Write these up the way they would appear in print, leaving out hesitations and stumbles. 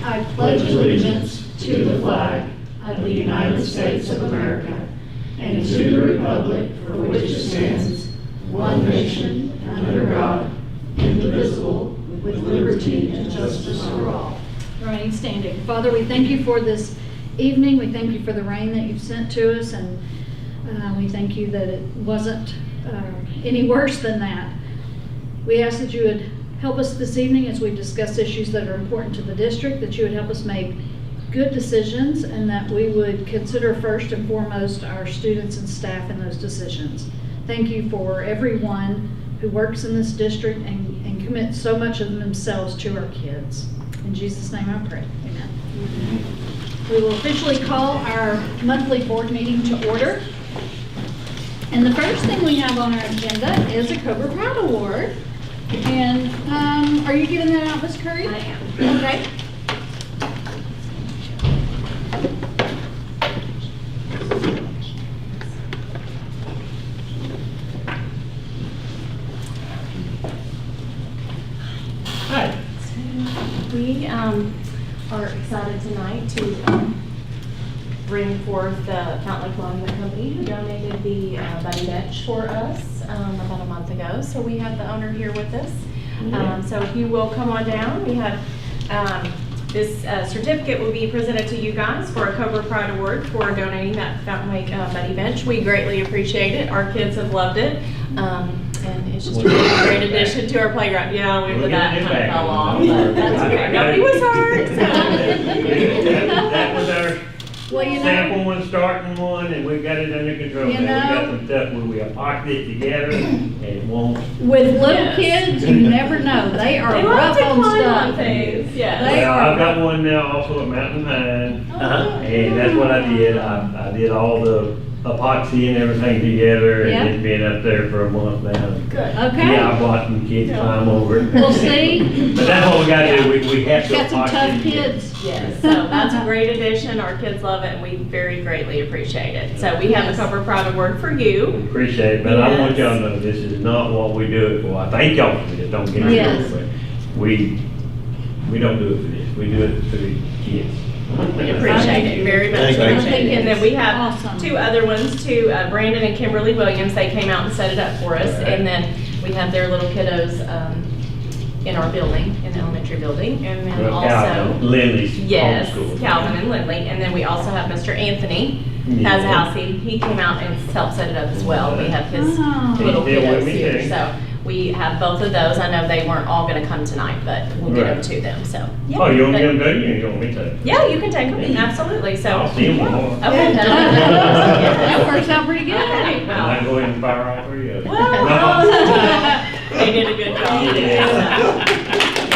I pledge allegiance to the flag of the United States of America and to the republic for which it stands, one nation, under God, indivisible, with liberty and justice for all. Remaining standing. Father, we thank you for this evening. We thank you for the rain that you've sent to us, and we thank you that it wasn't any worse than that. We ask that you would help us this evening as we discuss issues that are important to the district, that you would help us make good decisions, and that we would consider first and foremost our students and staff in those decisions. Thank you for everyone who works in this district and commits so much of themselves to our kids. In Jesus' name I pray. Amen. We will officially call our monthly board meeting to order. And the first thing we have on our agenda is a Cobra Pride Award. And are you giving that out, Ms. Curry? I am. Okay. Hi. We are excited tonight to bring forth the Fountain Lake Monument Company who donated the Buddy Bench for us about a month ago. So we have the owner here with us. So if you will come on down, we have this certificate will be presented to you guys for a Cobra Pride Award for donating that Fountain Lake Buddy Bench. We greatly appreciate it. Our kids have loved it. And it's just a really great addition to our playground. Yeah, we did that kind of fell off, but that's okay. Nobody was hurt. That was our Well, you sample know, one, starting one, and we got it under control. You Now, we got know- some stuff where we pocket it together, and it won't. with little Yes. kids, you never know. They are They love rough to on climb on stuff. things. Yes. They Well, are. I've got one now also at Mountain Pine, Uh-huh. and that's what I did. I did all the epoxy and everything together, Yeah. and it's been up there for a month now. Good. Okay. Yeah, I bought some kids climb over it. We'll see. But that's what we gotta do, we have to Got some epoxy tough it. kids. Yes, so that's a great addition. Our kids love it and we very greatly appreciate it. So we have Yes. a Cobra Pride Award for you. Appreciate it, but I want Yes. y'all to know this is not what we do it for. I thank y'all for this, don't get me Yes. wrong, but we don't do it for this, we do it for the kids. We appreciate it, very much Thank you. appreciate it. And then we have Awesome. two other ones too, Brandon and Kimberly Williams, they came out and set it up for us. All right. And then we have their little kiddos in our building, in the elementary building. And then Well, also, Calvin, Lily's yes, homeschool. Calvin and Lindley. And then we also have Mr. Anthony Yeah. has a house, he came out and helped set it up as well. We have his Oh. little He's there with kiddos me here, too. so we have both of those. I know they weren't all gonna come tonight, but we'll get them Right. to them, so. yeah. Oh, you want me But- to go, you want me to? Yeah, you can take them, absolutely, so. I'll see them tomorrow. Okay. That works out pretty good. Okay, And well, I go ahead and fire all three of them. well, they did a good job. Yeah.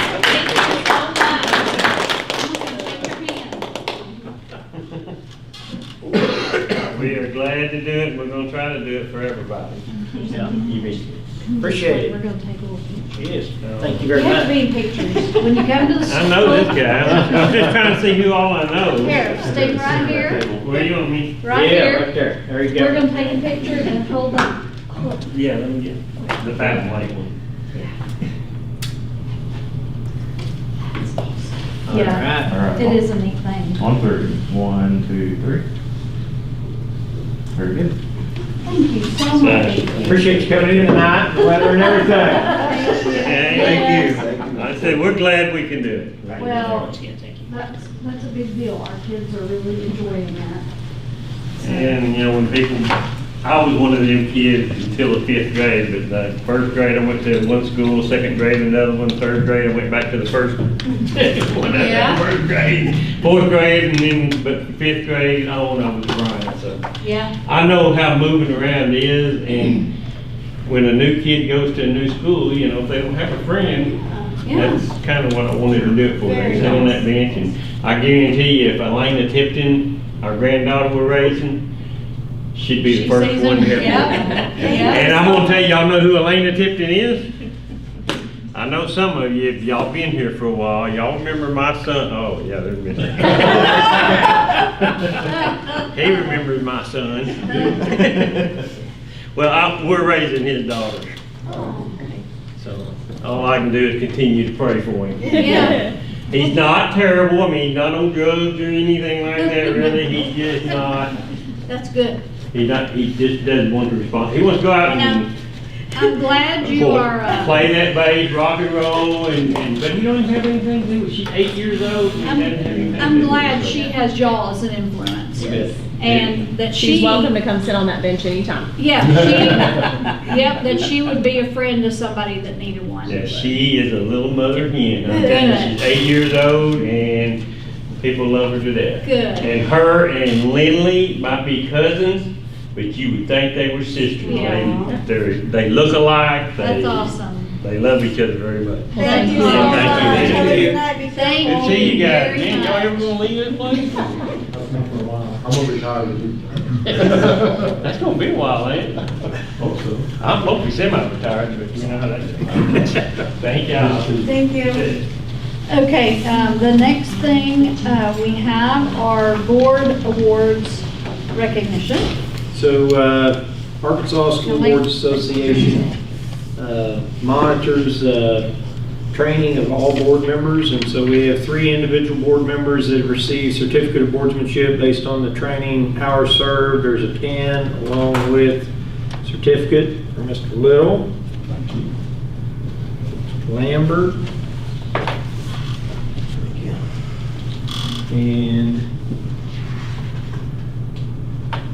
We are glad to do it, and we're gonna try to do it for everybody. Yeah, you mean, appreciate We're it. gonna take a little picture. Yes, thank you You very have to be much. in pictures. When you come to the school. I know this guy, I'm just trying to see who all I know. Here, stay right here, Where you want me? right Yeah, here. right there, there you We're go. gonna take a picture and hold up. Yeah, let me get the fat and white one. Yeah, All right. it is a neat thing. On three. 1, 2, 3. Very good. Thank you so much. Appreciate you coming in tonight, the weather and everything. Thank you. Like I said, we're glad we can do it. Well, that's a big deal. Our kids are really enjoying that. And, you know, when people, I was one of them kids until the 5th grade, but the first grade I went to one school, second grade another one, third grade I went back to the first one. Yeah. First grade, 4th grade, and then, but 5th grade on, I was Brian, so. Yeah. I know how moving around is, and when a new kid goes to a new school, you know, if they don't have a friend, Yeah. that's kind of what I wanted to do it for. Very They sit on nice. that bench, and I guarantee you, if Elena Tipton, our granddaughter we're raising, she'd be the She first sees one them. here. Yeah. And I'm gonna tell you, y'all know who Elena Tipton is? I know some of you, if y'all been here for a while, y'all remember my son, oh, yeah, there's Mr. He remembers my son. Well, we're raising his daughters, Oh, so all I can do is continue to pray for him. yeah. He's not terrible. I mean, he's not on drugs or anything like that, really. He's just not. That's good. He just doesn't want to respond. He wants to go out and I'm glad you are, play that bass, rock and roll, but he don't have anything to do with. She's 8 years old. And he doesn't have anything to I'm do glad with she it. has y'all as an influence. Yes. And that She's welcome to come sit on that bench anytime. Yeah, that she would be a friend to somebody that needed one. Yeah, she is a little mother hen. I'm Good. telling you, she's 8 years old, and people love her to death. Good. And her and Lindley might be cousins, but you would think they were sisters. Yeah. They look alike. That's awesome. They love each other very much. Thank you so Thank much. you. Thank Thank you. you. Thank Good to see you guys. very Man, y'all ever much. gonna leave this place? I'm gonna retire with you. That's gonna be a while, ain't it? Hope so. I'm hoping semi-retired, but you know how that is. Thank y'all. Thank you. Okay, the next thing we have are board awards recognition. So, Arkansas School Boards Association monitors training of all board members, and so we have 3 individual board members that have received certificate of boardsmanship based on the training hours served. There's a pen along with certificate for Mr. Little, Mr. Lambert, and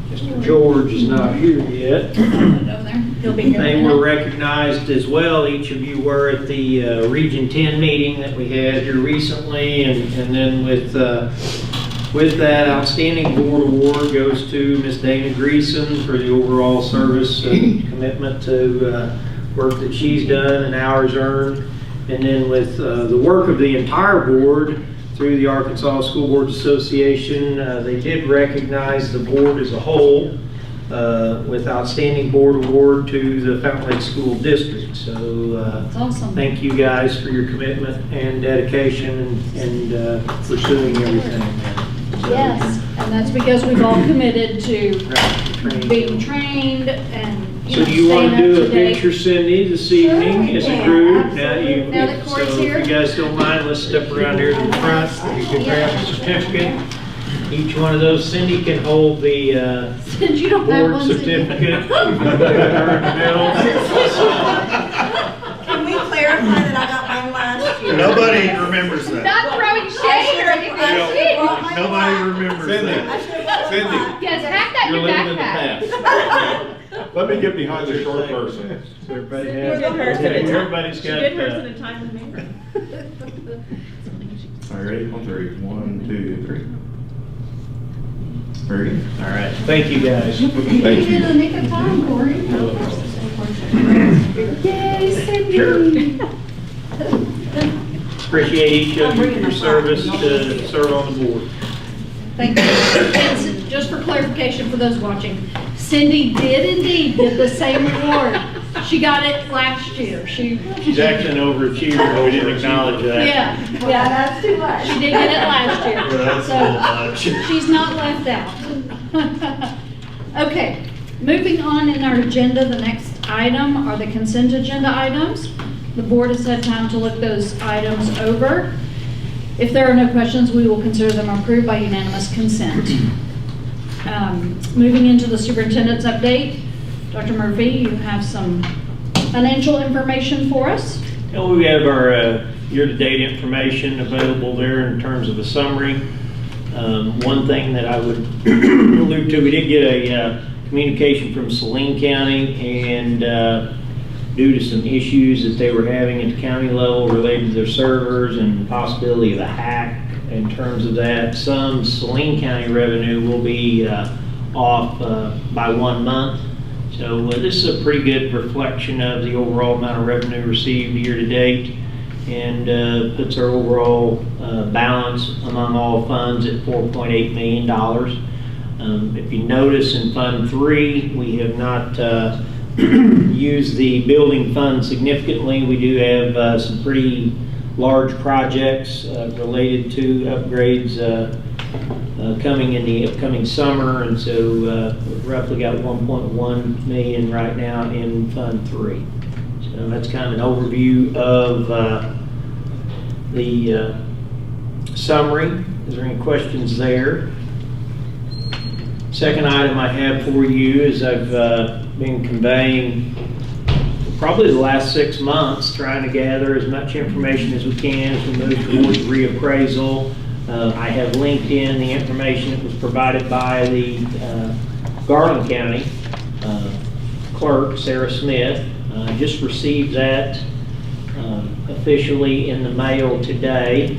Mr. George is not here yet. Over there. He'll be here. They were recognized as well. Each of you were at the Region 10 meeting that we had here recently, and then with that, outstanding board award goes to Ms. Dana Greason for the overall service and commitment to work that she's done and hours earned. And then with the work of the entire board through the Arkansas School Boards Association, they did recognize the board as a whole with outstanding board award to the Fountain Lake School District. So That's awesome. thank you guys for your commitment and dedication and pursuing everything. Yes, and that's because we've all committed to Training. being trained and, So do you want to staying do up a to date. picture, Cindy, this evening as a can, group? absolutely. Now that Corey's So here. if you guys don't mind, let's step around here to the front. You can grab a certificate. Each one of those, Cindy can hold the Since you don't have board one. Cindy. certificate. Her in the middle. Can we clarify that I got mine last year? Nobody remembers that. Not throwing shade or anything. Nobody remembers that. I should have brought Cindy. mine. Yes, pack that in You're your living in the backpack. past. Let me get behind the short person. So everybody Cindy has, did hers at a time. everybody's She got, did hers in a timely manner. All right, ready? On 3. 1, 2, 3. Very good. all right, thank you guys. You did a nick of time, Corey. Yay, Cindy. Appreciate each of you for your service to serve on the board. Thank you. And just for clarification for those watching, Cindy did indeed get the same award. She got it last year. She's actually an overachiever, we didn't acknowledge that. Yeah, Yeah, that's too much. she did get it last year. That's a little much. So she's not left out. Okay, moving on in our agenda, the next item are the consent agenda items. The board has had time to look those items over. If there are no questions, we will consider them approved by unanimous consent. Moving into the superintendent's update, Dr. Murphy, you have some financial information for us. And we have our year-to-date information available there in terms of a summary. One thing that I would allude to, we did get a communication from Saline County, and due to some issues that they were having at the county level related to their servers and the possibility of a hack in terms of that, some Saline County revenue will be off by 1 month. So this is a pretty good reflection of the overall amount of revenue received year to date, and puts our overall balance among all funds at $4.8 million. If you notice in Fund 3, we have not used the building fund significantly. We do have some pretty large projects related to upgrades coming in the upcoming summer, and so we've roughly got 1.1 million right now in Fund 3. So that's kind of an overview of the summary. Is there any questions there? Second item I have for you is I've been conveying probably the last 6 months, trying to gather as much information as we can as we move towards reappraisal. I have linked in the information that was provided by the Garland County clerk, Sarah Smith. Just received that officially in the mail today.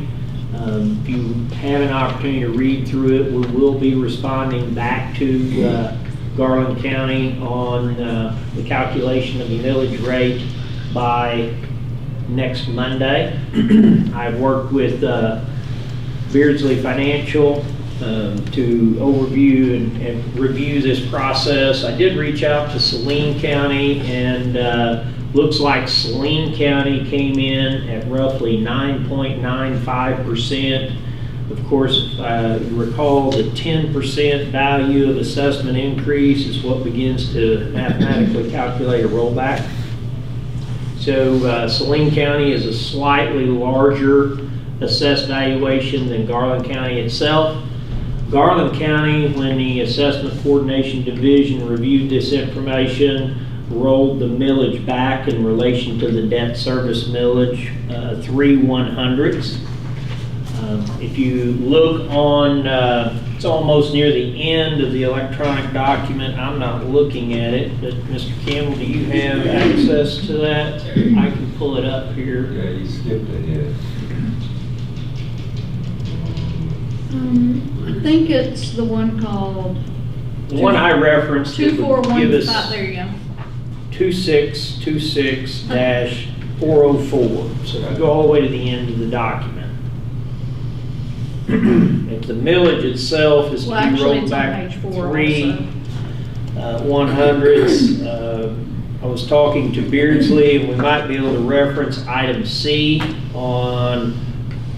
If you have an opportunity to read through it, we will be responding back to Garland County on the calculation of the millage rate by next Monday. I've worked with Beardsley Financial to overview and review this process. I did reach out to Saline County, and looks like Saline County came in at roughly 9.95%. Of course, recall the 10% value of assessment increase is what begins to mathematically calculate a rollback. So Saline County is a slightly larger assessed valuation than Garland County itself. Garland County, when the Assessment Coordination Division reviewed this information, rolled the millage back in relation to the debt service millage 3/100ths. If you look on, it's almost near the end of the electronic document. I'm not looking at it, but Mr. Campbell, do you have access to that? I can pull it up here. Yeah, you skipped it, yeah. I think it's the one called The one I referenced, it would give us 2415, there you go. 2626-404. So if you go all the way to the end of the document. If the millage itself is to Well, be actually, rolled it's on back page 4 3/100ths. I was talking to Beardsley, and we might be able to reference item C on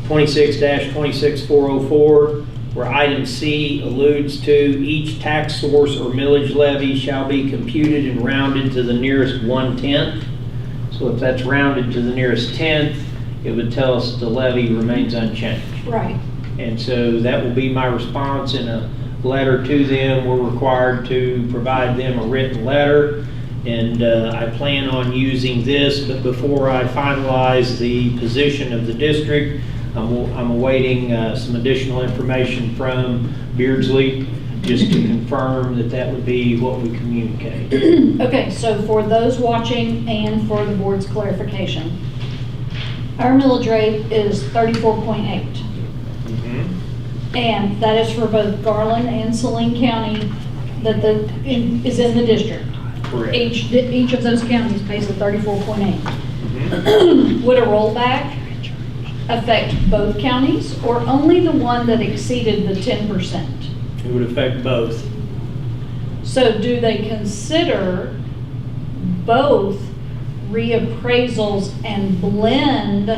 26-26404, where item C alludes to each tax source or millage levy shall be computed and rounded to the nearest 1/10. So if that's rounded to the nearest 10th, it would tell us the levy remains unchanged. Right. And so that will be my response in a letter to them. We're required to provide them a written letter, and I plan on using this, but before I finalize the position of the district, I'm awaiting some additional information from Beardsley just to confirm that that would be what we communicate. Okay, so for those watching and for the board's clarification, our millage rate is 34.8. And that is for both Garland and Saline County is in the district. Correct. Each of those counties pays a 34.8. Would a rollback affect both counties or only the one that exceeded the 10%? It would affect both. So do they consider both reappraisals and blend?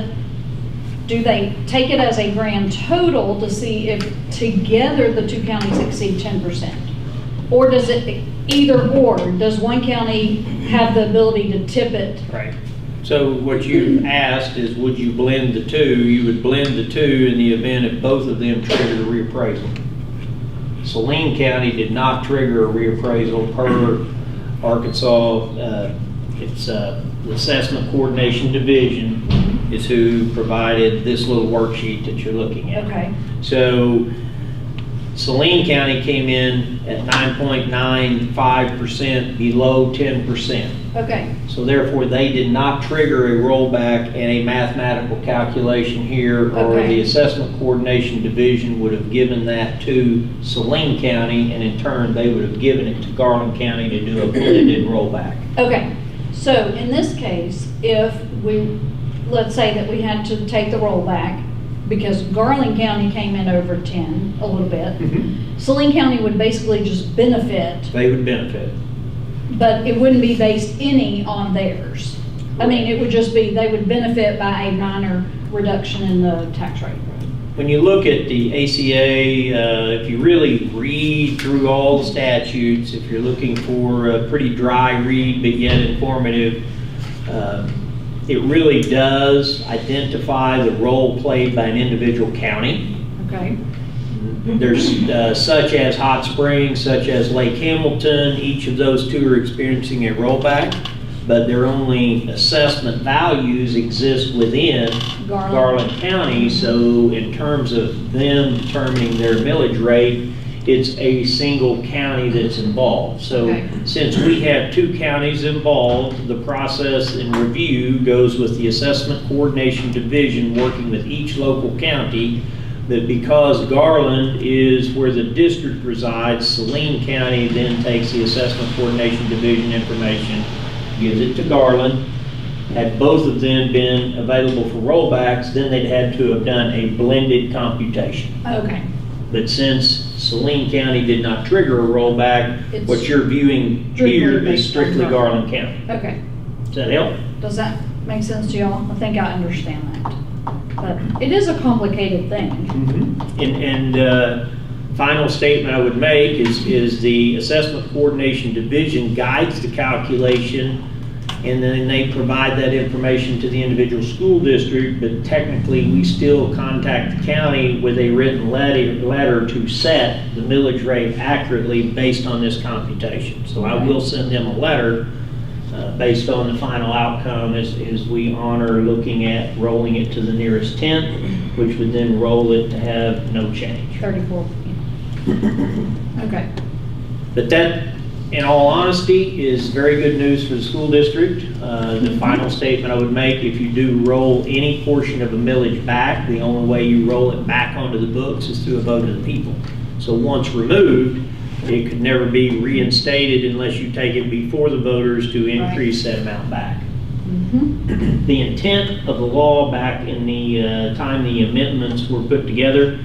Do they take it as a grand total to see if together the two counties exceed 10%? Or does it either or? Does one county have the ability to tip it? Right. So what you asked is, would you blend the two? You would blend the two in the event if both of them triggered a reappraisal. Saline County did not trigger a reappraisal per Arkansas. It's the Assessment Coordination Division is who provided this little worksheet that you're looking at. Okay. So Saline County came in at 9.95% below 10%. Okay. So therefore, they did not trigger a rollback and a mathematical calculation here, or Okay. the Assessment Coordination Division would have given that to Saline County, and in turn, they would have given it to Garland County to do a blended rollback. Okay. So in this case, if let's say that we had to take the rollback because Garland County came in over 10 a little bit, Saline County would basically just benefit, They would benefit. but it wouldn't be based any on theirs. I mean, it would just be, they would benefit by a minor reduction in the tax rate. When you look at the ACA, if you really read through all the statutes, if you're looking for a pretty dry read but yet informative, It really does identify the role played by an individual county. Okay, There's such as Hot Springs, such as Lake Hamilton, each of those two are experiencing a rollback, but their only assessment values exist within Garland County. So in terms of them determining their millage rate, it's a single county that's involved. So Okay. since we have two counties involved, the process and review goes with the Assessment Coordination Division working with each local county, that because Garland is where the district resides, Saline County then takes the Assessment Coordination Division information, gives it to Garland. Had both of them been available for rollbacks, then they'd had to have done a blended computation. okay. But since Saline County did not trigger a rollback, It's what you're viewing strictly here based is strictly on Garland County. Okay, Does that help? does that make sense to y'all? I think I understand that. But it is a complicated thing. And final statement I would make is the Assessment Coordination Division guides the calculation, and then they provide that information to the individual school district, but technically we still contact the county with a written letter to set the millage rate accurately based on this computation. So I will send them a letter based on the final outcome as we honor looking at rolling it to the nearest tenth, which would then roll it to have no change. 34. Okay, But that, in all honesty, is very good news for the school district. The final statement I would make, if you do roll any portion of a millage back, the only way you roll it back onto the books is through a vote of the people. So once removed, it could never be reinstated unless you take it before the voters to increase that amount back. The intent of the law back in the time the amendments were put together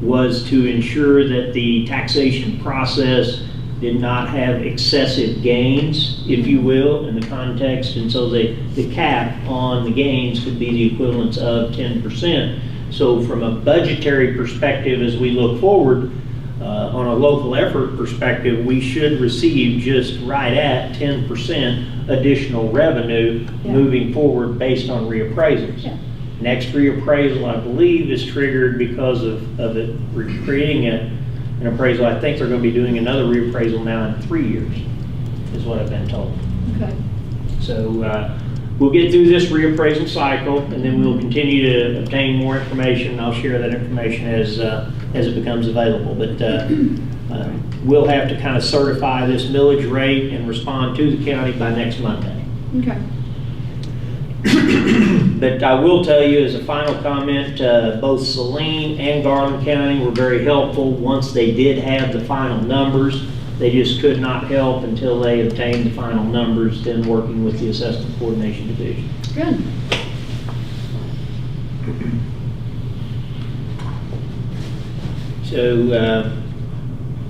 was to ensure that the taxation process did not have excessive gains, if you will, in the context, and so the cap on the gains could be the equivalence of 10%. So from a budgetary perspective, as we look forward, on a local effort perspective, we should receive just right at 10% additional revenue moving forward based on reappraisals. Yeah. Next reappraisal, I believe, is triggered because of it creating an appraisal. I think they're going to be doing another reappraisal now in 3 years, is what I've been told. okay. So we'll get through this reappraisal cycle, and then we'll continue to obtain more information. I'll share that information as it becomes available. But we'll have to kind of certify this millage rate and respond to the county by next Monday. Okay. But I will tell you as a final comment, both Saline and Garland County were very helpful once they did have the final numbers. They just could not help until they obtained the final numbers, then working with the Assessment Coordination Division. Good. So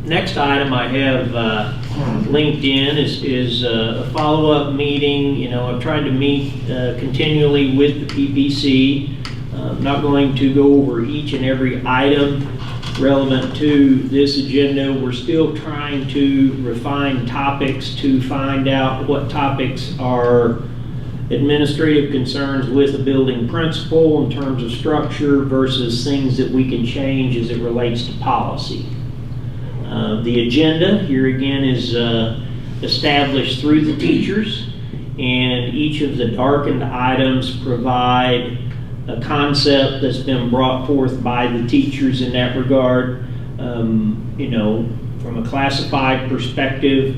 next item I have linked in is a follow-up meeting. You know, I've tried to meet continually with the PPC. I'm not going to go over each and every item relevant to this agenda. We're still trying to refine topics to find out what topics are administrative concerns with a building principal in terms of structure versus things that we can change as it relates to policy. The agenda here again is established through the teachers, and each of the darkened items provide a concept that's been brought forth by the teachers in that regard. You know, from a classified perspective,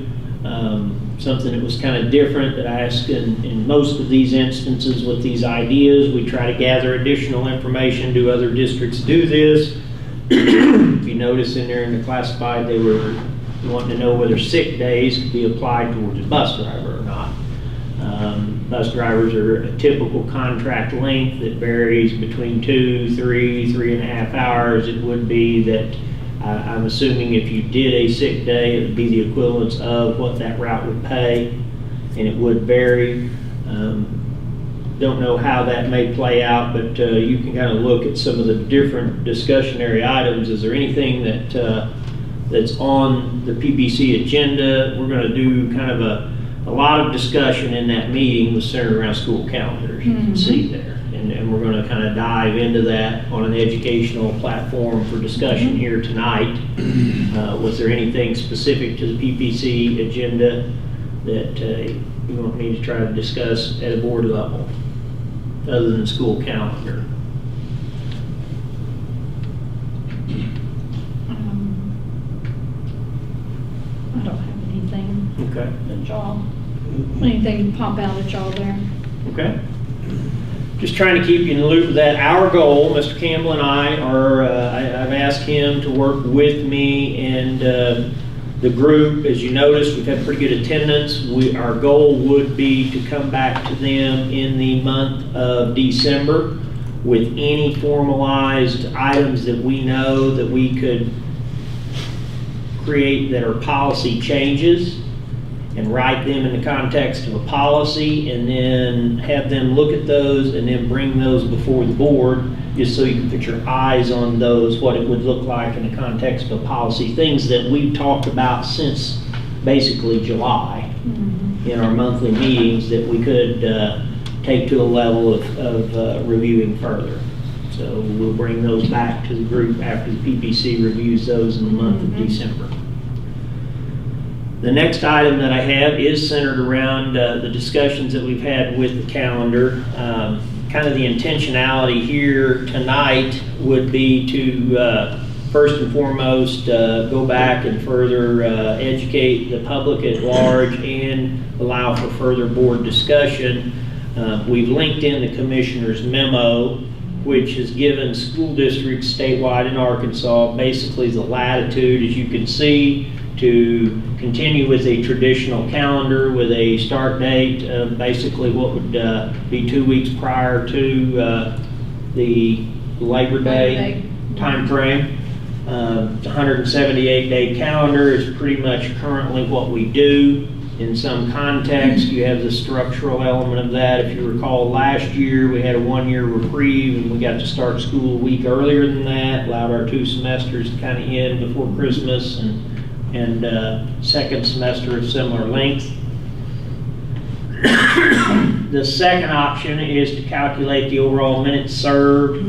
something that was kind of different that I asked in most of these instances with these ideas. We try to gather additional information. Do other districts do this? If you notice in there in the classified, they were wanting to know whether sick days could be applied towards a bus driver or not. Bus drivers are a typical contract length that varies between 2, 3, 3.5 hours. It would be that I'm assuming if you did a sick day, it would be the equivalence of what that route would pay, and it would vary. Don't know how that may play out, but you can kind of look at some of the different discussionary items. Is there anything that that's on the PPC agenda? We're going to do kind of a a lot of discussion in that meeting was centered around school calendars, you can see there. And we're going to kind of dive into that on an educational platform for discussion here tonight. Was there anything specific to the PPC agenda that you want me to try to discuss at a board level, other than school calendar? I don't have anything Okay. at y'all, anything pop out at y'all there. Okay. Just trying to keep you in the loop of that. Our goal, Mr. Campbell and I are, I've asked him to work with me and the group. As you notice, we've had pretty good attendance. Our goal would be to come back to them in the month of December with any formalized items that we know that we could create that are policy changes, and write them in the context of a policy, and then have them look at those and then bring those before the board, just so you can put your eyes on those, what it would look like in the context of a policy. Things that we've talked about since basically July in our monthly meetings that we could take to a level of reviewing further. So we'll bring those back to the group after the PPC reviews those in the month of December. The next item that I have is centered around the discussions that we've had with the calendar. Kind of the intentionality here tonight would be to first and foremost go back and further educate the public at large and allow for further board discussion. We've linked in the commissioner's memo, which has given school districts statewide in Arkansas basically the latitude, as you can see, to continue with a traditional calendar with a start date of basically what would be 2 weeks prior to the Labor Day time frame. The 178-day calendar is pretty much currently what we do. In some context, you have the structural element of that. If you recall, last year we had a 1-year reprieve and we got to start school a week earlier than that, allowed our 2 semesters to kind of end before Christmas, and second semester of similar length. The second option is to calculate the overall minutes served,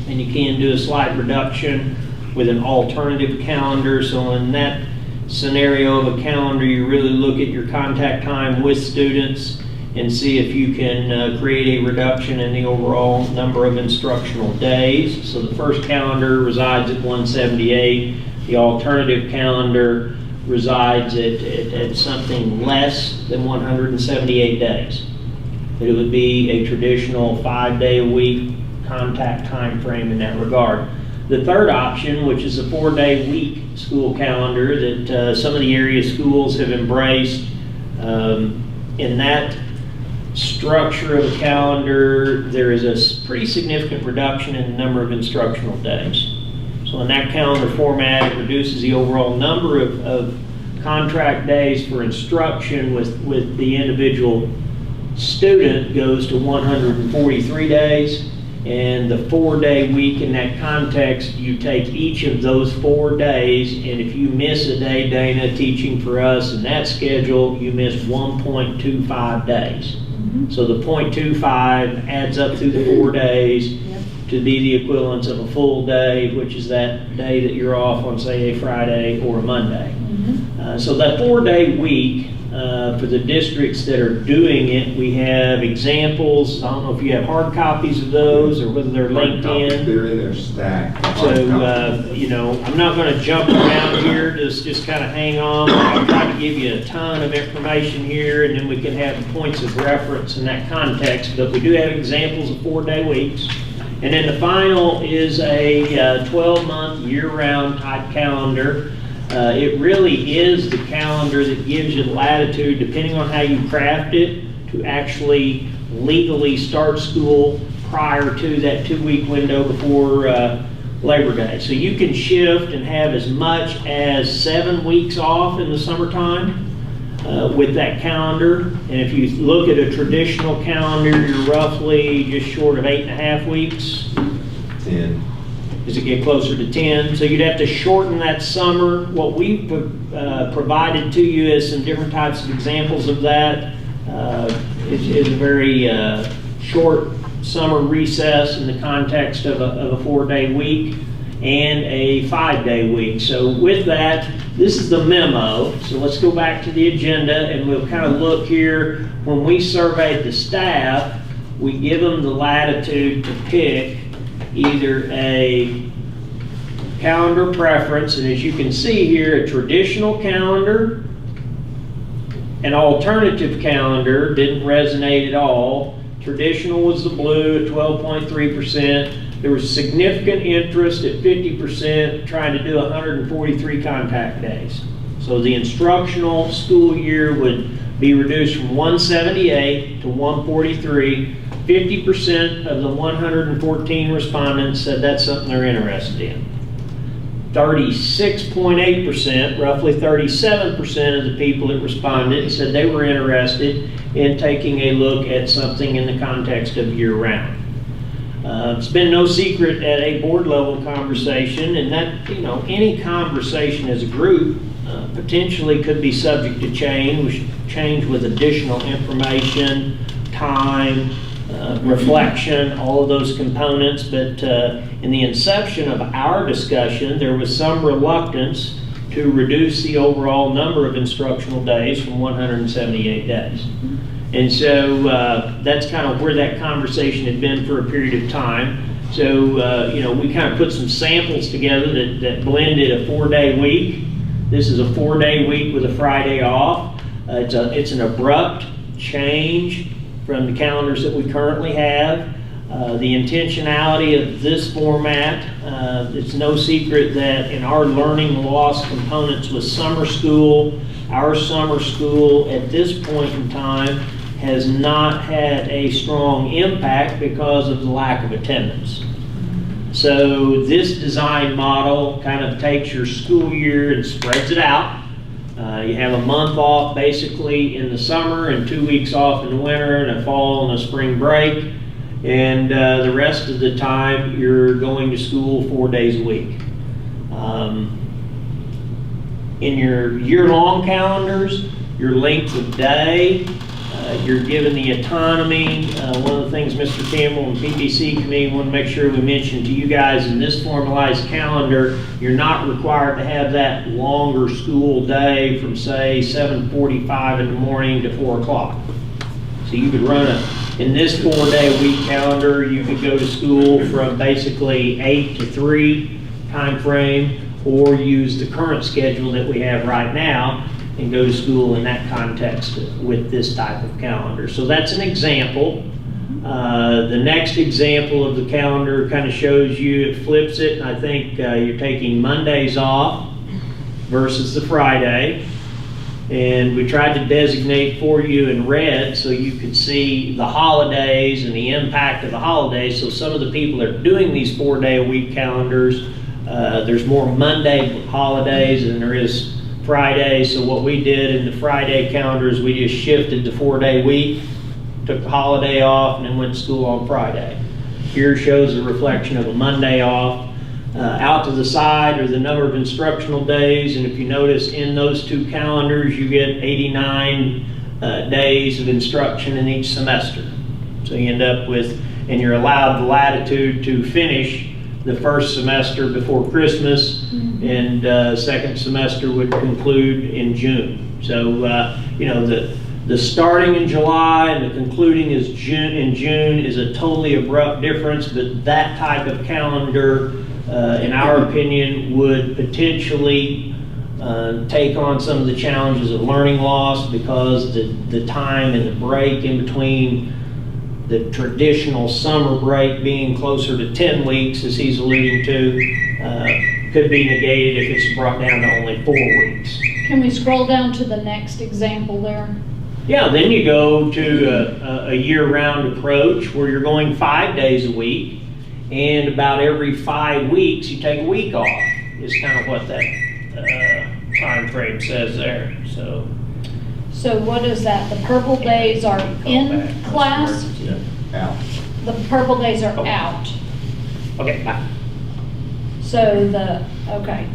and you can do a slight reduction with an alternative calendar. So in that scenario of a calendar, you really look at your contact time with students and see if you can create a reduction in the overall number of instructional days. So the first calendar resides at 178. The alternative calendar resides at something less than 178 days. But it would be a traditional 5-day-a-week contact time frame in that regard. The third option, which is a 4-day-week school calendar that some of the area schools have embraced, in that structure of a calendar, there is a pretty significant reduction in the number of instructional days. So in that calendar format, it reduces the overall number of contract days for instruction with the individual student goes to 143 days. And the 4-day week in that context, you take each of those 4 days, and if you miss a day, Dana, teaching for us in that schedule, you miss 1.25 days. So the 0.25 adds up through the 4 days to be the equivalence of a full day, which is that day that you're off on, say, a Friday or a Monday. So that 4-day week, for the districts that are doing it, we have examples. I don't know if you have hard copies of those or whether they're linked in. They're in their stack. So, you know, I'm not going to jump around here, just kind of hang on. I'll try to give you a ton of information here, and then we can have points of reference in that context. But we do have examples of 4-day weeks. And then the final is a 12-month year-round type calendar. It really is the calendar that gives you latitude, depending on how you craft it, to actually legally start school prior to that 2-week window before Labor Day. So you can shift and have as much as 7 weeks off in the summertime with that calendar. And if you look at a traditional calendar, you're roughly just short of 8.5 weeks. 10. as it get closer to 10. So you'd have to shorten that summer. What we've provided to you is some different types of examples of that. Is a very short summer recess in the context of a 4-day week and a 5-day week. So with that, this is the memo. So let's go back to the agenda and we'll kind of look here. When we surveyed the staff, we give them the latitude to pick either a calendar preference, and as you can see here, a traditional calendar, an alternative calendar didn't resonate at all. Traditional was the blue at 12.3%. There was significant interest at 50% trying to do 143 contact days. So the instructional school year would be reduced from 178 to 143. 50% of the 114 respondents said that's something they're interested in. 36.8%, roughly 37% of the people that responded said they were interested in taking a look at something in the context of year-round. It's been no secret at a board level conversation, and that, any conversation as a group potentially could be subject to change with additional information, time, reflection, all of those components. But in the inception of our discussion, there was some reluctance to reduce the overall number of instructional days from 178 days. And so that's kind of where that conversation had been for a period of time. So, we kind of put some samples together that blended a 4-day week. This is a 4-day week with a Friday off. It's an abrupt change from the calendars that we currently have. The intentionality of this format, it's no secret that in our learning loss components with summer school, our summer school at this point in time has not had a strong impact because of the lack of attendance. So this design model kind of takes your school year and spreads it out. You have a month off basically in the summer and 2 weeks off in the winter and a fall and a spring break. And the rest of the time you're going to school 4 days a week. In your year-long calendars, your length of day, you're given the autonomy. One of the things Mr. Campbell and PPC committee want to make sure we mention to you guys in this formalized calendar, you're not required to have that longer school day from say 7:45 in the morning to 4 o'clock. So you could run in this 4-day week calendar, you could go to school from basically 8 to 3 time frame, or use the current schedule that we have right now and go to school in that context with this type of calendar. So that's an example. The next example of the calendar kind of shows you, it flips it, and I think you're taking Mondays off versus the Friday. And we tried to designate for you in red so you could see the holidays and the impact of the holidays. So some of the people that are doing these 4-day-a-week calendars, there's more Monday holidays than there is Friday. So what we did in the Friday calendars, we just shifted the 4-day week, took the holiday off, and then went to school on Friday. Here shows a reflection of a Monday off. Out to the side are the number of instructional days, and if you notice in those two calendars, you get 89 days of instruction in each semester. So you end up with, and you're allowed the latitude to finish the first semester before Christmas, and second semester would conclude in June. So, the starting in July and the concluding in June is a totally abrupt difference, but that type of calendar, in our opinion, would potentially take on some of the challenges of learning loss, because the time and the break in between the traditional summer break being closer to 10 weeks, as he's alluding to, could be negated if it's brought down to only 4 weeks. Can we scroll down to the next example there? Yeah, then you go to a year-round approach where you're going 5 days a week, and about every 5 weeks you take a week off, is kind of what that time frame says there. So what is that? The purple days are in class? Out. The purple days are out. Okay, bye. So okay.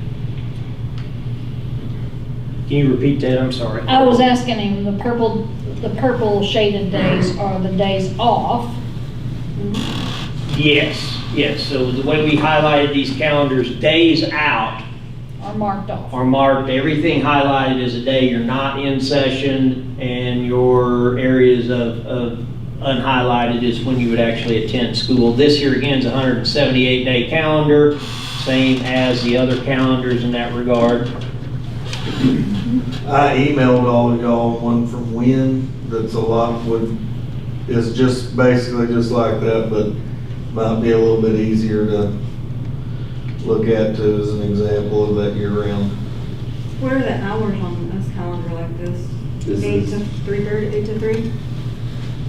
Can you repeat that? I'm sorry. I was asking him, the purple shaded days are the days off. Yes, yes. So the way we highlighted these calendars, days out Are marked off. are marked. Everything highlighted as a day you're not in session, and your areas of unhighlighted is when you would actually attend school. This here again is a 178-day calendar, same as the other calendars in that regard. I emailed all of y'all one from Wynn that's a lot is just basically just like that, but might be a little bit easier to look at too as an example of that year round. What are the hours on this calendar like this? This 8 is- to 3:30, 8 to 3?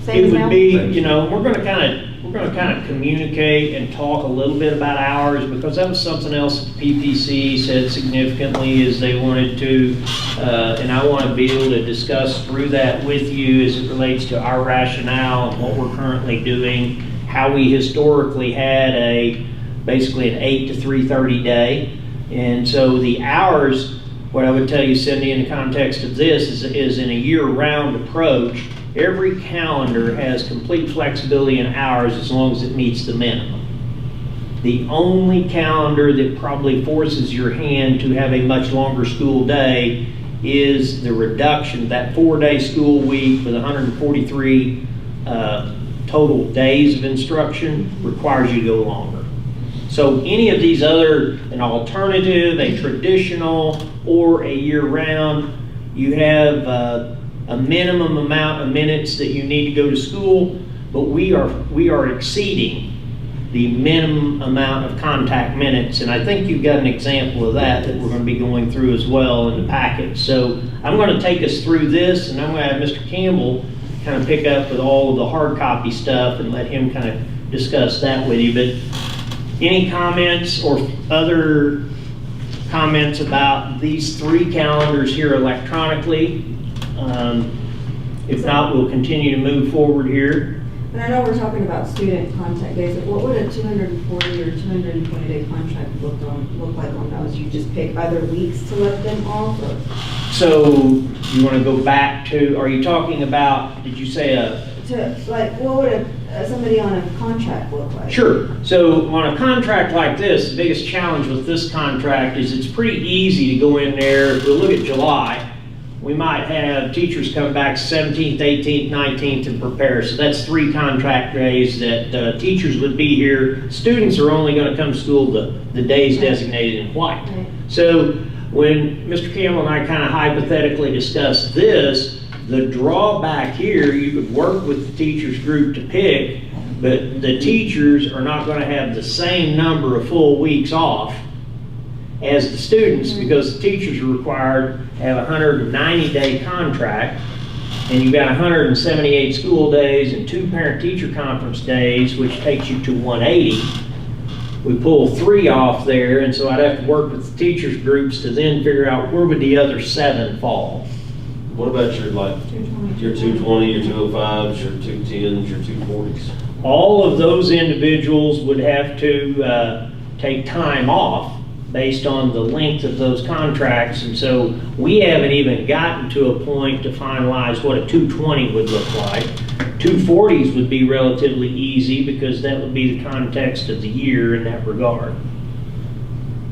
Same It as would now? be, you know, we're gonna kind of communicate and talk a little bit about hours, because that was something else that PPC said significantly is they wanted to, and I want to be able to discuss through that with you as it relates to our rationale and what we're currently doing, how we historically had basically an 8 to 3:30 day. And so the hours, what I would tell you, Cindy, in the context of this is in a year-round approach, every calendar has complete flexibility in hours as long as it meets the minimum. The only calendar that probably forces your hand to have a much longer school day is the reduction. That 4-day school week with 143 total days of instruction requires you to go longer. So any of these other, an alternative, a traditional, or a year-round, you have a minimum amount of minutes that you need to go to school, but we are exceeding the minimum amount of contact minutes, and I think you've got an example of that we're going to be going through as well in the packet. So I'm going to take us through this, and I'm going to have Mr. Campbell kind of pick up with all of the hard copy stuff and let him kind of discuss that with you. But any comments or other comments about these 3 calendars here electronically? If not, we'll continue to move forward here. And I know we're talking about student contact days, but what would a 240 or 220-day contract look like on those? You just pick other weeks to let them off, or? So you want to go back to, are you talking about, did you say What would somebody on a contract look like? Sure. So on a contract like this, the biggest challenge with this contract is it's pretty easy to go in there. We'll look at July. We might have teachers come back 17th, 18th, 19th and prepare. So that's 3 contract days that teachers would be here. Students are only going to come to school the days designated in white. Right. So when Mr. Campbell and I kind of hypothetically discussed this, the drawback here, you could work with the teachers group to pick, but the teachers are not going to have the same number of full weeks off as the students, because the teachers are required to have a 190-day contract, and you've got 178 school days and 2 parent-teacher conference days, which takes you to 180. We pull 3 off there, and so I'd have to work with the teachers groups to then figure out where would the other 7 fall. What about your 220, your 205s, your 210s, your 240s? All of those individuals would have to take time off based on the length of those contracts, and so we haven't even gotten to a point to finalize what a 220 would look like. 240s would be relatively easy because that would be the context of the year in that regard.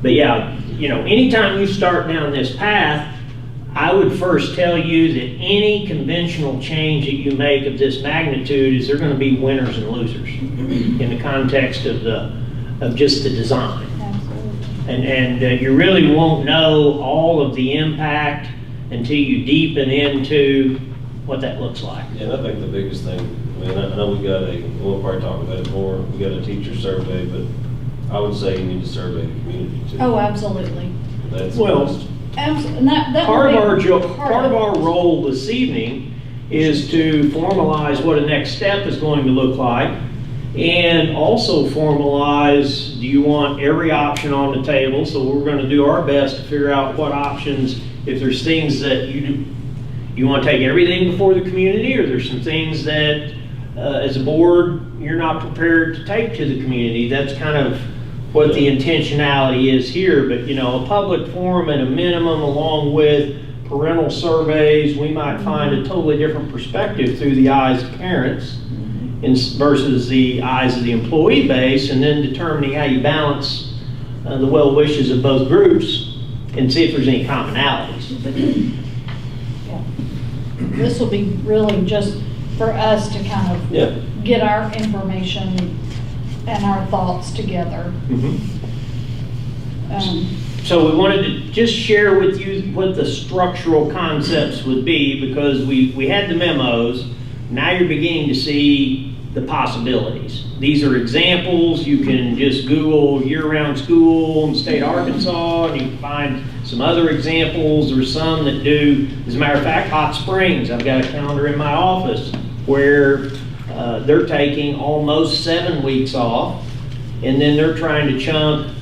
But yeah, you know, anytime you start down this path, I would first tell you that any conventional change that you make of this magnitude is there going to be winners and losers in the context of just the design. And you really won't know all of the impact until you deepen into what that looks like. Yeah, and I think the biggest thing, I mean, I know we'll probably talk about it more, we got a teacher survey, but I would say you need to survey the community too. Oh, absolutely. That's Well, Absolutely. part of our role this evening is to formalize what a next step is going to look like, and also formalize, do you want every option on the table? So we're going to do our best to figure out what options, if there's things that you want to take everything before the community, or there's some things that as a board you're not prepared to take to the community. That's kind of what the intentionality is here, but, you know, a public forum at a minimum, along with parental surveys, we might find a totally different perspective through the eyes of parents versus the eyes of the employee base, and then determining how you balance the well wishes of both groups and see if there's any commonalities. Yeah. This will be really just for us to kind of get our information and our thoughts together. So we wanted to just share with you what the structural concepts would be, because we had the memos. Now you're beginning to see the possibilities. These are examples. You can just Google year-round school in the state of Arkansas, and you can find some other examples. There's some that do, as a matter of fact, Hot Springs. I've got a calendar in my office where they're taking almost 7 weeks off, and then they're trying to chunk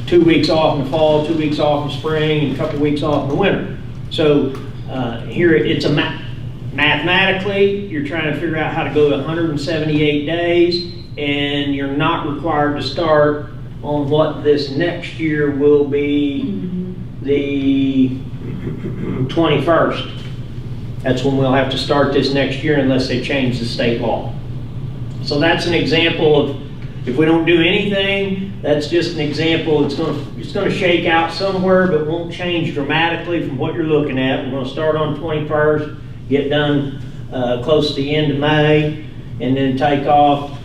2 weeks off in the fall, 2 weeks off in spring, and a couple weeks off in the winter. So here it's mathematically, you're trying to figure out how to go to 178 days, and you're not required to start on what this next year will be the 21st. That's when we'll have to start this next year unless they change the state law. So that's an example of, if we don't do anything, that's just an example. It's going to shake out somewhere, but won't change dramatically from what you're looking at. We're going to start on 21st, get done close to the end of May, and then take off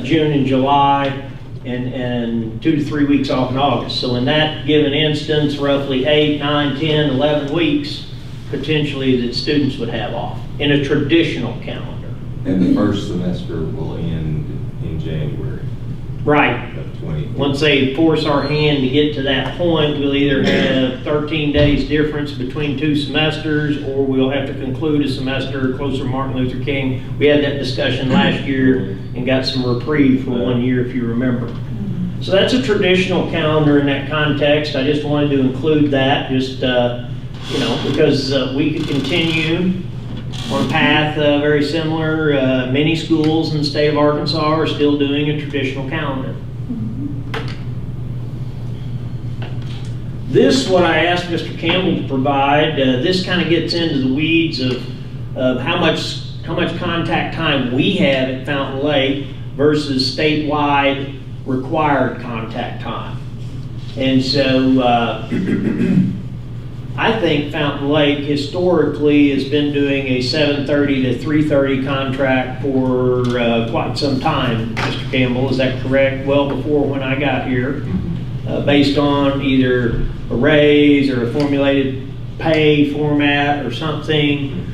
June and July, and 2 to 3 weeks off in August. So in that given instance, roughly 8, 9, 10, 11 weeks potentially that students would have off in a traditional calendar. And the first semester will end in January. Right. Of 20. Once they force our hand to get to that point, we'll either have 13 days difference between 2 semesters, or we'll have to conclude a semester closer to Martin Luther King. We had that discussion last year and got some reprieve for 1 year, if you remember. So that's a traditional calendar in that context. I just wanted to include that, just you know, because we could continue on a path very similar. Many schools in the state of Arkansas are still doing a traditional calendar. This, what I asked Mr. Campbell to provide, this kind of gets into the weeds of how much contact time we have at Fountain Lake versus statewide required contact time. And so I think Fountain Lake historically has been doing a 7:30 to 3:30 contract for quite some time, Mr. Campbell. Is that correct? Well before when I got here, based on either a raise or a formulated pay format or something,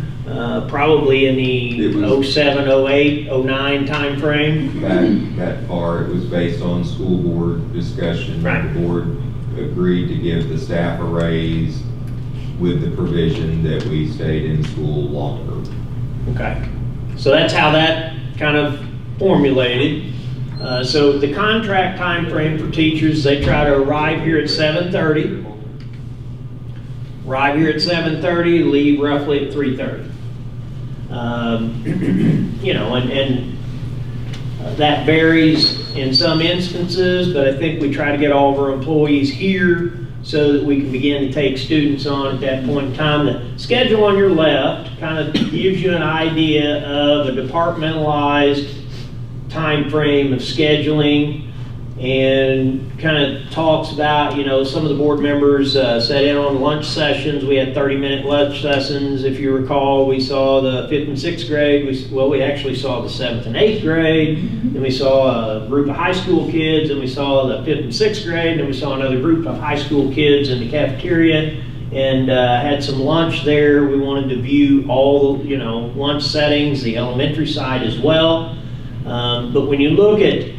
probably in the 07, 08, 09 timeframe. That far, it was based on school board discussion. Right. The board agreed to give the staff a raise with the provision that we stayed in school longer. Okay. So that's how that kind of formulated. So the contract time frame for teachers, they try to arrive here at 7:30. Arrive here at 7:30, leave roughly at 3:30. You know, and that varies in some instances, but I think we try to get all of our employees here so that we can begin to take students on at that point in time. The schedule on your left kind of gives you an idea of a departmentalized time frame of scheduling, and kind of talks about, you know, some of the board members sat in on lunch sessions. We had 30-minute lunch sessions. If you recall, we saw the 5th and 6th grade. We actually saw the 7th and 8th grade. Then we saw a group of high school kids, and we saw the 5th and 6th grade, and we saw another group of high school kids in the cafeteria, and had some lunch there. We wanted to view all the, you know, lunch settings, the elementary side as well. But when you look at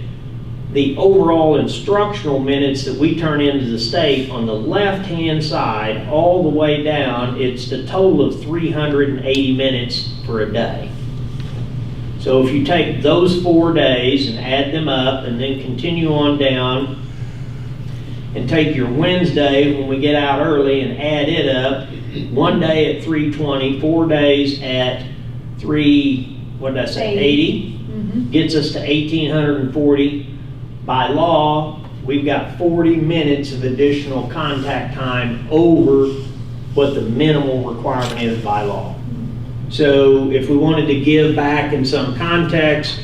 the overall instructional minutes that we turn into the state, on the left-hand side, all the way down, it's the total of 380 minutes for a day. So if you take those 4 days and add them up, and then continue on down, and take your Wednesday when we get out early and add it up, 1 day at 320, 4 days at 80. Gets us to 1,840. By law, we've got 40 minutes of additional contact time over what the minimal requirement is by law. So if we wanted to give back in some context,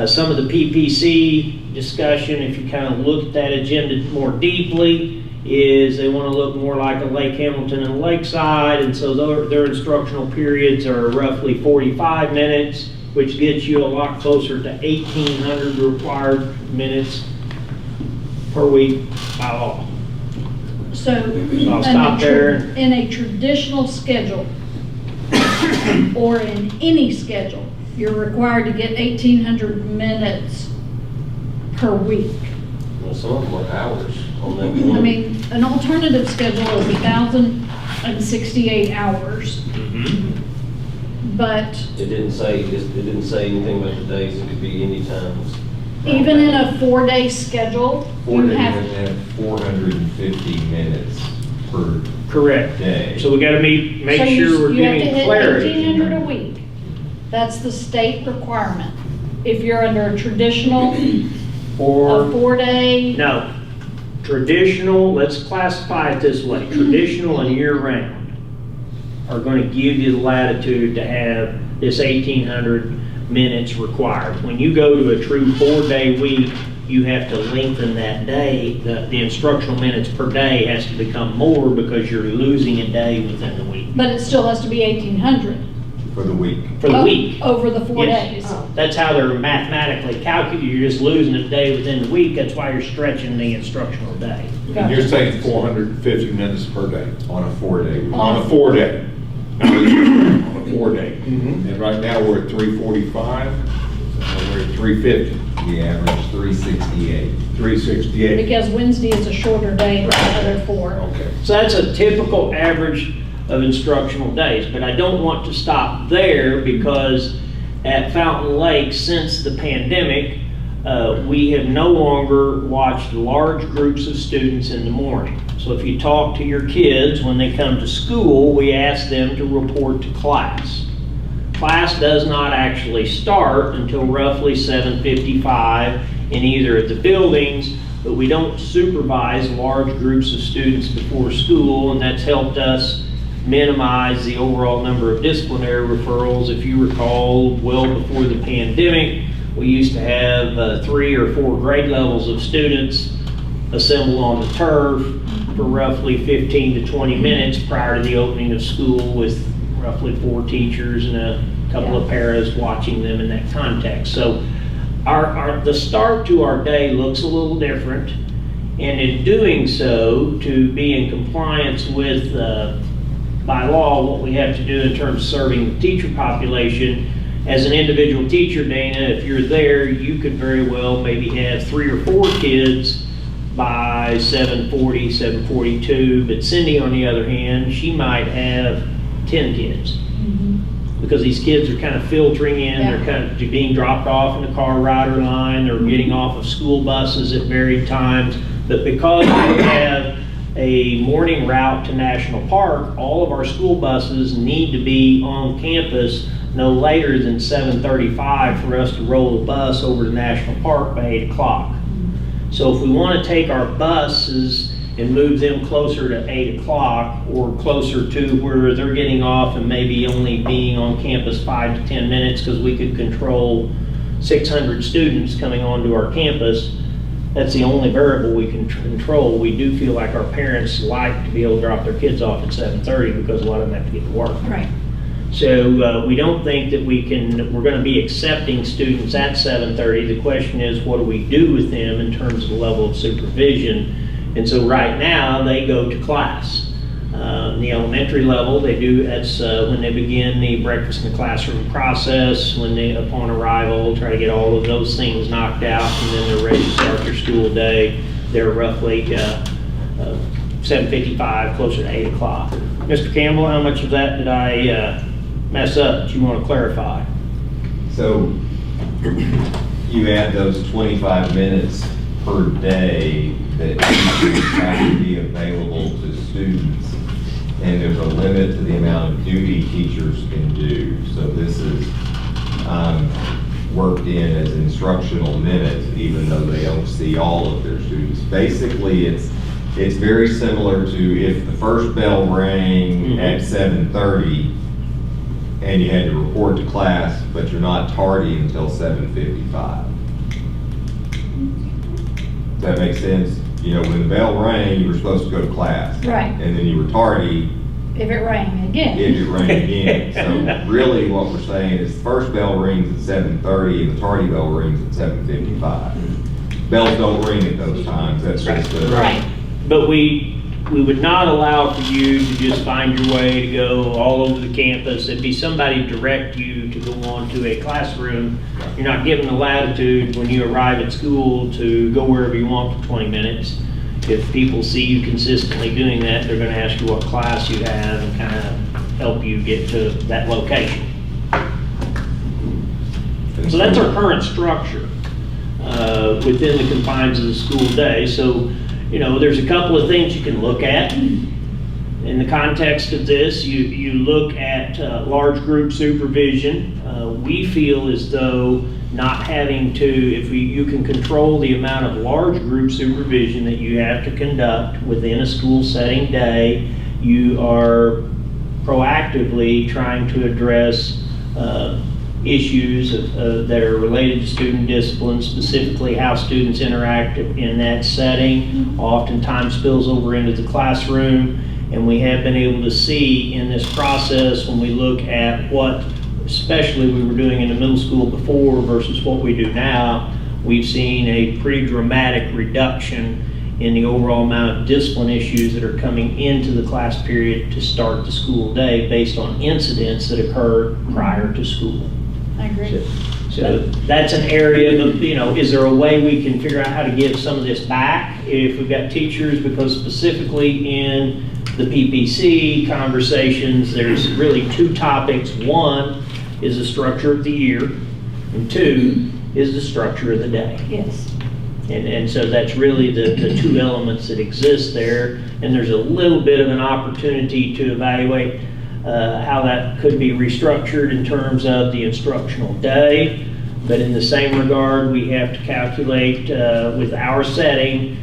some of the PPC discussion, if you kind of look at that agenda more deeply, is they want to look more like a Lake Hamilton and Lakeside, and so their instructional periods are roughly 45 minutes, which gets you a lot closer to 1,800 required minutes per week by law. So, I'll stop there. in a traditional schedule, or in any schedule, you're required to get 1,800 minutes per week. Well, some of them are hours on that I one. mean, an alternative schedule is 1,068 hours. But It didn't say anything about the days, it could be any times. even in a 4-day schedule, 4 you days, have, you have to have 450 minutes per Correct. day. So we got to make so sure we're you have to giving hit clarity. 1,800 a week. That's the state requirement. If you're under a traditional, a Or 4-day, no, traditional. Let's classify it this way: traditional and year-round are going to give you the latitude to have this 1,800 minutes required. When you go to a true 4-day week, you have to lengthen that day. The instructional minutes per day has to become more because you're losing a day within the week. but it still has to be 1,800 For the week. For the week. over the 4 Yes. days. That's how they're mathematically calculated. You're just losing a day within the week. That's why you're stretching the instructional day. And you're saying 450 minutes per day, On a 4-day week. on a 4-day. On a 4-day. And right now, we're at 345, we're at 350, We average 368. 368. Because Wednesday is a shorter day than the other 4. Okay. So that's a typical average of instructional days, but I don't want to stop there because at Fountain Lake, since the pandemic, we have no longer watched large groups of students in the morning. So if you talk to your kids when they come to school, we ask them to report to class. Class does not actually start until roughly 7:55 in either of the buildings, but we don't supervise large groups of students before school, and that's helped us minimize the overall number of disciplinary referrals. If you recall, well before the pandemic, we used to have 3 or 4 grade levels of students assemble on the turf for roughly 15 to 20 minutes prior to the opening of school, with roughly 4 teachers and a couple of paras watching them in that context. So the start to our day looks a little different, and in doing so, to be in compliance with by law what we have to do in terms of serving the teacher population, as an individual teacher, Dana, if you're there, you could very well maybe have 3 or 4 kids by 7:40, 7:42, but Cindy, on the other hand, she might have 10 kids. Because these kids are kind of filtering in, Yeah. they're kind of being dropped off in the car rider line, they're getting off of school buses at varied times. But because we have a morning route to National Park, all of our school buses need to be on campus no later than 7:35 for us to roll the bus over to National Park by 8 o'clock. So if we want to take our buses and move them closer to 8 o'clock or closer to where they're getting off and maybe only being on campus 5 to 10 minutes because we could control 600 students coming onto our campus, that's the only variable we can control. We do feel like our parents like to be able to drop their kids off at 7:30 because a lot of them have to get to work. Right. So we don't think that we're going to be accepting students at 7:30. The question is, what do we do with them in terms of the level of supervision? And so right now, they go to class. The elementary level, that's when they begin the breakfast in the classroom process, when they, upon arrival, try to get all of those things knocked out, and then they're ready to start their school day. They're roughly 7:55, closer to 8 o'clock. Mr. Campbell, how much of that did I mess up that you want to clarify? So you add those 25 minutes per day that teachers have to be available to students, and there's a limit to the amount of duty teachers can do. So this is worked in as instructional minutes, even though they don't see all of their students. Basically, it's very similar to if the first bell rang at 7:30 and you had to report to class, but you're not tardy until 7:55. Does that make sense? You know, when the bell rang, you were supposed to go to class. Right. And then you were tardy If it rang again. if it rang again. So really what we're saying is the first bell rings at 7:30 and the tardy bell rings at 7:55. Bells don't ring at those times, that's just the. Right. But we would not allow for you to just find your way to go all over the campus. It'd be somebody direct you to go on to a classroom. You're not given the latitude when you arrive at school to go wherever you want for 20 minutes. If people see you consistently doing that, they're gonna ask you what class you have and kind of help you get to that location. So that's our current structure within the confines of the school day. So, you know, there's a couple of things you can look at. In the context of this, you look at large group supervision. We feel as though not having to, if you can control the amount of large group supervision that you have to conduct within a school setting day, you are proactively trying to address issues that are related to student discipline, specifically how students interact in that setting, oftentimes spills over into the classroom. And we have been able to see in this process, when we look at what, especially we were doing in the middle school before versus what we do now, we've seen a pretty dramatic reduction in the overall amount of discipline issues that are coming into the class period to start the school day based on incidents that occurred prior to school. I agree. So that's an area of, you know, is there a way we can figure out how to give some of this back if we've got teachers? Because specifically in the PPC conversations, there's really two topics. One is the structure of the year, and two is the structure of the day. Yes. And so that's really the two elements that exist there. And there's a little bit of an opportunity to evaluate how that could be restructured in terms of the instructional day. But in the same regard, we have to calculate with our setting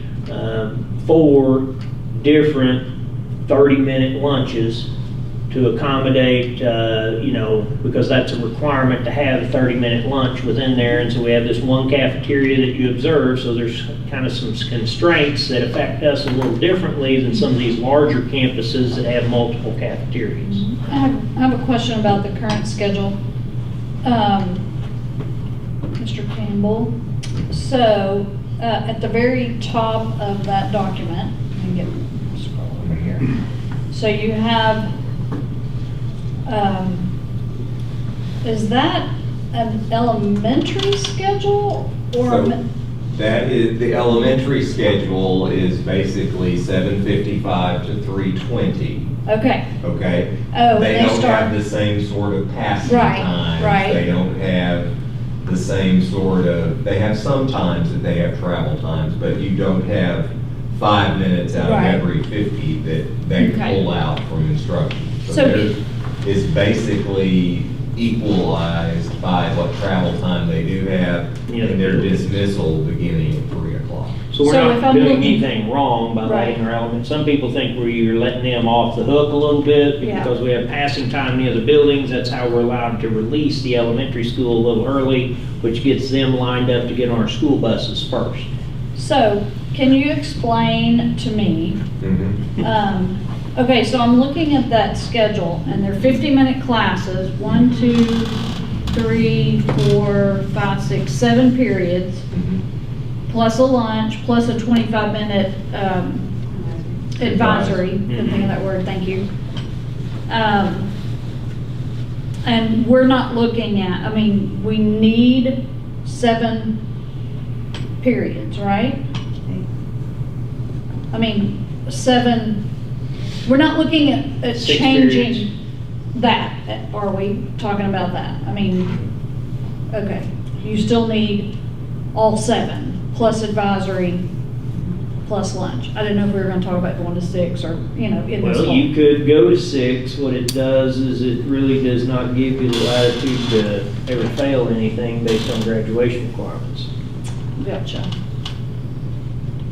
4 different 30-minute lunches to accommodate, you know, because that's a requirement to have a 30-minute lunch within there. And so we have this one cafeteria that you observe. So there's kind of some constraints that affect us a little differently than some of these larger campuses that have multiple cafeterias. I have a question about the current schedule. Mr. Campbell, so at the very top of that document, let me scroll over here. So you have, is that an elementary schedule or? So that is, the elementary schedule is basically 7:55 to 3:20. Okay. Okay? Oh, They they don't start- have the same sort of passing Right, times. right. They don't have the same sort of, they have some times that they have travel times, but you don't have 5 minutes out Right. of every 50 that they Okay. pull out from instruction. So- theirs is basically equalized by what travel time they do have Yeah. and their dismissal beginning at 3 o'clock. So we're So if not I'm doing looking- anything wrong by letting Right. our element. Some people think you're letting them off the hook a little bit Yeah. because we have passing time near the buildings. That's how we're allowed to release the elementary school a little early, which gets them lined up to get on our school buses first. So can you explain to me, okay, so I'm looking at that schedule and they're 50-minute classes, 1, 2, 3, 4, 5, 6, 7 periods, plus a lunch, plus a 25-minute advisory. Couldn't think of that word, thank you. And we're not looking at, I mean, we need 7 periods, right? I mean, 7, we're not looking at 6 changing periods. that, are we talking about that? I mean, okay, you still need all 7, plus advisory. plus lunch. I didn't know if we were gonna talk about going to 6 or, in this Well, whole. you could go to 6. What it does is it really does not give you the latitude to ever fail anything based on graduation requirements. Gotcha.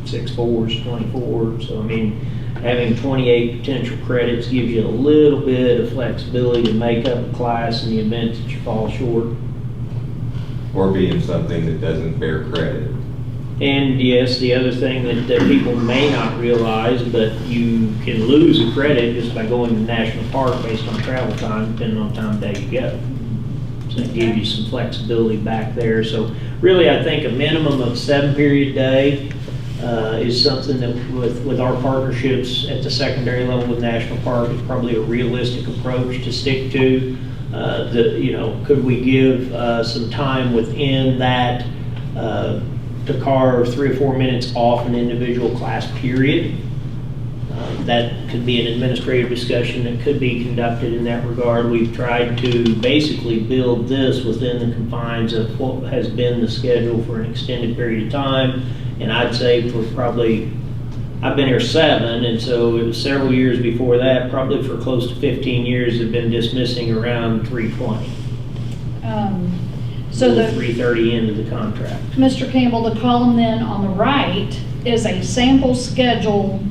6 4s, 24. So, I mean, having 28 potential credits gives you a little bit of flexibility to make up a class in the event that you fall short. Or being something that doesn't bear credit. And yes, the other thing that people may not realize, but you can lose a credit just by going to national park based on travel time, depending on time of day you go. So it gives you some flexibility back there. So really, I think a minimum of 7-period day is something that with our partnerships at the secondary level with national park is probably a realistic approach to stick to. Could we give some time within that to carve 3 or 4 minutes off an individual class period? That could be an administrative discussion that could be conducted in that regard. We've tried to basically build this within the confines of what has been the schedule for an extended period of time. And I'd say for probably, I've been here 7, and so it was several years before that, probably for close to 15 years, have been dismissing around 3:20. So the, 3:30 into the contract. Mr. Campbell, the column then on the right is a sample schedule,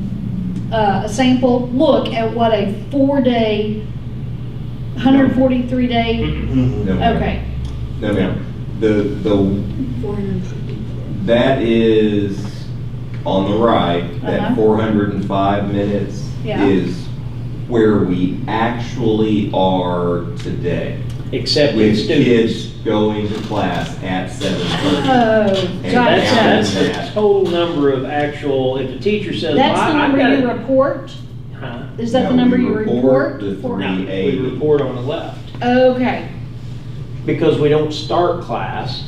a sample look at what a 4-day, 143-day, No, ma'am. okay. No, ma'am. The 450. That is on the right, that Uh-huh. 405 minutes Yeah. is where we actually are today. Accepting With students. kids going to class at 7:30. Oh, And gotcha. That's the total number of actual, if the teacher says, That's the "Well, number I've you got report? Huh? Is that the No, number we you report? The for- No, we 380. report on the left, Okay, because we don't start class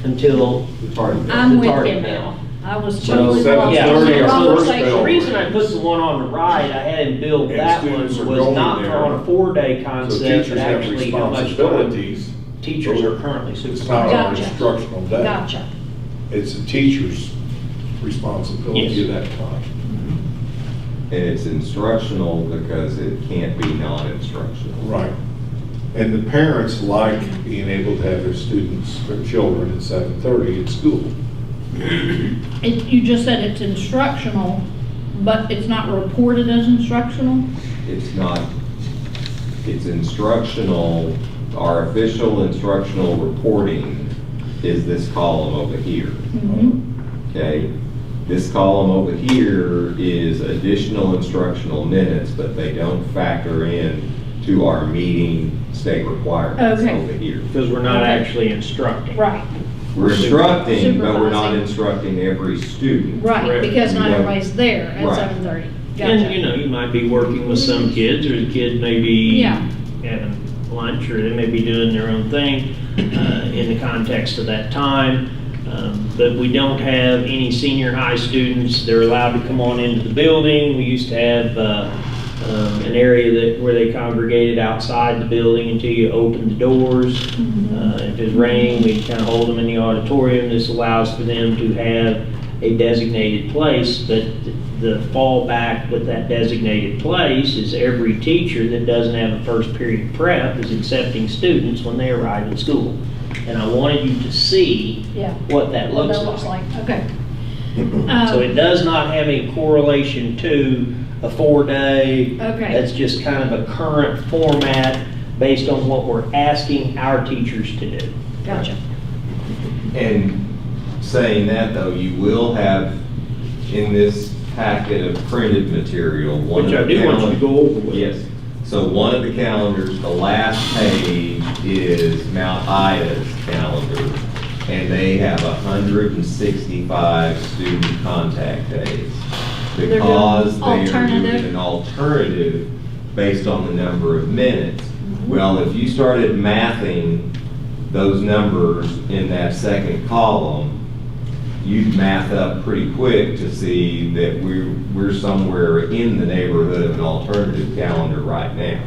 until, I'm The with target you bell. now. I was So totally lost. 7:30 yeah. our So first the bell reason I rings. put the one on the right, I had him build And that one, students are was going not there. on a 4-day So concept, teachers but have actually how much time responsibilities. teachers are currently It's not supervising. our Gotcha. instructional day. Gotcha. It's the teacher's responsibility Yes. at that time. And it's instructional because it can't be non-instructional. Right. And the parents like being able to have their students, their children at 7:30 at school. You just said it's instructional, but it's not reported as instructional? It's not, it's instructional, our official instructional reporting is this column over here, okay? This column over here is additional instructional minutes, but they don't factor in to our meeting state requirements Okay. over here. Because we're not Okay. actually instructing. Right, We're instructing, but we're not Supervising. instructing every student. right, Correct. because not Yeah. everybody's there at Right. 7:30. And, Gotcha. you might be working with some kids, or the kid may be Yeah. having lunch, or they may be doing their own thing in the context of that time. But we don't have any senior high students. They're allowed to come on into the building. We used to have an area where they congregated outside the building until you opened the doors. If it's raining, we kind of hold them in the auditorium. This allows for them to have a designated place, but the fallback with that designated place is every teacher that doesn't have a first period prep is accepting students when they arrive at school. And I wanted you to see Yeah. what that What looks that looks like. like, okay. So it does not have a correlation to a 4-day. Okay. That's just kind of a current format based on what we're asking our teachers to do. Gotcha. And saying that though, you will have in this packet of printed material, one Which of I the do want you to go over with. Yes. So one of the calendars, the last page is Mount Ida's calendar, and they have 165 student contact days. They're doing Because they are alternative? doing an alternative based on the number of minutes. Well, if you started mathing those numbers in that second column, you'd math up pretty quick to see that we're somewhere in the neighborhood of an alternative calendar right now.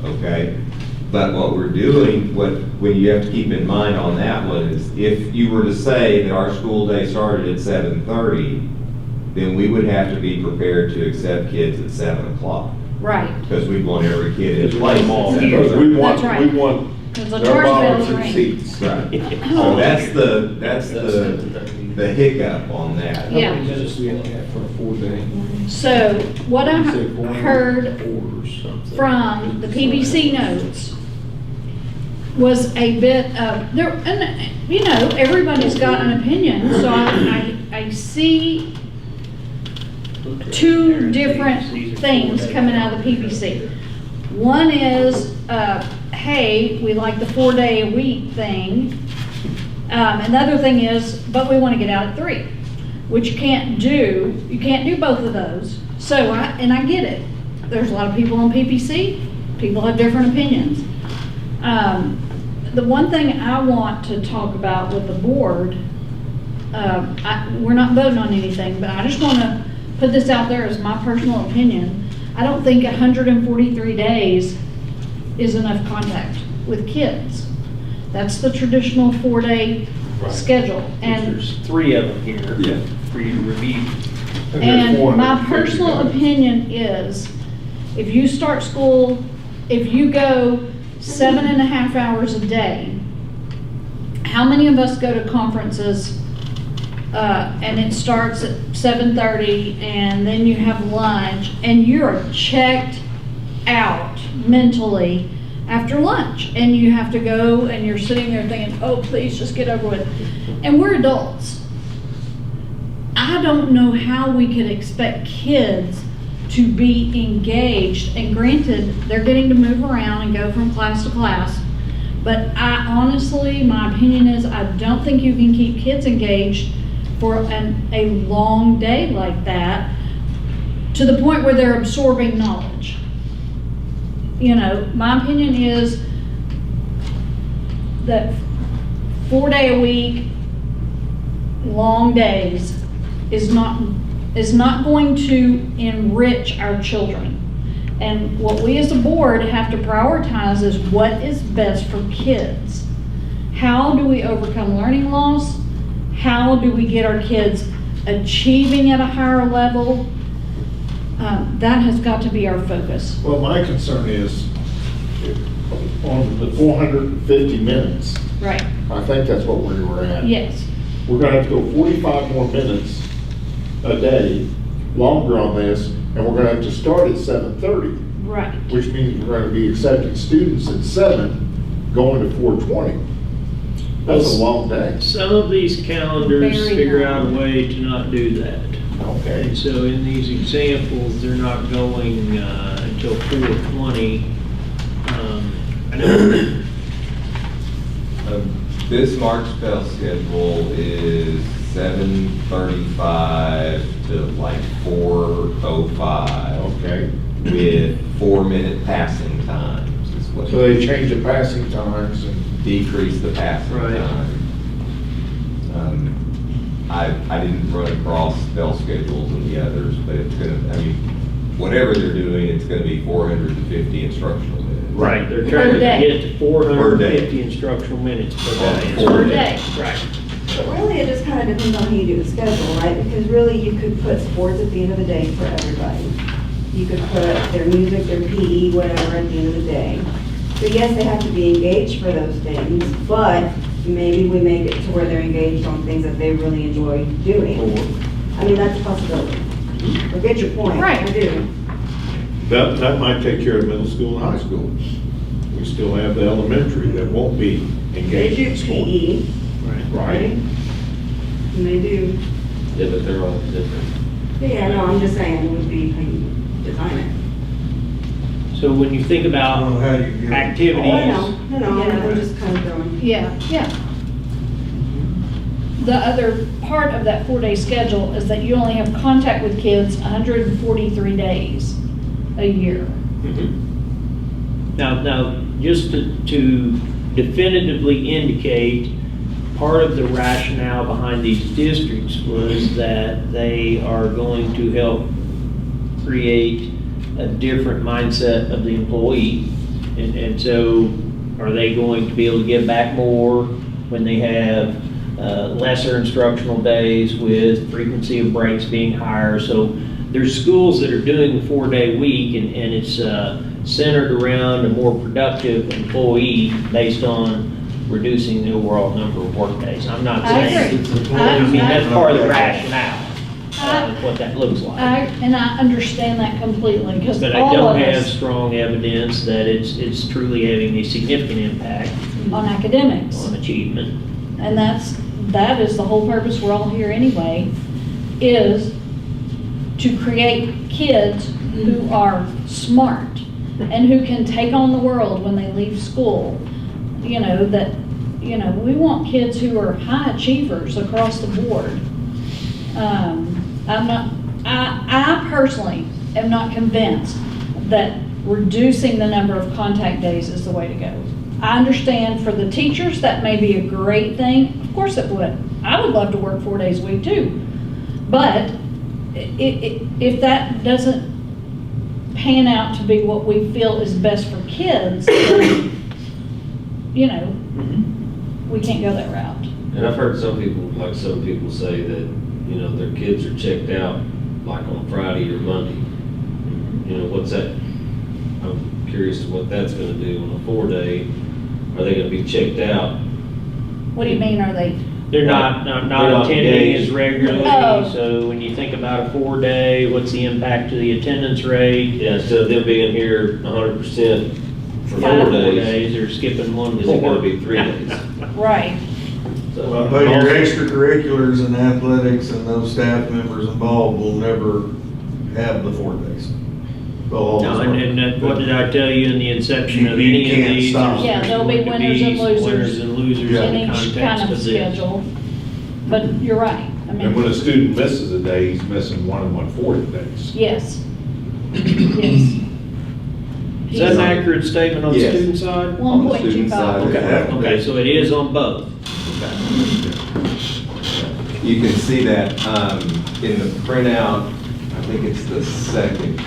Okay? But what we're doing, what you have to keep in mind on that one is if you were to say that our school day started at 7:30, then we would have to be prepared to accept kids at 7 o'clock. Right. Because we want every kid in Because place. we want, at because 7:30. we want, That's right. we want Because the their charge bottoms bells and ring. seats. Right. So that's the hiccup on that. Yeah. How many minutes do we have to have for a 4-day? So what I You say 400 heard or something. from the PBC notes was a bit of, there, and, you know, everybody's got an opinion, so I see two different things coming out of the PBC. One is, hey, we like the 4-day-a-week thing. Another thing is, but we want to get out at 3, which you can't do. You can't do both of those. So, I get it. There's a lot of people on PPC. People have different opinions. The one thing I want to talk about with the board, we're not voting on anything, but I just want to put this out there as my personal opinion. I don't think 143 days is enough contact with kids. That's the traditional 4-day schedule. And There's 3 of them here Yeah. for you to review. And my personal opinion is, if you start school, if you go 7.5 hours a day, how many of us go to conferences, and it starts at 7:30, and then you have lunch, and you're checked out mentally after lunch, and you have to go, and you're sitting there thinking, oh, please just get over with. And we're adults. I don't know how we could expect kids to be engaged, and granted, they're getting to move around and go from class to class, but I honestly, my opinion is, I don't think you can keep kids engaged for a long day like that, to the point where they're absorbing knowledge. You know, my opinion is that 4-day-a-week, long days is not going to enrich our children. And what we as a board have to prioritize is what is best for kids. How do we overcome learning loss? How do we get our kids achieving at a higher level? That has got to be our focus. Well, my concern is on the 450 minutes, Right. I think that's what we were at. Yes. We're gonna have to go 45 more minutes a day, longer on this, and we're gonna have to start at 7:30, Right. which means we're gonna be accepting students at 7, going to 4:20. That's a long day. Some of these calendars Very figure out a long. way to not do that. Okay. And so in these examples, they're not going until 4:20. I know This March spell schedule is 7:35 to like 4:05 Okay. with 4-minute passing times is what. So they change the passing times and, Decrease the passing Right. time. I didn't run across spell schedules and the others, but it's gonna, I mean, whatever they're doing, it's gonna be 450 instructional minutes. right, they're trying to day. get to 450 instructional minutes per day. Per day. Right. But really, it just kind of depends on how you do the schedule, right? Because really, you could put sports at the end of the day for everybody. You could put their music, their PE, whatever, at the end of the day. So yes, they have to be engaged for those things, but maybe we make it to where they're engaged on things that they really enjoy doing. I mean, that's a possibility. I get your point. Right. I do. that might take care of middle school and high school. We still have the elementary that won't be They engaged do in school. PE, Right. Right. and they do. Yeah, but they're all different. Yeah, no, I'm just saying, it would be how you design it. So when you think I don't about know how you get. Oh, I activities, know, I'm just kind of throwing. Yeah, yeah. The other part of that 4-day schedule is that you only have contact with kids 143 days a year. now, just to definitively indicate, part of the rationale behind these districts was that they are going to help create a different mindset of the employee. And so are they going to be able to give back more when they have lesser instructional days with frequency of breaks being higher. So there's schools that are doing the 4-day week, and it's centered around a more productive employee based on reducing the overall number of work days. I'm not I saying, agree. I mean, that's part of the rationale of what that looks like. And I understand that completely, because But I all don't of have us strong evidence that it's truly having a significant impact on academics. on achievement. And that is the whole purpose, we're all here anyway, is to create kids who are smart and who can take on the world when they leave school. You know, that, you know, we want kids who are high achievers across the board. I personally am not convinced that reducing the number of contact days is the way to go. I understand for the teachers, that may be a great thing. Of course it would. I would love to work 4 days a week too. But if that doesn't pan out to be what we feel is best for kids, then, you know, we can't go that route. And I've heard some people say that, you know, their kids are checked out like on Friday or Monday. You know, what's that? I'm curious to what that's gonna do on a 4-day. Are they gonna be checked out? What do you mean, are they? They're not They're not attending engaged. as regularly, Oh. so when you think about a 4-day, what's the impact to the attendance rate? Yeah, instead of them being here 100% for 4 4 days, days, they're skipping 1 to is it 4. gonna be 3 days? Right. So- But your extracurriculars and athletics and those staff members involved will never have the 4 days. They'll always No, work. and what did I tell you in the inception of You any of can't these? stop. Yeah, there'll be There's going to winners and be losers winners and losers Yeah. in in the each kind context of of this. schedule. But you're right, I And when mean, a student misses a day, he's missing 1 and 1/4 days. yes. Yes. Is that an accurate statement on the Yes. student side? On the student side, 1.25. yeah. Okay, so it is on both. You can see that in the printout, I think it's the second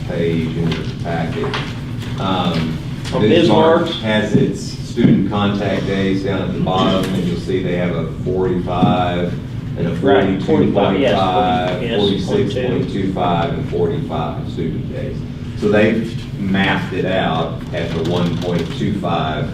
page in your packet. On Bismarck Bismarck's? has its student contact days down at the bottom, and you'll see they have a 45 and a Right, 45, yes, 42.5, yes, 46.25, and 45 student days. So they've mapped it out at the 1.25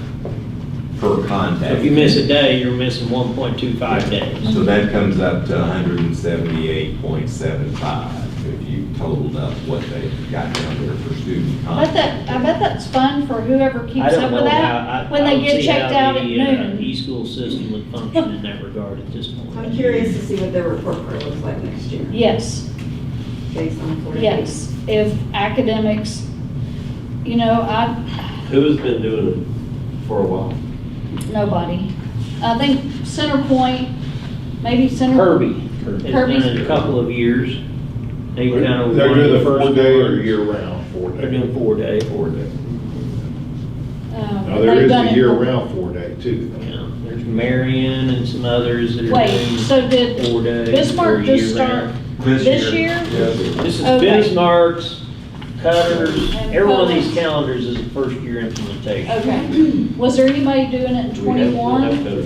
per So contact. if you miss a day, you're missing 1.25 days. So that comes up to 178.75 if you totaled up what they got down there for student I contact. bet that's fun for whoever I keeps don't up know with how, that, when I they don't get see checked how out at the noon. e-school system would function in that regard at this point. I'm curious to see what their report card looks like next year, Yes, based on 4 days. yes. If academics, you know, Who has been doing it for a while? nobody. I think Centerpoint, maybe Center. Kirby has done Kirby's- it a couple of years. They kind of. They're doing the first one- day or year-round, 4 They're day? doing 4-day. 4 day. and Now, there they've is done the it- year-round 4 day too. though. Yeah, there's Marion and some others that are Wait, doing so did 4 days. Bismarck or just start year-round. this year? Yes. This is Okay. Bismarck's, Cutter's, And every one of these Cutter's. calendars is a first-year implementation. Okay. Was there anybody doing it in Do we have 21? Cutters?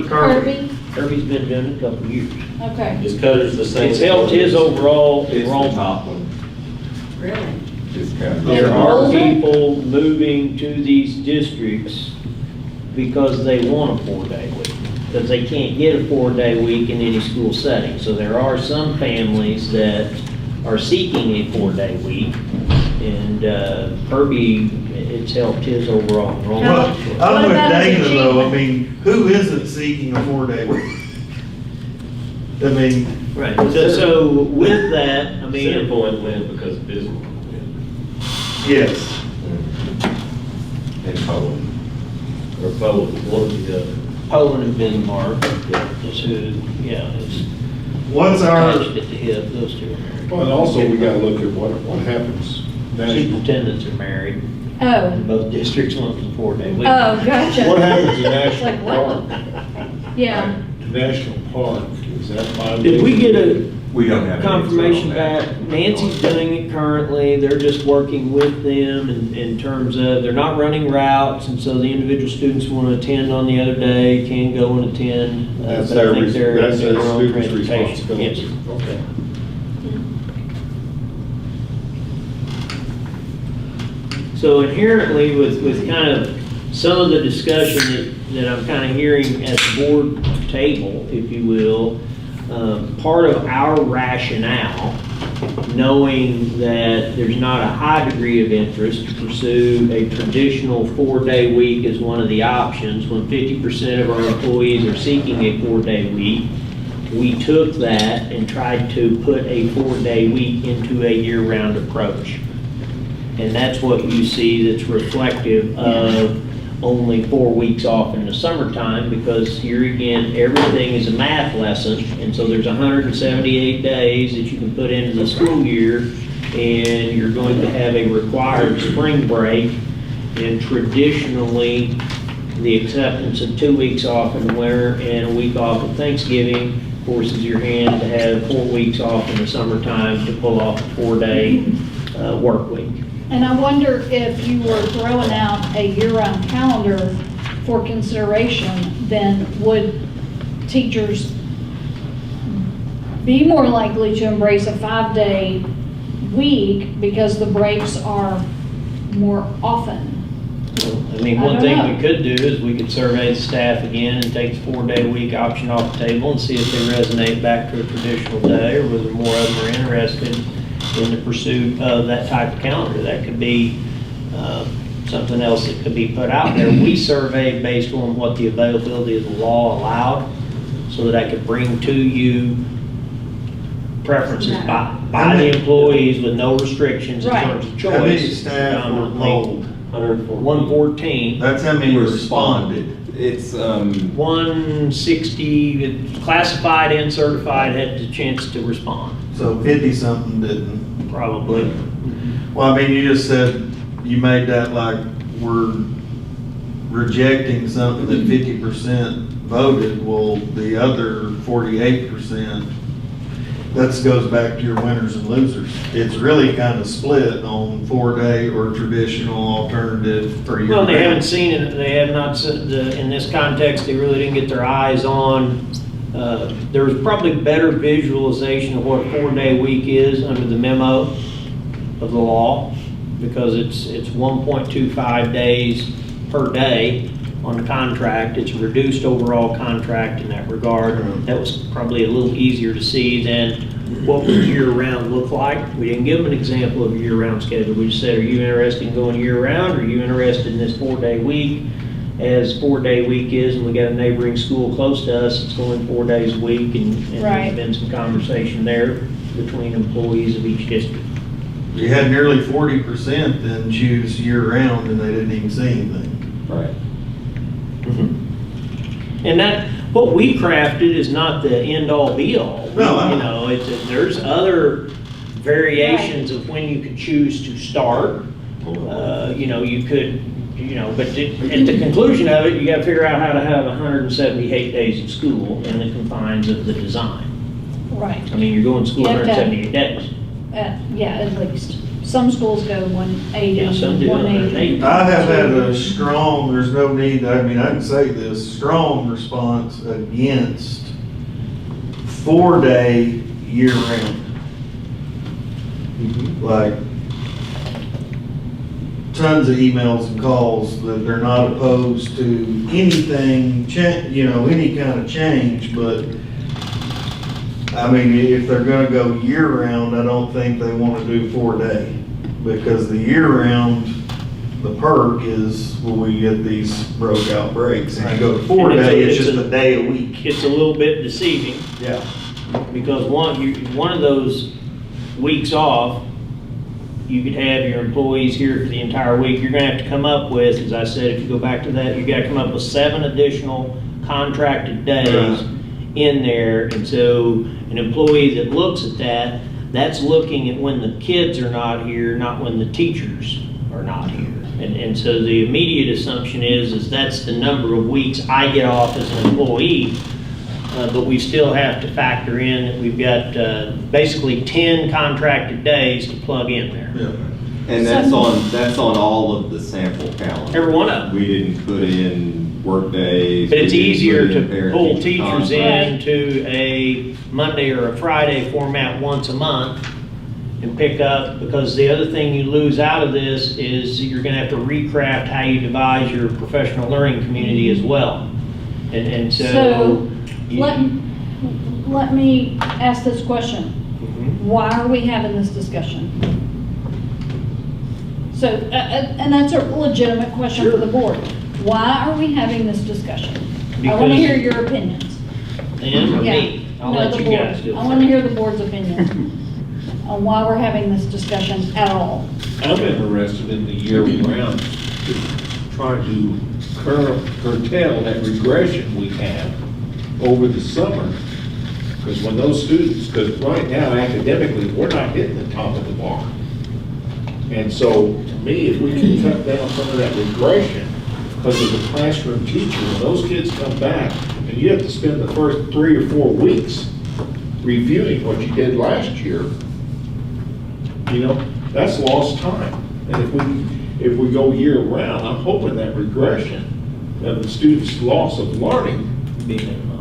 Kirby? Kirby's been doing it a couple of years. Okay. Is Cutters the same? It's helped his overall It's the enrollment. top one. Really? It's kind of. There are Enrollment? people moving to these districts because they want a 4-day week, because they can't get a 4-day week in any school setting. So there are some families that are seeking a 4-day week, and Kirby, it's helped his overall Well, enrollment. I'm What with about his Dana though, I achievement? mean, who isn't seeking a 4-day week? I mean, Right, so with that, I mean, Centerpoint went because of Bismarck. yes. And Poland. Or Poland, one or the other. Poland and Bismarck is who, is What's our, attached at the hip, those two are married. Well, and also we gotta look at what happens national. Superintendents are married, Oh, and both districts want the 4-day week. oh, gotcha. What happens in It's national like, what? park? Yeah. National park, is that 5 days? Did we get a, We don't have an answer on confirmation that. back. Nancy's doing it currently. They're just working with them in terms of, they're not running routes, and so the individual students who want to attend on the other day can go and attend. That's But I think they're that's doing a their own student's transportation. Yes. responsibility. Okay. So inherently, with kind of some of the discussion that I'm kind of hearing at the board table, if you will, part of our rationale, knowing that there's not a high degree of interest to pursue a traditional 4-day week as one of the options, when 50% of our employees are seeking a 4-day week, we took that and tried to put a 4-day week into a year-round approach. And that's what you see that's reflective of only 4 weeks off in the summertime, because here again, everything is a math lesson. And so there's 178 days that you can put into the school year, and you're going to have a required spring break. And traditionally, the acceptance of 2 weeks off in the winter and a week off at Thanksgiving forces your hand to have 4 weeks off in the summertime to pull off a 4-day work week. And I wonder if you were throwing out a year-round calendar for consideration, then would teachers be more likely to embrace a 5-day week because the breaks are more often? I mean, I one don't thing know. we could do is we could survey the staff again and take the 4-day week option off the table and see if they resonate back to a traditional day, or whether more of them are interested in the pursuit of that type of calendar. That could be something else that could be put out there. We surveyed based on what the availability of the law allowed, so that I could bring to you preferences by the employees with no restrictions in Right. terms of choice. How many staff were polled? 114. That's how many responded. It's, 160 classified and certified had the chance to respond, So 50-something didn't. probably. Well, I mean, you just said, you made that like we're rejecting something that 50% voted. Well, the other 48%, that goes back to your winners and losers. It's really kind of split on 4-day or traditional alternative or year. Well, they haven't seen it, they have not, in this context, they really didn't get their eyes on, there was probably better visualization of what a 4-day week is under the memo of the law, because it's 1.25 days per day on the contract. It's a reduced overall contract in that regard. That was probably a little easier to see than what would year-round look like. We didn't give them an example of a year-round schedule. We just said, are you interested in going year-round, or are you interested in this 4-day week? As 4-day week is, and we got a neighboring school close to us, it's going 4 days a week, and Right. there's been some conversation there between employees of each district. You had nearly 40% then choose year-round, and they didn't even see anything. right. And that, what we crafted is not the end-all be-all. No, I You know. know, there's other variations of when you could choose to start. You know, you could, you know, but at the conclusion of it, you gotta figure out how to have 178 days of school in the confines of the design. Right. I mean, you're going to school You have to- 178 days. Yeah, at least. Some schools go 180, Yeah, some do 180. 180. I have had a strong, there's no need, I mean, I can say this, strong response against 4-day year-round. Like, tons of emails and calls that they're not opposed to anything, you know, any kind of change, but I mean, if they're gonna go year-round, I don't think they wanna do 4-day. Because the year-round, the perk is, well, we get these broke-out breaks. And you go to 4-day, it's just a day a week. It's a little bit deceiving, Yeah. because one of those weeks off, you could have your employees here for the entire week. You're gonna have to come up with, as I said, if you go back to that, you gotta come up with 7 additional contracted days Right. in there. And so an employee that looks at that, that's looking at when the kids are not here, not when the teachers are not here. And so the immediate assumption is that's the number of weeks I get off as an employee. but we still have to factor in that we've got basically 10 contracted days to plug in there. And that's on all of the sample calendars. Every one of them. We didn't put in work days. But it's we didn't easier put in to pull parent-teacher teachers conference. into a Monday or a Friday format once a month and pick up, because the other thing you lose out of this is you're gonna have to recraft how you devise your professional learning community as well. And So, so. you- let me ask this question. Mhm. Why are we having this discussion? So, and that's a legitimate question for the board. Why are we having this discussion? I want to Because- hear your opinions. Them or Yeah. me? I'll No, let the you board. guys do it. I want to hear the board's opinion on why we're having this discussion at all. I'm interested in the year-round, to try to curtail that regression we have over the summer. Because when those students, because right now academically, we're not hitting the top of the bar. And so, to me, if we can cut down some of that regression, because as a classroom teacher, when those kids come back, and you have to spend the first 3 or 4 weeks reviewing what you did last year, you know, that's lost time. And if we go year round, I'm hoping that regression of the students' loss of learning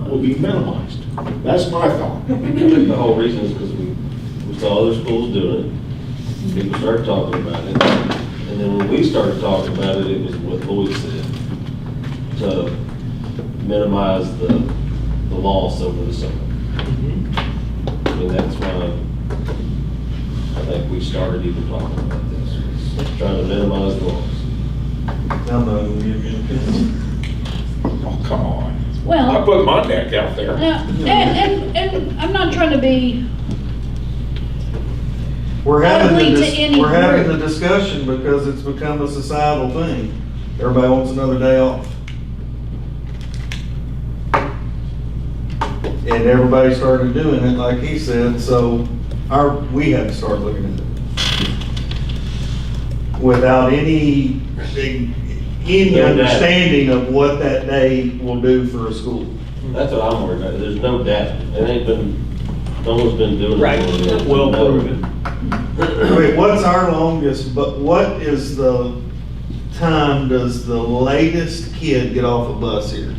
will be minimized. That's my thought. I think the whole reason is because we saw other schools doing it. People started talking about it. And then when we started talking about it, it was what Lloyd said, to minimize the loss over the summer. I mean, that's why I think we started even talking about this, was trying to minimize the loss. I'm not gonna give you an opinion. Oh, come on. I Well, put my neck out there. and I'm not trying to be, We're having Ugly to any we're having group. the discussion because it's become a societal thing. Everybody wants another day off. And everybody started doing it, like he said, so we have to start looking at it. Without any data. understanding of what that day will do for a school. That's what I'm worried about. There's no data. It ain't been, no one's been doing it. Right, well proven. Wait, what's our longest, but what is the time does the latest kid get off a bus here?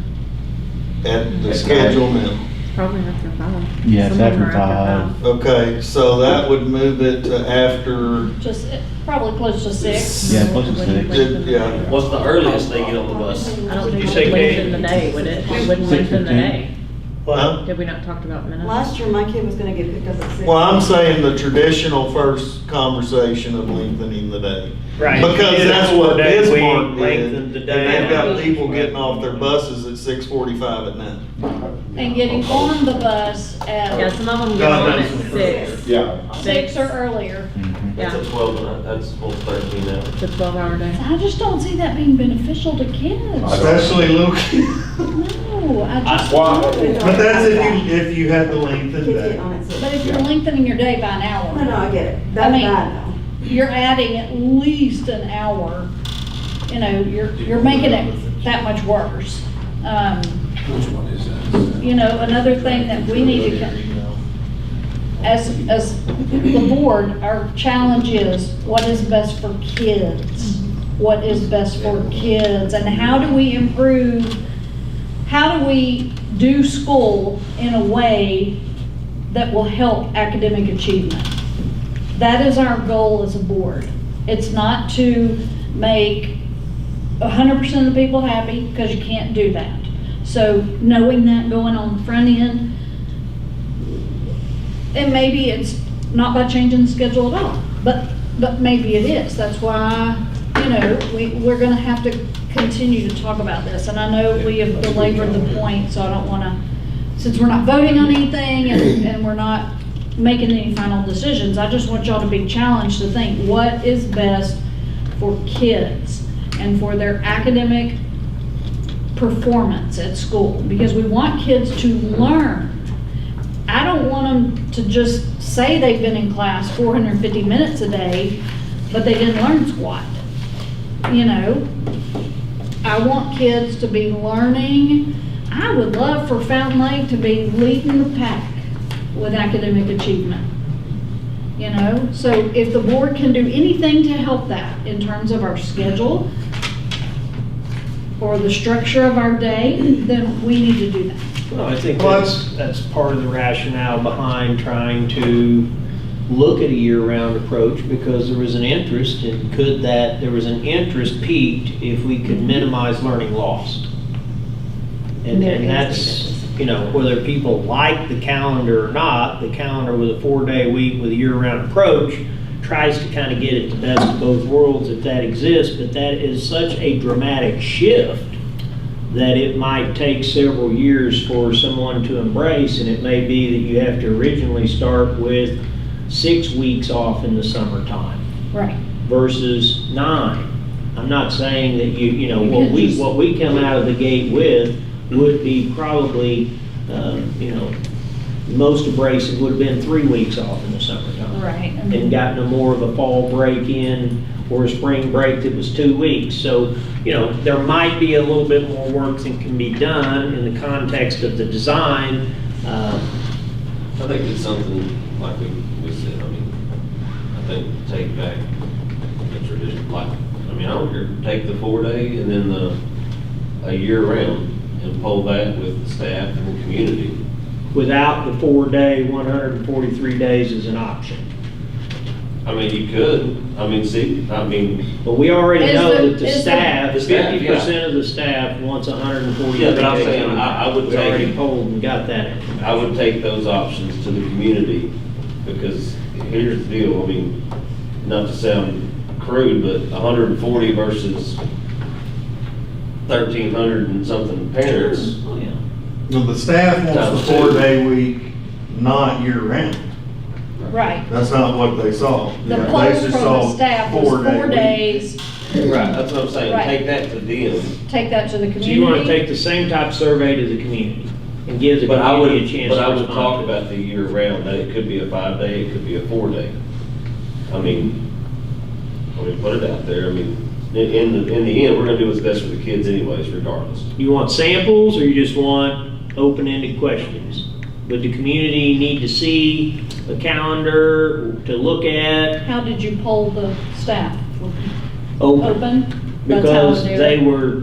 At the schedule now? Probably after 5. Yeah, it's Some of them after are 5. Okay, so that would move it to after, just, probably close to 6. Yeah, close to 6. yeah. What's the earliest they get on the bus? I don't Did think you it say, would Kate? lengthen the day, would it? It wouldn't lengthen the 6:15? day. Huh? Did we not talk about minutes? Last year, my kid was gonna get picked up at 6. Well, I'm saying the traditional first conversation of lengthening the day. Right. Because Yeah, that's what day week, Bismarck did. lengthened the And day. they've got people getting off their buses at 6:45 at night. And getting on the bus Yeah, at some of them get God, on that's at for 6. Yeah. 6 or earlier. That's Yeah, at 12, and that's almost 13 now. it's a 12-hour day. I just don't see that being beneficial to kids. Especially little kids. No, I just Why? don't. But that's if you had the lengthened Kids day. get on at 6. But if you're lengthening your day by an No, hour, I get it. I That's mean- bad though. you're adding at least an hour, you know, you're making it that much worse. Which one is that? You know, another thing that we need to, as the board, our challenge is, what is best for kids? What is best for kids? And how do we improve, how do we do school in a way that will help academic achievement? That is our goal as a board. It's not to make 100% of the people happy, because you can't do that. So knowing that going on the front end, and maybe it's not by changing the schedule at all, but maybe it is. That's why, you know, we're gonna have to continue to talk about this. And I know we have belabored the point, so I don't wanna, since we're not voting on anything and we're not making any final decisions, I just want y'all to be challenged to think, what is best for kids and for their academic performance at school? Because we want kids to learn. I don't want them to just say they've been in class 450 minutes a day, but they didn't learn squat. You know, I want kids to be learning. I would love for Fountain Lake to be leading the pack with academic achievement. You know, so if the board can do anything to help that in terms of our schedule or the structure of our day, then we need to do that. Well, I think Well, that's part of the rationale behind trying to look at a year-round approach, because there was an interest, and there was an interest peaked if we could minimize learning loss. And There is that's, you know, whether people like the calendar or not, the calendar with a 4-day week with a year-round approach tries to kind of get at the best of both worlds if that exists, but that is such a dramatic shift that it might take several years for someone to embrace, and it may be that you have to originally start with 6 weeks off in the summertime Right. versus 9. I'm not saying that you know, You what can't we, just- what we come out of the gate with would be probably, you know, most abrasive would have been 3 weeks off in the summertime. Right. And gotten a more of a fall break in or a spring break that was 2 weeks. So, you know, there might be a little bit more work that can be done in the context of the design. I think it's something like we said, I mean, I think take back the tradition, like, I mean, I don't care, take the 4-day and then a year round and pull that with the staff and the community. Without the 4-day, 143 days as an option. I mean, you could, I mean, But we already Is know the- that the is the- staff, The staff, 50% of the staff wants 143 days. Yeah, but I'm saying, I would We already take- polled and got that information. I would take those options to the community, because here's the deal, I mean, not to sound crude, but 140 versus 1,300 and something parents. Oh, yeah. Well, the staff wants Times the two. 4-day week, not year-round. Right. That's not what they saw. The They poll just from the saw staff was 4-day 4 week. days. Right, that's what I'm saying, Right. take that to them. Take that to the So community. you want to take the same type of survey to the community and give the But I would, community a chance but to I would respond. talk about the year round, that it could be a 5-day, it could be a 4-day. I mean, put it out there, I mean, in the end, we're gonna do what's best for the kids anyways, regardless. You want samples, or you just want open-ended questions? Would the community need to see a calendar to look at? How did you poll the staff? Open. Open? That's how Because it they is. were,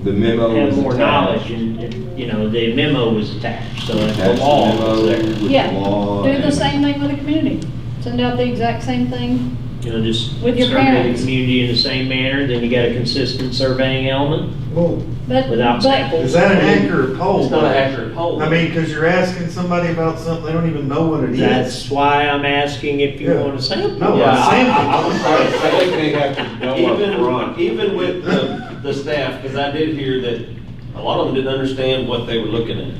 The memo have was more attached. knowledge, and, you know, the memo was attached, so that's the Attached law memo was there. with Yeah. the law Do the and- same thing with the community. Send out the exact same thing. You know, just With your survey the parents. community in the same manner, then you got a consistent surveying element Well, But, without but samples. is that an accurate poll? It's not an accurate poll. I mean, because you're asking somebody about something, they don't even know what it is. That's why I'm asking if you Yeah. want to sample. No, Yeah, I would I think they have to know up front. Even with the staff, because I did hear that a lot of them didn't understand what they were looking at.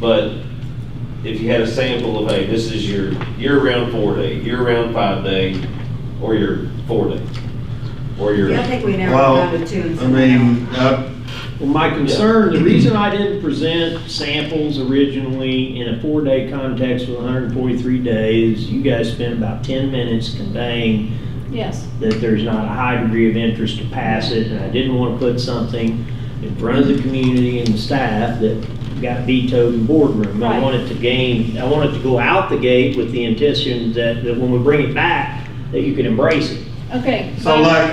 But if you had a sample of, hey, this is your year-round 4-day, year-round 5-day, or your 4-day, or your. Yeah, I think we narrowed Well, down to 2 and I something else. mean, Well, my concern, the reason I didn't present samples originally in a 4-day context with 143 days, you guys spent about 10 minutes conveying yes, that there's not a high degree of interest to pass it, and I didn't want to put something in front of the community and the staff that got vetoed in boardroom. I Right. wanted to go out the gate with the intention that when we bring it back, that you could embrace it. okay. so like,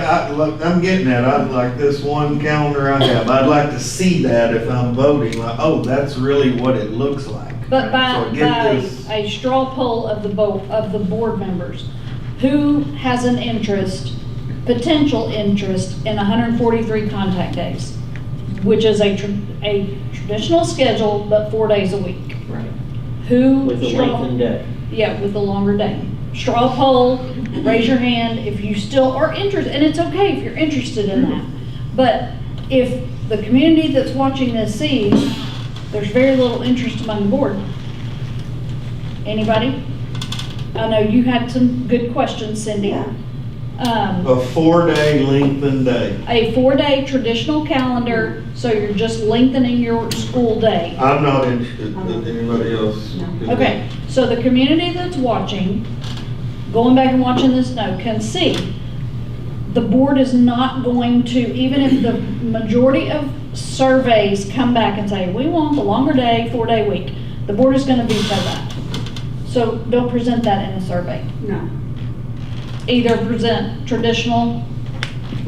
I'm getting at, I'd like this one calendar I have, I'd like to see that if I'm voting, like, oh, that's really what it looks like. But by, So I get by this. a straw poll of the board members, who has an interest, potential interest in 143 contact days, which is a traditional schedule, but 4 days a week? Right. Who? With the straw- lengthened day. Yeah, with the longer day. Straw poll, raise your hand if you still are interested, and it's okay if you're interested in that. But if the community that's watching this sees, there's very little interest among the board. Anybody? I know you had some good questions, Cindy. Yeah. A 4-day lengthened day. A 4-day traditional calendar, so you're just lengthening your school day. I'm not interested, but anybody else? No. can- Okay, so the community that's watching, going back and watching this note, can see the board is not going to, even if the majority of surveys come back and say, we want the longer day, 4-day week, the board is gonna veto that. So don't present that in a survey. No. Either present traditional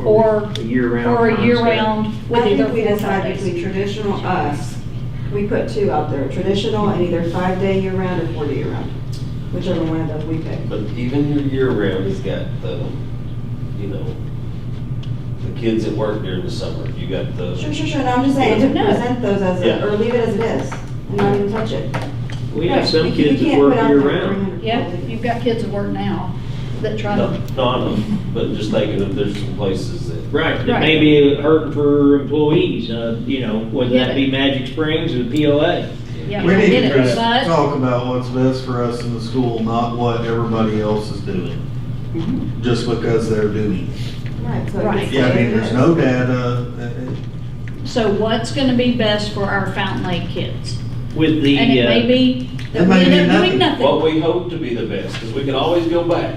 or a year-round or a concept. year-round with I either think we 4 or 5 decide days. between traditional, us, we put 2 out there, traditional and either 5-day year-round or 4-day year-round, whichever one of those we pick. But even your year-round has got the, you know, the kids that work during the summer, you got the. Sure, no, I'm just saying, to No. present those as, Yeah. or leave it as it is, and not even touch it. We have some You kids that can't work put out there year-round. 300 Yeah, people. you've got kids at work now that try No, to, no, I know, but just thinking of there's some places that. Right, it Right. may be hurting for employees, you know, whether that be Magic Springs or POA. yeah, We I need get to it, just but, talk about what's best for us in the school, not what everybody else is doing, just because they're doing it. Right, so it Right. gets Yeah, I mean, what it there's is. no data. so what's gonna be best for our Fountain Lake kids? With the, And it may be that It we may be end up doing nothing. What nothing. we hope to be the best, because we can always go back.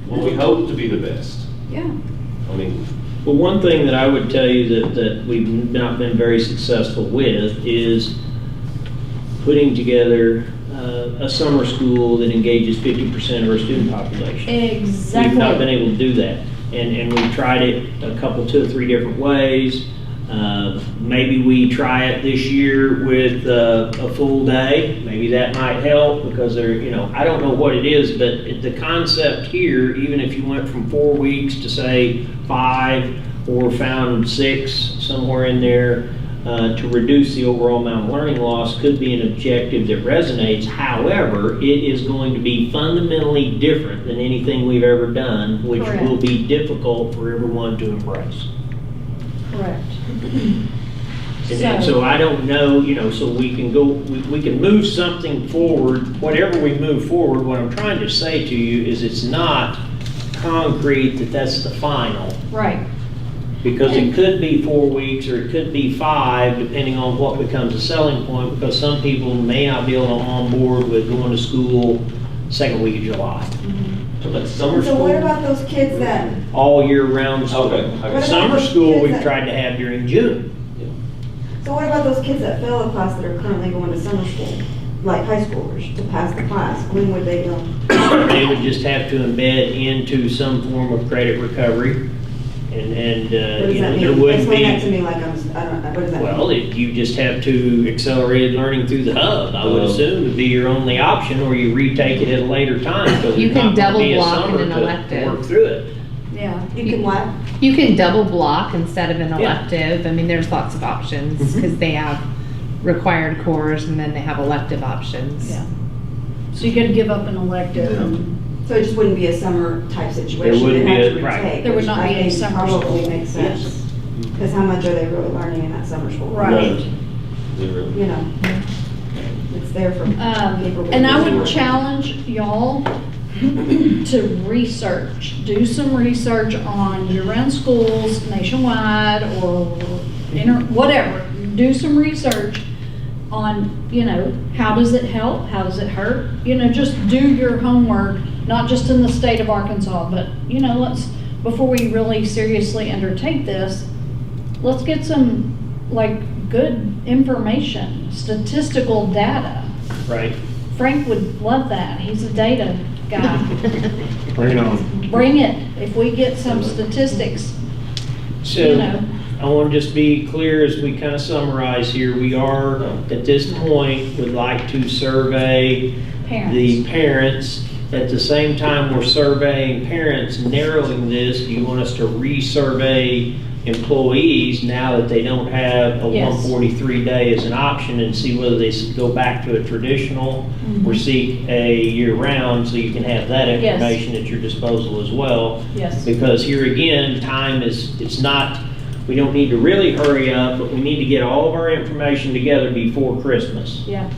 What we hope to be the best. Yeah. I mean, well, one thing that I would tell you that we've not been very successful with is putting together a summer school that engages 50% of our student population. We've not been Exactly. able to do that. And we've tried it a couple, 2 or 3 different ways. Maybe we try it this year with a full day. Maybe that might help because they're, you know, I don't know what it is, but the concept here, even if you went from 4 weeks to say 5 or found 6, somewhere in there, to reduce the overall amount of learning loss could be an objective that resonates. However, it is going to be fundamentally different than anything we've ever done, which Correct. will be difficult for everyone to embrace. Correct. And so I don't know, you know, so we can go, we can move something forward, whatever we move forward, what I'm trying to say to you is it's not concrete that that's the final. Right. Because it could be 4 weeks or it could be 5, depending on what becomes a selling point, because some people may not be able to onboard with going to school second week of July. so that's summer So school. what about those kids that, All year round school. Okay. What about Summer those school kids we've that- tried to have during June. so what about those kids that fail a class that are currently going to summer school? Like high schoolers, to pass the class, when would they go? They would just have to embed into some form of credit recovery. And What does you know, that there mean? wouldn't Explain that to be, me like I don't know, what does that mean? well, you just have to accelerated learning through the hub. I would Oh. assume would be your only option, or you retake it at a later time. because You there's can not gonna be a double block summer in an to elective. Work through it. Yeah. You can what? You can double block instead of an Yeah. elective. I mean, there's lots of options because they have required cores and then they have elective options. Yeah. So you gotta give up an elective and, So it just wouldn't be a summer type situation? There wouldn't They'd have be to a- right. retake, There would which not I be a think summer Probably school. makes sense. Because how much are they really learning in that summer school? Right. Zero. You know, it's there for paperwork. and I would challenge y'all to research, do some research on year-round schools nationwide or whatever. Do some research on, you know, how does it help? How does it hurt? You know, just do your homework, not just in the state of Arkansas, but, you know, before we really seriously undertake this, let's get some, like, good information, statistical data. Right. Frank would love that. He's a data guy. Bring it on. Bring it. If we get some statistics, So, you know, I want to just be clear as we kind of summarize here, we are, at this point, would like to survey the parents. parents. At the same time we're surveying parents, narrowing this, do you want us to resurvey employees now that they don't have a Yes. 143 day as an option and see whether they go back to a traditional Mm-hmm. or seek a year-round, so you can have that Yes. information at your disposal as well. Yes. Because here again, time is, it's not, we don't need to really hurry up, but we need to get all of our information together before Christmas. Yeah.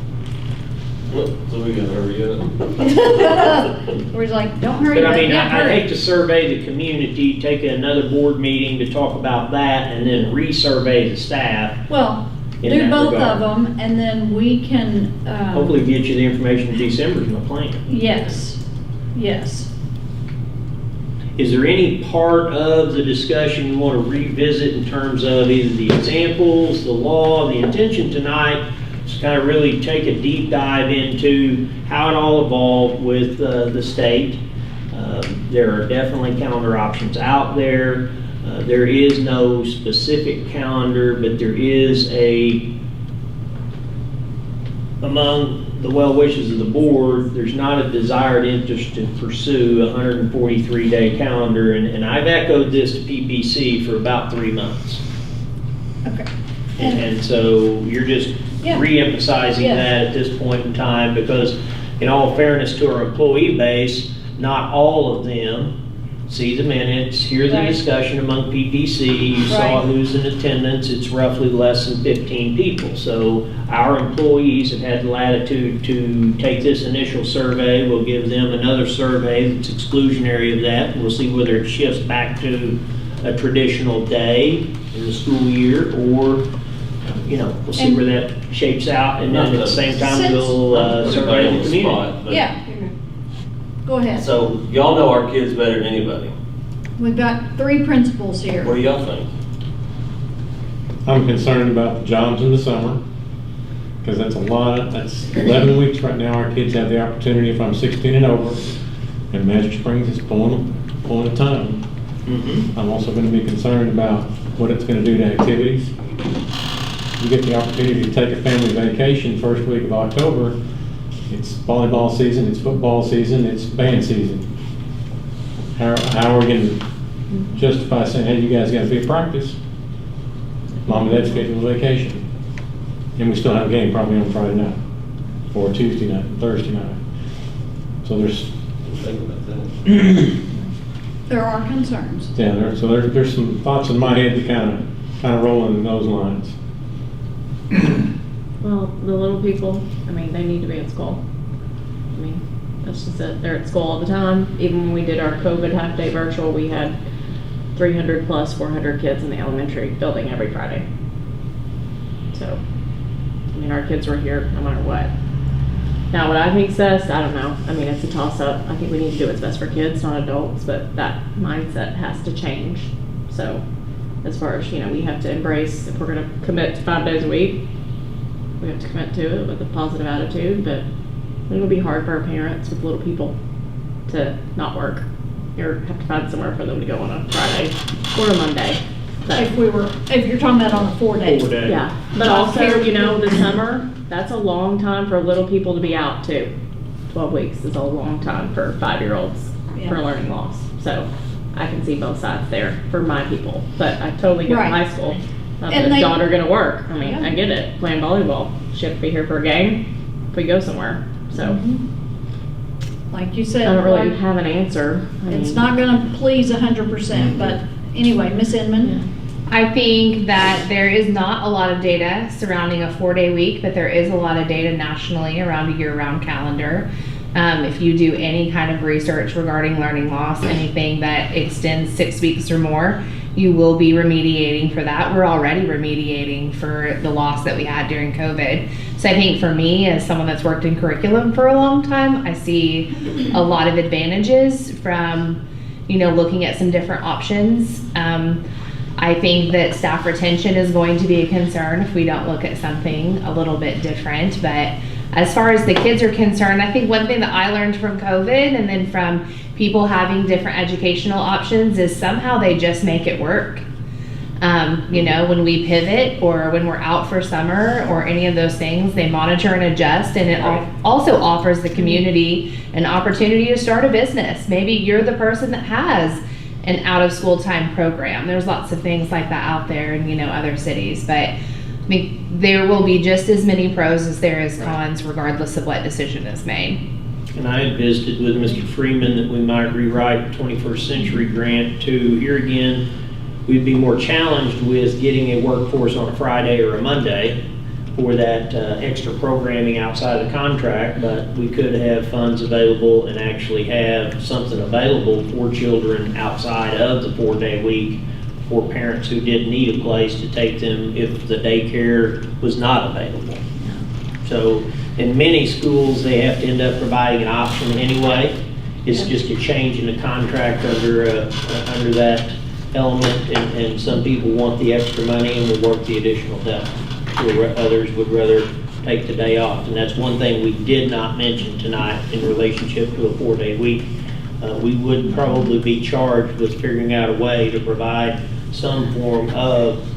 So we gotta hurry up. We're like, don't hurry, But I but mean, yeah, I'd hate hurry. to survey the community, take another board meeting to talk about that, and then resurvey the staff. Well, in do that both regard. of them, and then we can, Hopefully get you the information in December is my plan. yes, yes. Is there any part of the discussion you want to revisit in terms of either the examples, the law? The intention tonight is to kind of really take a deep dive into how it all evolved with the state. There are definitely calendar options out there. There is no specific calendar, but there is among the well wishes of the board, there's not a desired interest to pursue a 143-day calendar, and I've echoed this to PPC for about 3 months. Okay. And so you're just Yeah. re-emphasizing Yes. that at this point in time, because in all fairness to our employee base, not all of them see the minutes, hear the Right. discussion among PPC, you saw Right. who's in attendance, it's roughly less than 15 people. So our employees have had the latitude to take this initial survey, we'll give them another survey that's exclusionary of that, and we'll see whether it shifts back to a traditional day in the school year, or, we'll see And- where that shapes out, and then at the same time, Since- we'll survey the community. Yeah. Go ahead. So y'all know our kids better than anybody. We've got 3 principals here. What do y'all think? I'm concerned about the jobs in the summer, because that's that's 11 weeks right now. Our kids have the opportunity, if I'm 16 and over, and Magic Springs is pulling a ton. Mhm. I'm also going to be concerned about what it's going to do to activities. You get the opportunity to take a family vacation first week of October. It's volleyball season, it's football season, it's band season. How are we going to justify saying, hey, you guys got to be at practice? Mom and Dad scheduled a vacation. And we still have a game probably on Friday night, or Tuesday night, Thursday night. So there's, Think about that. There are concerns. there's some thoughts in my head that kind of roll in those lines. Well, the little people, I mean, they need to be at school. I mean, that's just it. They're at school all the time. Even when we did our COVID half-day virtual, we had 300 plus 400 kids in the elementary building every Friday. So, I mean, our kids were here no matter what. Now, what I think's best, I don't know. I mean, it's a toss-up. I think we need to do what's best for kids, not adults, but that mindset has to change. So, as far as, we have to embrace, if we're going to commit to 5 days a week, we have to commit to it with a positive attitude, but it'll be hard for our parents with little people to not work. Or have to find somewhere for them to go on a Friday or a Monday. But, If you're talking about on a 4-day. 4-day. yeah, but also, the summer, that's a long time for little people to be out too. 12 weeks is a long time for 5-year-olds for Yeah. learning loss. So I can see both sides there for my people, but I totally get Right. high school. And The they- daughter gonna work. I mean, Yeah. I get it, playing volleyball. She have to be here for a game if we go somewhere. So Like you said. I don't really have an answer. I It's mean, not gonna please 100%, but anyway, Miss Inman. I think that there is not a lot of data surrounding a 4-day week, but there is a lot of data nationally around a year-round calendar. If you do any kind of research regarding learning loss, anything that extends 6 weeks or more, you will be remediating for that. We're already remediating for the loss that we had during COVID. So I think for me, as someone that's worked in curriculum for a long time, I see a lot of advantages from, looking at some different options. I think that staff retention is going to be a concern if we don't look at something a little bit different. But as far as the kids are concerned, I think one thing that I learned from COVID and then from people having different educational options is somehow they just make it work. When we pivot or when we're out for summer or any of those things, they monitor and adjust, and it also offers the community an opportunity to start a business. Maybe you're the person that has an out-of-school time program. There's lots of things like that out there in, other cities, but I mean, there will be just as many pros as there is cons regardless of what decision is made. And I had visited with Mr. Freeman that we might rewrite the 21st Century Grant to, here again, we'd be more challenged with getting a workforce on a Friday or a Monday for that extra programming outside the contract, but we could have funds available and actually have something available for children outside of the 4-day week for parents who did need a place to take them if the daycare was not available. So in many schools, they have to end up providing an option anyway. It's just a change in the contract under that element, and some people want the extra money and will work the additional day. Where others would rather take the day off. And that's one thing we did not mention tonight in relationship to a 4-day week. We would probably be charged with figuring out a way to provide some form of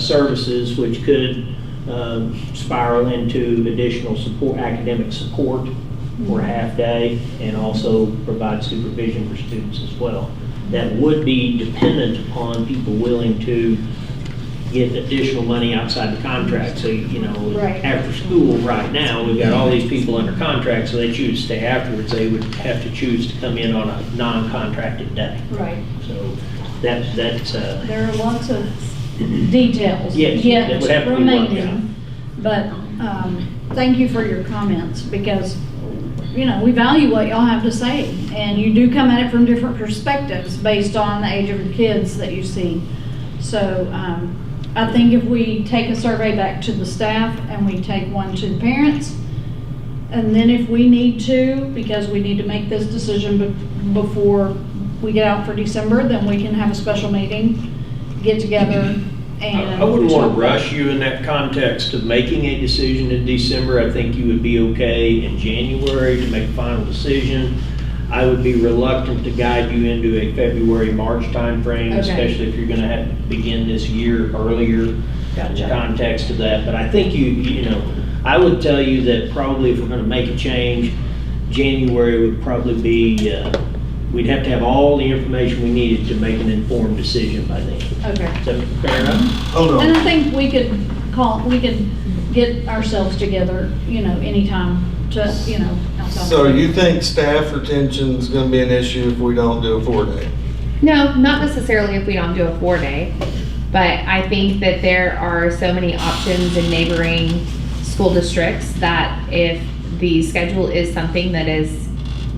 services which could spiral into additional support, academic support for a half day, and also provide supervision for students as well. That would be dependent upon people willing to get additional money outside the contract. So, you know, Right. after school right now, we've got all these people under contract, so they choose to stay afterwards. They would have to choose to come in on a non-contracted day. Right. So that's, There are lots of details Yes, yet that would have to be worked out. remaining. But thank you for your comments, because, you know, we value what y'all have to say. And you do come at it from different perspectives based on the age of your kids that you see. So I think if we take a survey back to the staff and we take one to the parents, and then if we need to, because we need to make this decision before we get out for December, then we can have a special meeting, get together, and. I wouldn't want to rush you in that context of making a decision in December. I think you would be okay in January to make a final decision. I would be reluctant to guide you into a February, March timeframe, Okay. especially if you're going to have to begin this year earlier in Gotcha. the context of that. But I think you know, I would tell you that probably if we're going to make a change, January would probably be, we'd have to have all the information we needed to make an informed decision by then. Okay. Is that fair enough? Hold And on. I think we could get ourselves together, you know, anytime to, you know, outside. So you think staff retention is gonna be an issue if we don't do a 4-day? No, not necessarily if we don't do a 4-day, but I think that there are so many options in neighboring school districts that if the schedule is something that is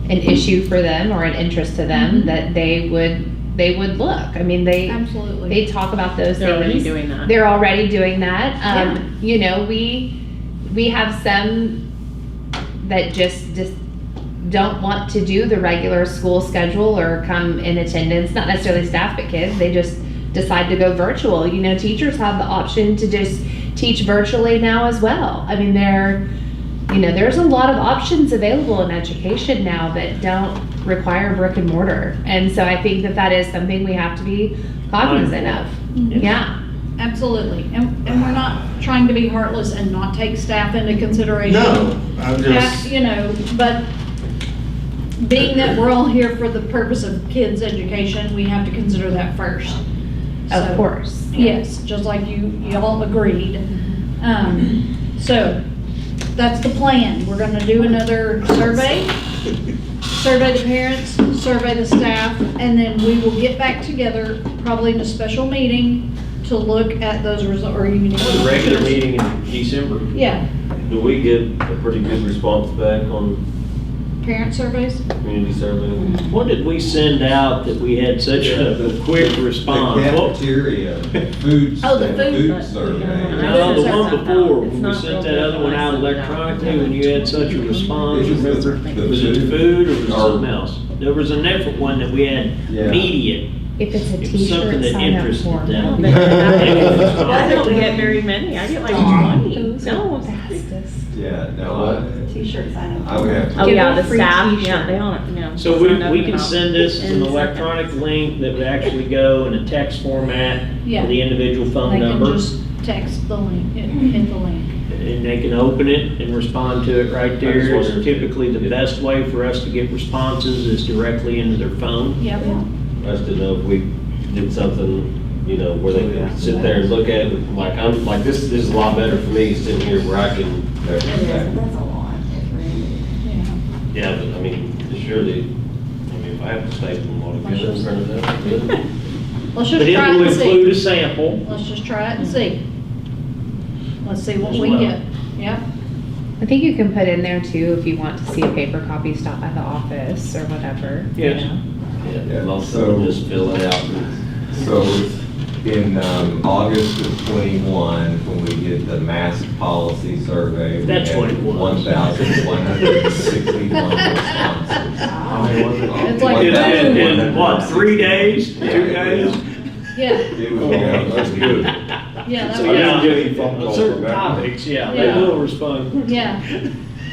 an issue for them or an interest to them, Mhm. that they would look. I mean, they Absolutely. talk about those They're already things. doing that. They're already doing that. Yeah. You know, we have some that just don't want to do the regular school schedule or come in attendance, not necessarily staff, but kids. They just decide to go virtual. You know, teachers have the option to just teach virtually now as well. I mean, there's a lot of options available in education now that don't require brick and mortar. And so I think that is something we have to be cognizant of. Yes. Yeah. Absolutely. And we're not trying to be heartless and not take staff into consideration. No, I'm just, You know, but being that we're all here for the purpose of kids' education, we have to consider that first. Of So, course. Yes, just like you all agreed. So that's the plan. We're gonna do another survey the parents, survey the staff, and then we will get back together probably in a special meeting to look at those results, or you can. A regular meeting in December. Yeah, Do we get a pretty good response back on parent surveys. community survey? What did we send out that we had such a quick response? The What- cafeteria, food, Oh, the food- survey. No, the one before, It's when we not sent real that good other one out unless it's electronically, when you had such a response, It was the- remember? the Was it food. food or was it Or- something else? There was a different one that we had Yeah. immediate. If it's a It was something t-shirt, that sign up interested for them. them. I don't get very many. I get like 20. No. Fastest. Yeah, no, T-shirt sign I up. would have to. Oh, Give yeah, them the free staff, t-shirts. yeah, they don't, you know. So sign up we in can about send this as 10 an electronic seconds. link that would actually go in a text format Yeah. to the individual phone They can number. just text the link, hit the link. And they can open it and respond to it right I just there. It's wondered- typically the best way for us to get responses is directly into their phone. Yep. I just didn't know if we did something, you know, where they could sit there and look at it, like, this is a lot better for me sitting here where I can. That's a lot. Yeah, but I mean, surely, if I have to staple them all together and print it out, good. Let's But just it try will it and include a see. sample. Let's just try it and see. Let's see what As we well. get. Yep. I think you can put in there too, if you want to see a paper copy, stop by the office or whatever. you Yes. know. Yeah, and also just fill it out. So in August of '21, when we did the mask policy survey, we That's had what it was. 1,161 responses. I mean, was it? It's like, In what, 3 days, 2 days? Yeah, It was- Oh, that's good. yeah, that I was, didn't get any phone On calls certain from that. topics, yeah, they Yeah. will respond. yeah,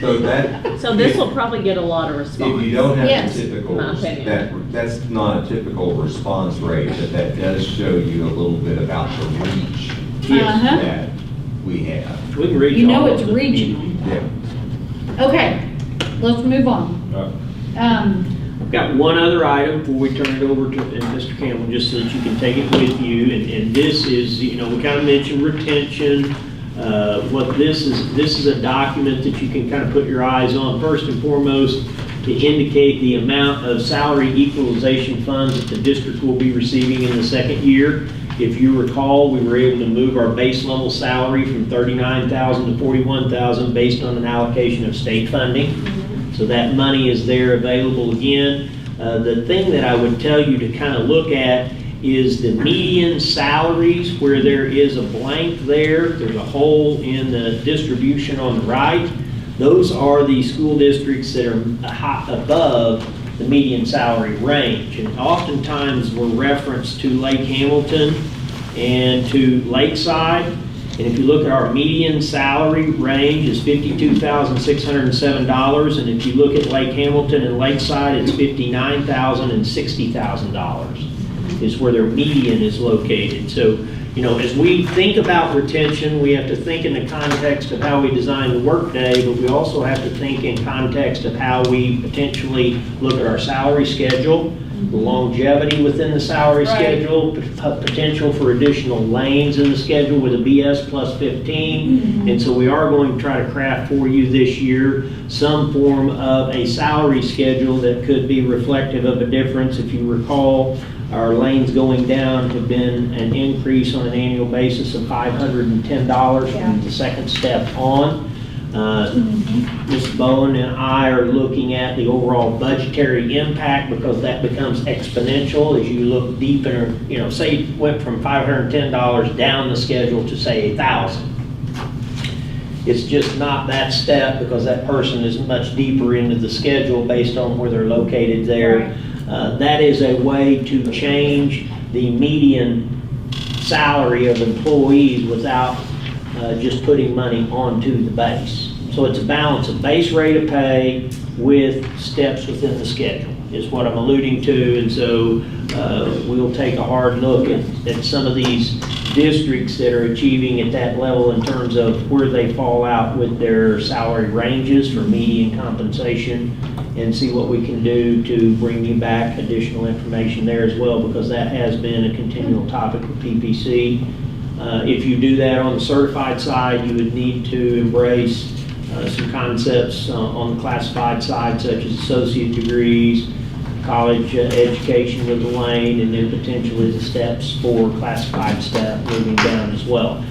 So that, So this will probably get a lot of if response. you don't have Yes. the typical, My opinion. that's not a typical response rate, but that does show you a little bit about the reach Uh-huh. that we have. We can reach you know all it's of the regional. community. Yeah. Okay, let's move on. I've got one other item before we turn it over to Mr. Campbell, just so that you can take it with you. And this is, we kind of mentioned retention. What this is a document that you can kind of put your eyes on, first and foremost, to indicate the amount of salary equalization funds that the district will be receiving in the second year. If you recall, we were able to move our base level salary from $39,000 to $41,000 based on an allocation of state funding. So that money is there available again. The thing that I would tell you to kind of look at is the median salaries, where there is a blank there. There's a hole in the distribution on the right. Those are the school districts that are above the median salary range. And oftentimes we're referenced to Lake Hamilton and to Lakeside. And if you look at our median salary range is $52,607. And if you look at Lake Hamilton and Lakeside, it's $59,000 and $60,000 is where their median is located. So, as we think about retention, we have to think in the context of how we design the workday, but we also have to think in context of how we potentially look at our salary schedule, the longevity within the salary Right. schedule, potential for additional lanes in the schedule with a BS plus 15. And so we are going to try to craft for you this year some form of a salary schedule that could be reflective of a difference. If you recall, our lanes going down have been an increase on an annual basis of $510 from the second step on. Ms. Bowen and I are looking at the overall budgetary impact, because that becomes exponential as you look deeper. Say it went from $510 down the schedule to say $1,000. It's just not that step, because that person is much deeper into the schedule based on where they're located there. That is a way to change the median salary of employees without just putting money onto the base. So it's a balance of base rate of pay with steps within the schedule is what I'm alluding to. And so we'll take a hard look at some of these districts that are achieving at that level in terms of where they fall out with their salary ranges for median compensation, and see what we can do to bring you back additional information there as well, because that has been a continual topic with PPC. If you do that on the certified side, you would need to embrace some concepts on the classified side, such as associate degrees, college education with the lane, and then potentially the steps for classified staff moving down as well.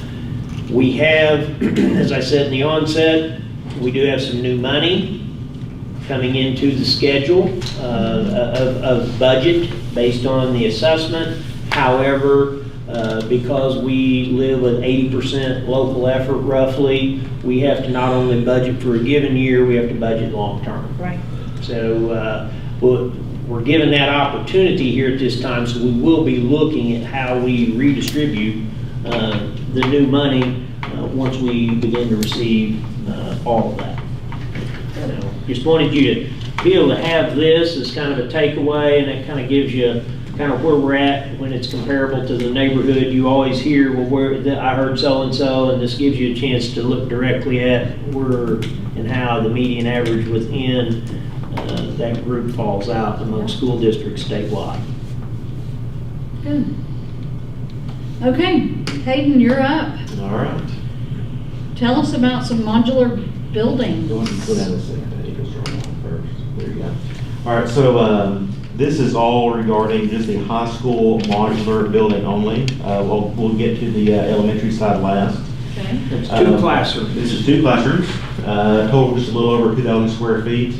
We have, as I said in the onset, we do have some new money coming into the schedule of budget based on the assessment. However, because we live with 80% local effort roughly, we have to not only budget for a given year, we have to budget long-term. right. So we're given that opportunity here at this time, so we will be looking at how we redistribute the new money once we begin to receive all of that. So, just wanted you to be able to have this as kind of a takeaway, and it kind of gives you kind of where we're at when it's comparable to the neighborhood. You always hear, well, I heard so-and-so, and this gives you a chance to look directly at where and how the median average within that group falls out among school districts statewide. Good. Okay, Hayden, you're up. All right. Tell us about some modular buildings. Go ahead and go down a second. I need to start off first. There you go. All right, so this is all regarding just the high school modular building only. We'll get to the elementary side last. Okay. It's 2 classrooms. This is 2 classrooms, total just a little over 2,000 square feet.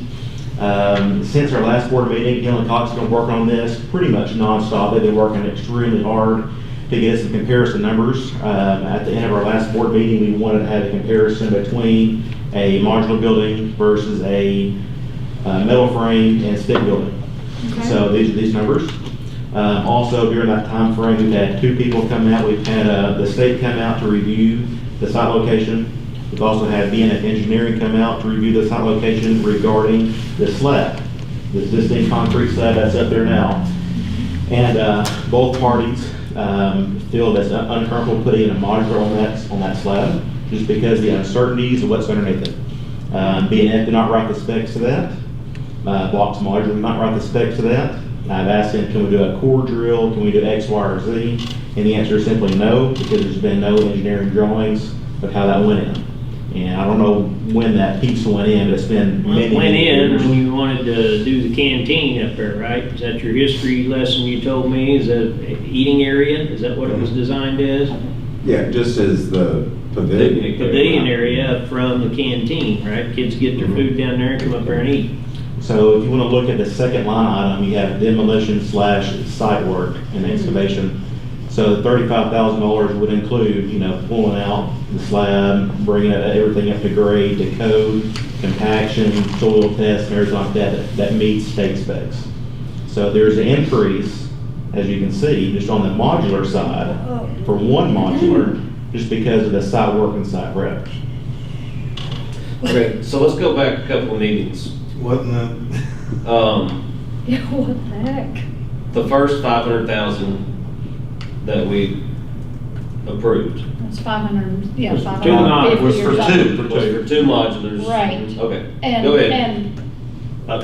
Since our last board meeting, Hill and Cox have been working on this pretty much nonstop. They've been working extremely hard to get us some comparison numbers. At the end of our last board meeting, we wanted to have a comparison between a modular building versus a metal frame, and stick building. Okay. So these are these numbers. Also, during that time frame, we've had 2 people come out. We've had the state come out to review the site location. We've also had BNF Engineering come out to review the site location regarding the slab, the existing concrete slab that's up there now. And both parties feel that's uncomfortable putting in a modular on that slab, just because of the uncertainties of what's underneath it. BNF did not write the specs to that. Blocks Modular did not write the specs to that. I've asked them, can we do a core drill? Can we do X, Y, or Z? And the answer is simply no, because there's been no engineering drawings of how that went in. And I don't know when that piece went in, but it's been Well, it many, went many in years. when you wanted to do the canteen up there, right? Is that your history lesson you told me? Is that eating area? Is that what it was designed as? Yeah, just as the pavilion. Pavilion area from the canteen, right? Kids get their food down there and come up there and eat. So if you want to look at the second line item, you have demolition / site work and excavation. So the $35,000 would include, pulling out the slab, bringing everything up to grade, to code, compaction, soil tests, and everything like that meets state specs. So there's an increase, as you can see, just on the modular side, for one modular, just because of the site work and site prep. Okay, so let's go back a couple of meetings. What in the? Yeah, what the heck? The first 500,000 that we approved That's 500, yeah, Was for 550 was or for something. two. was for 2 modulars. Right. Okay, And, go ahead. and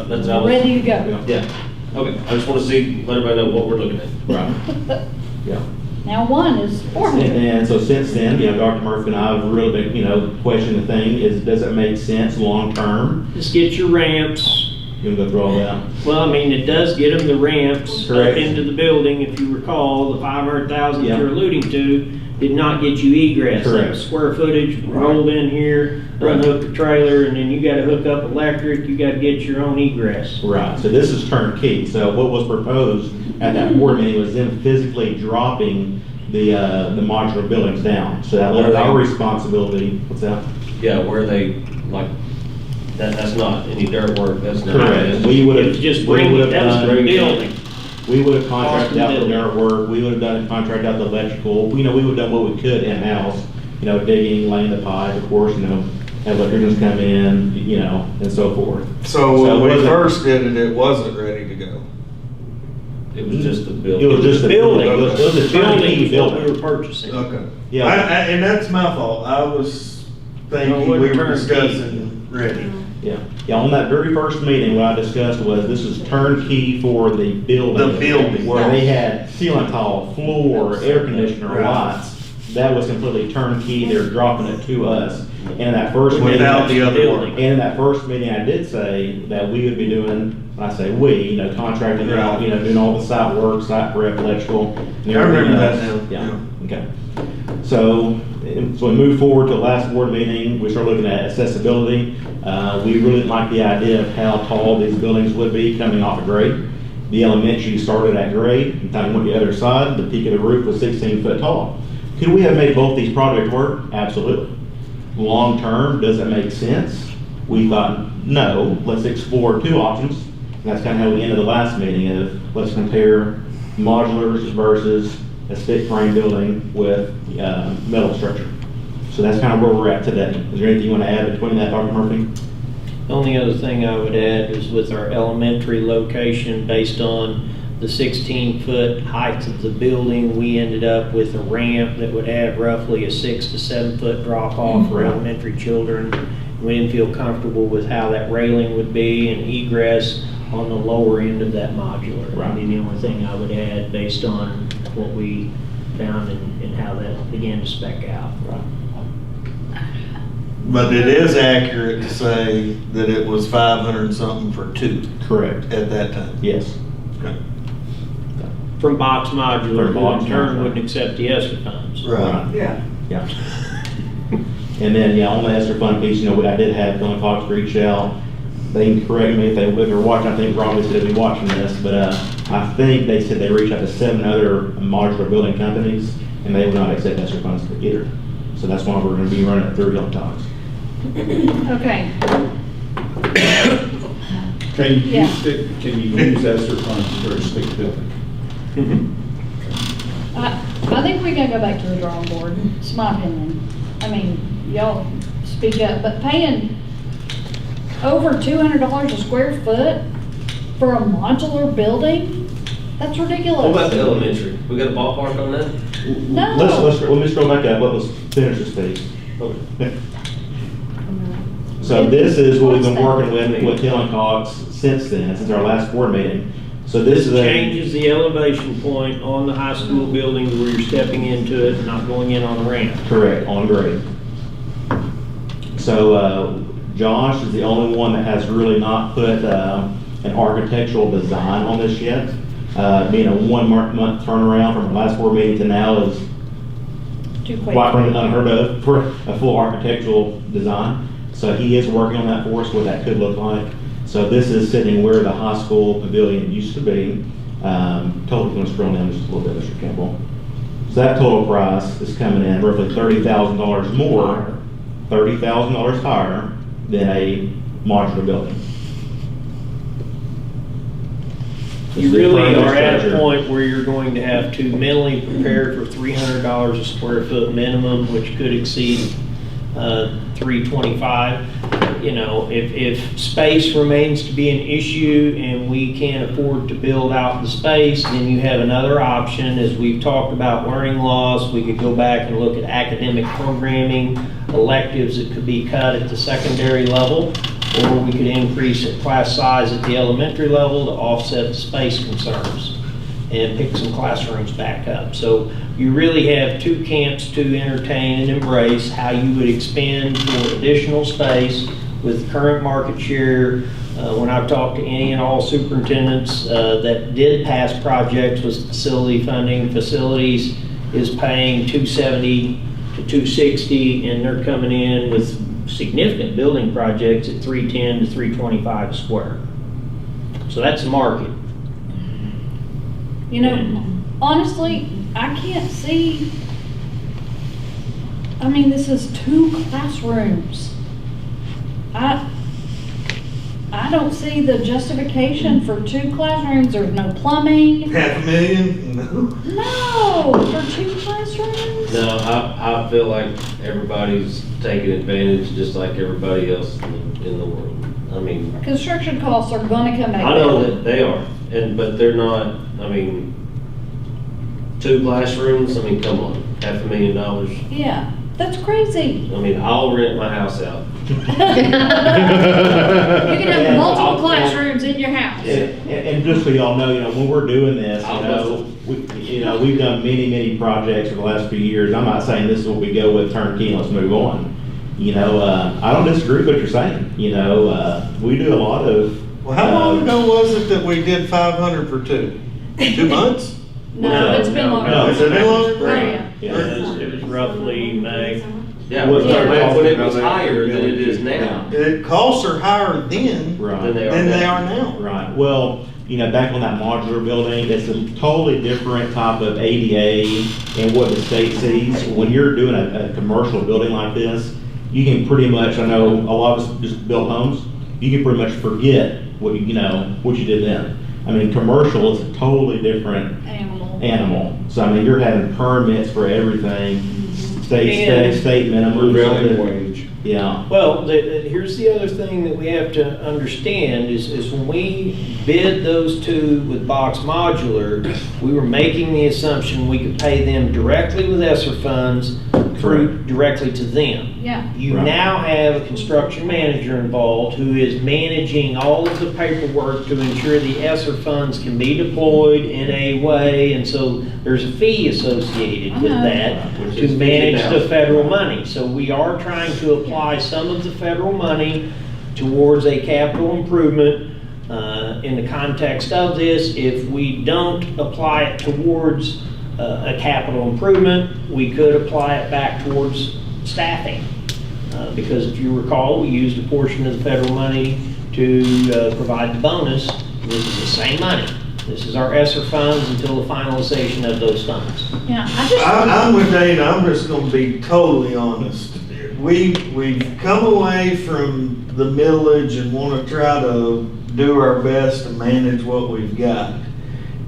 That's all. ready to go. Yeah, okay, I just want to let everybody know what we're looking at. Right. Yeah. Now one is 400. And so since then, Dr. Murphy and I have really been, questioning the thing is, does it make sense long-term? Just get your ramps. You want to go through all that? Well, I mean, it does get them the ramps up Correct. into the building. If you recall, the 500,000 Yeah. you're alluding to did not get you egress. That Correct. was square footage, rolled in here, Right. unhook the trailer, and then you gotta hook up electric, you gotta get your own egress. Right, so this is turnkey. So what was proposed at that board meeting was them physically dropping the modular buildings down. So that was our responsibility. What's that? Yeah, where they, like, that's not any dirt work, that's not. Correct. We would It have was just bringing, that was the building. We would have contracted out the Building. dirt work. We would have done contract out the electrical. We would have done what we could in-house. Digging, laying the pipe, of course. Have electricians come in, and so forth. So So when it we wasn't- first did it, it wasn't ready to go. It was just the It building. was just a building. It was a turnkey Building is what we were building. purchasing. Okay. Yeah. And that's my fault. I was No, it thinking we wasn't were turnkey. discussing ready. Yeah, on that very first meeting, what I discussed was this is turnkey for the building. The building. Where they had ceiling tile, floor, air conditioner, Right. lights. That was completely turnkey. They're dropping it to us. And in that first meeting. Without the other work. And in that first meeting, I did say that we would be doing, when I say we, contracting out, Right. doing all the site work, site prep, electrical. And I remember everything that else. now. Yeah, okay. So we moved forward to the last board meeting, we started looking at accessibility. We really didn't like the idea of how tall these buildings would be coming off of grade. The elementary started at grade, and time went the other side, the peak of the roof was 16 foot tall. Could we have made both these projects work? Absolutely. Long term, does it make sense? We thought, no, let's explore 2 options. And that's kind of how we ended the last meeting of, let's compare modulars versus a stick frame building with metal structure. So that's kind of where we're at today. Is there anything you want to add between that, Dr. Murphy? The only other thing I would add is with our elementary location, based on the 16-foot height of the building, we ended up with a ramp that would have roughly a 6 to 7 foot drop off for elementary children. We didn't feel comfortable with how that railing would be and egress on the lower end of that modular. Right. That'd be the only thing I would add based on what we found and how that began to spec out. Right. But it is accurate to say that it was 500 something for 2 Correct. at that time. Yes. Okay. From box modular, From who box in turn modular. wouldn't accept the ESSER funds. Right. Yeah. Yeah. And then, on the ESSER fund piece, I did have Phil Cox reach out. They can correct me if they're watching. I think Robbie said they'll be watching this, but I think they said they reached out to 7 other modular building companies, and they would not accept ESSER funds either. So that's why we're going to be running it through Phil Cox. Okay. Can Yeah. you use ESSER funds for a stick building? I think we gotta go back to the drawing board, it's my opinion. I mean, y'all speak up, but paying over $200 a square foot for a modular building, that's ridiculous. What about the elementary? We got a ballpark on that? No. Let me scroll back up, let's finish this page. Okay. So this is what we've been What's working with Hill and Cox since then, since our last board meeting. So this is a. Changes the elevation point on the high school building where you're stepping into it and not going in on a ramp. Correct, on grade. So, Josh is the only one that has really not put, an architectural design on this yet. Being a 1 month turnaround from our last board meeting to now is Too quick. quite frankly unheard of for a full architectural design. So he is working on that for us, what that could look like. So this is sitting where the high school pavilion used to be. Totally going to scroll down just a little bit, Mr. Campbell. So that total price is coming in roughly $30,000 more, $30,000 higher than a modular building. You really are at a point where you're going to have to mentally prepare for $300 a square foot minimum, which could exceed $325. You know, if space remains to be an issue and we can't afford to build out the space, then you have another option. As we've talked about learning loss, we could go back and look at academic programming, electives that could be cut at the secondary level, or we could increase the class size at the elementary level to offset the space concerns and pick some classrooms back up. So you really have two camps to entertain and embrace: how you would expand for additional space with current market share. When I've talked to any and all superintendents that did pass projects with facility funding, facilities is paying $270 to $260, and they're coming in with significant building projects at $310 to $325 a square. So that's the market. You know, honestly, I can't see, I mean, this is 2 classrooms. I don't see the justification for 2 classrooms. There's no plumbing. $500,000? No. No, for 2 classrooms? No, I feel like everybody's taking advantage just like everybody else in the world. I mean, Construction costs are gonna come back I know down. that they are, but they're not, I mean, 2 classrooms, I mean, come on, $500,000. Yeah, that's crazy. I mean, I'll rent my house out. You can have Yeah, multiple I'll- classrooms in your house. And just so y'all know, when we're doing this, we've done many projects for the last few years. I'm not saying this is what we go with turnkey and let's move on. I don't disagree with what you're saying. We do a lot of. Well, how long ago was it that we did 500 for 2? 2 months? No, it's been longer. no. Has it been longer? Yeah. It was roughly May. Yeah, when it was higher than it is now. The costs are higher then Right. Than they are than they now. are now. Right, well, back on that modular building, it's a totally different type of ADA and what the state sees. When you're doing a commercial building like this, you can pretty much, I know a lot of us just build homes, you can pretty much forget what you did then. I mean, commercial is a totally different animal. So, I mean, you're having permits for everything, state minimum. Prevailing wage. Yeah. Well, here's the other thing that we have to understand is when we bid those 2 with Box Modular, we were making the assumption we could pay them directly with ESSER funds through directly to them. Yeah. You Right. now have a construction manager involved who is managing all of the paperwork to ensure the ESSER funds can be deployed in a way, and so there's a fee associated with that Which to is manage the $50,000. federal money. So we are trying to apply some of the federal money towards a capital improvement. In the context of this, if we don't apply it towards a capital improvement, we could apply it back towards staffing. Because if you recall, we used a portion of the federal money to provide the bonus. This is the same money. This is our ESSER funds until the finalization of those funds. Yeah, I'm with Dana, I'm just gonna be totally honest. We've come away from the millage and wanna try to do our best to manage what we've got.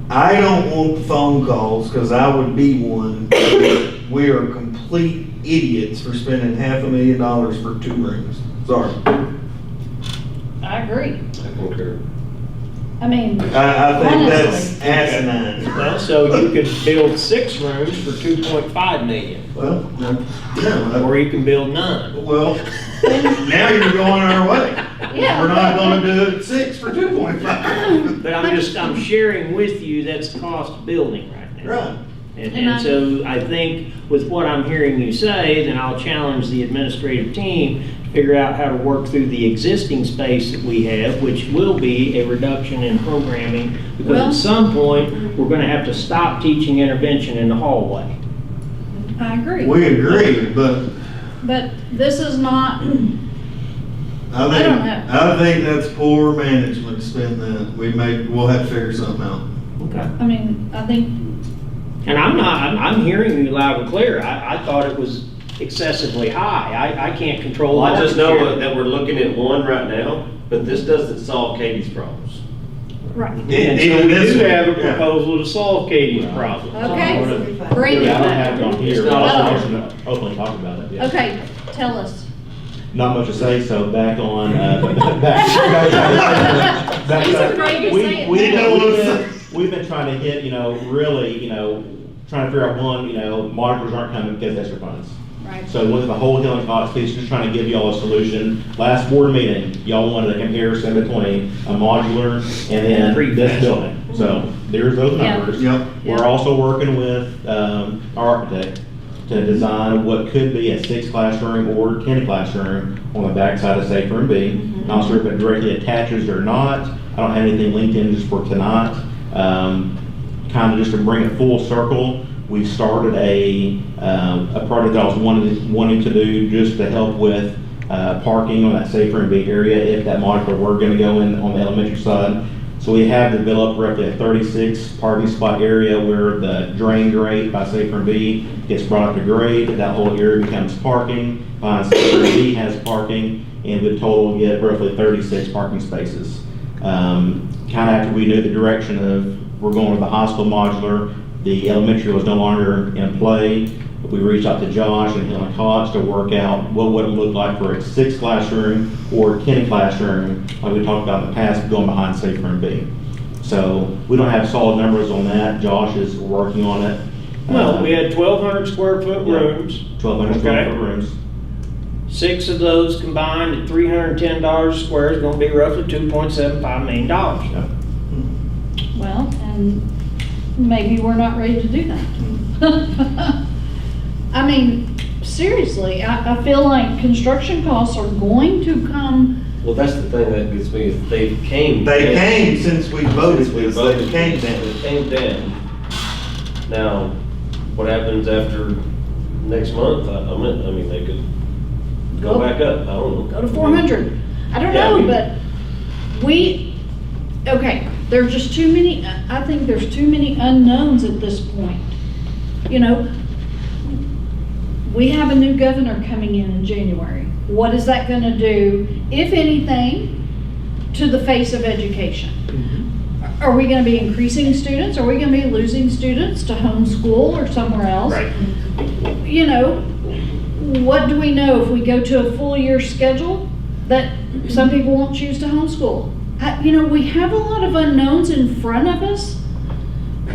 I don't want the phone calls, because I would be one. We are complete idiots for spending $500,000 for 2 rooms. Sorry. I agree. I concur. I mean, I think that's honestly. asinine. Well, so you could build 6 rooms for 2.5 million, Well, no, or you can build none. well, now you're going our way. Yeah. We're not gonna do it 6 for 2.5. But I'm sharing with you, that's the cost of building right now. Right. And so I think with what I'm hearing you say, then I'll challenge the administrative team to figure out how to work through the existing space that we have, which will be a reduction in programming, because Well- at some point, we're gonna have to stop teaching intervention in the hallway. I agree. We agree, but But this is not, I don't know. I think that's poor management to spend that. We'll have to figure something out. Okay. I mean, I think, And I'm hearing you loud and clear. I thought it was excessively high. I can't control. Well, I just know market share. that we're looking at one right now, but this doesn't solve Katie's problems. right. And so Even we this do one, have a yeah. proposal to solve Katie's problem. Okay, bring it Yeah, I don't back. have it on here, It's but not I on should openly talk about it, yeah. Okay, tell us. Not much to say, so back on, He's afraid to say it now. we've been trying to hit, really, trying to figure out one, monitors aren't coming because of extra funds. Right. So with the whole Healing Cox piece, just trying to give y'all a solution. Last board meeting, y'all wanted a comparison between a modular and then this building. So there's those Yeah. numbers. Yep. We're also working with, our architect to design what could be a 6 classroom or 10 classroom on the backside of Safe Room B. Not sure if it directly attaches or not. I don't have anything linked in just for tonight. Kind of just to bring it full circle, we started a project that I was wanting to do just to help with parking on that Safe Room B area if that modular were going to go in on the elementary side. So we have developed roughly a 36 parking spot area where the drain grate by Safe Room B gets brought up to grade. That whole area becomes parking. Safe Room B has parking, and we total get roughly 36 parking spaces. Kind of after we knew the direction of we're going with the high school modular, the elementary was no longer in play. We reached out to Josh and Helen Cox to work out what would it look like for a 6 classroom or 10 classroom, like we talked about in the past, going behind Safe Room B. So we don't have solid numbers on that. Josh is working on it. Well, we had 1,200 square foot Yeah. rooms. 1,200 square Okay. foot rooms. 6 of those combined at $310 a square is gonna be roughly $2.75 million. Yeah. Well, and maybe we're not ready to do that. I mean, seriously, I feel like construction costs are going to come, Well, that's the thing that gets me, is they came. They came since we voted Since we this, voted, they came down. They came down. Now, what happens after next month? I mean, they could go back up, I don't know. go to 400. I don't Yeah, I know, mean- but okay, there's just too many, I think there's too many unknowns at this point. We have a new governor coming in January. What is that gonna do, if anything, to the face of education? Are we gonna be increasing students? Are we gonna be losing students to homeschool or somewhere else? Right. What do we know if we go to a full year schedule that some people won't choose to homeschool? We have a lot of unknowns in front of us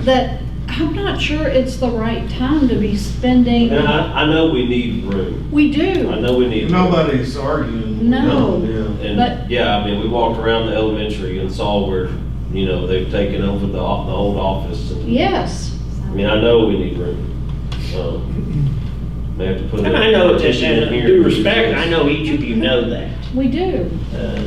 that I'm not sure it's the right time to be spending. And I know we need room. We do. I know we need room. Nobody's arguing. No. Yeah. And, But- yeah, I mean, we walked around the elementary and saw where, they've taken over the old office. And, Yes. I mean, I know we need room. May have to put And a I know, petition in and here. due respect, I know each of you know that. We do.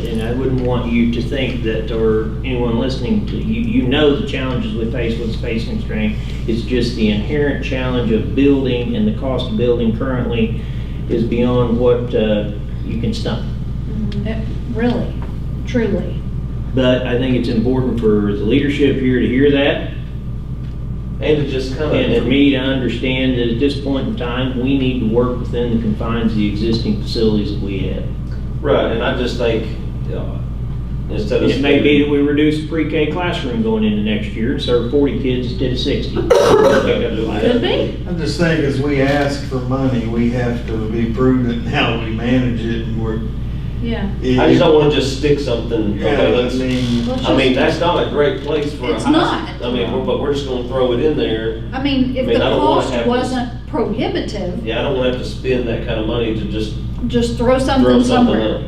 And I wouldn't want you to think that, or anyone listening to you, you know the challenges we face with space constraint. It's just the inherent challenge of building, and the cost of building currently is beyond what you can stomach. Really, truly. But I think it's important for the leadership here to hear that, And to just kind and for of, me to understand that at this point in time, we need to work within the confines of the existing facilities that we have. right, and I just think, instead of. It may be that we reduce the pre-K classroom going into next year and serve 40 kids instead of 60. Could be. I just think as we ask for money, we have to be prudent in how we manage it, and we're. Yeah. I just don't wanna just stick something, Yeah, okay, I let's, mean, I mean, that's not a great place for a It's high not. school. I mean, but we're just gonna throw it in there. I mean, if I mean, the I don't wanna cost have to- wasn't prohibitive, Yeah, I don't wanna have to spend that kind of money to just just throw throw something something somewhere. up.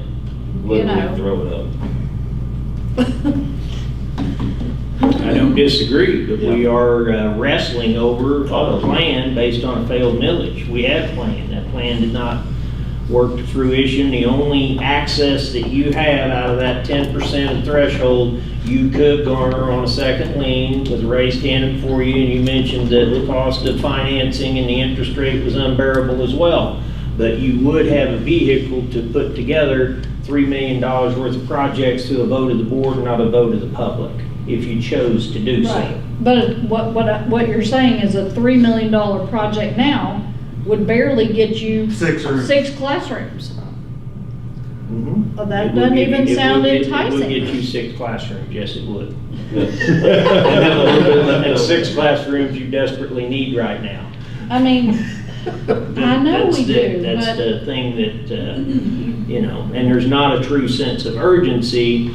Literally know. throw it up. I don't disagree, but we are wrestling over a plan based on a failed millage. We had a plan. That plan did not work to fruition. The only access that you have out of that 10% threshold, you could garner on a second lien with a raised hand before you, and you mentioned that the cost of financing and the interest rate was unbearable as well. But you would have a vehicle to put together $3 million worth of projects to a vote of the board, not a vote of the public, if you chose to do so. Right. But what you're saying is a $3 million project now would barely get you 6 or. 6 classrooms. Mhm. Well, that It would doesn't give you- even it would sound get- It would enticing. get you 6 classrooms, yes, it would. Yeah. And 6 classrooms you desperately need right now. I mean, I know That's we the- do, That's but the thing that, you know, and there's not a true sense of urgency,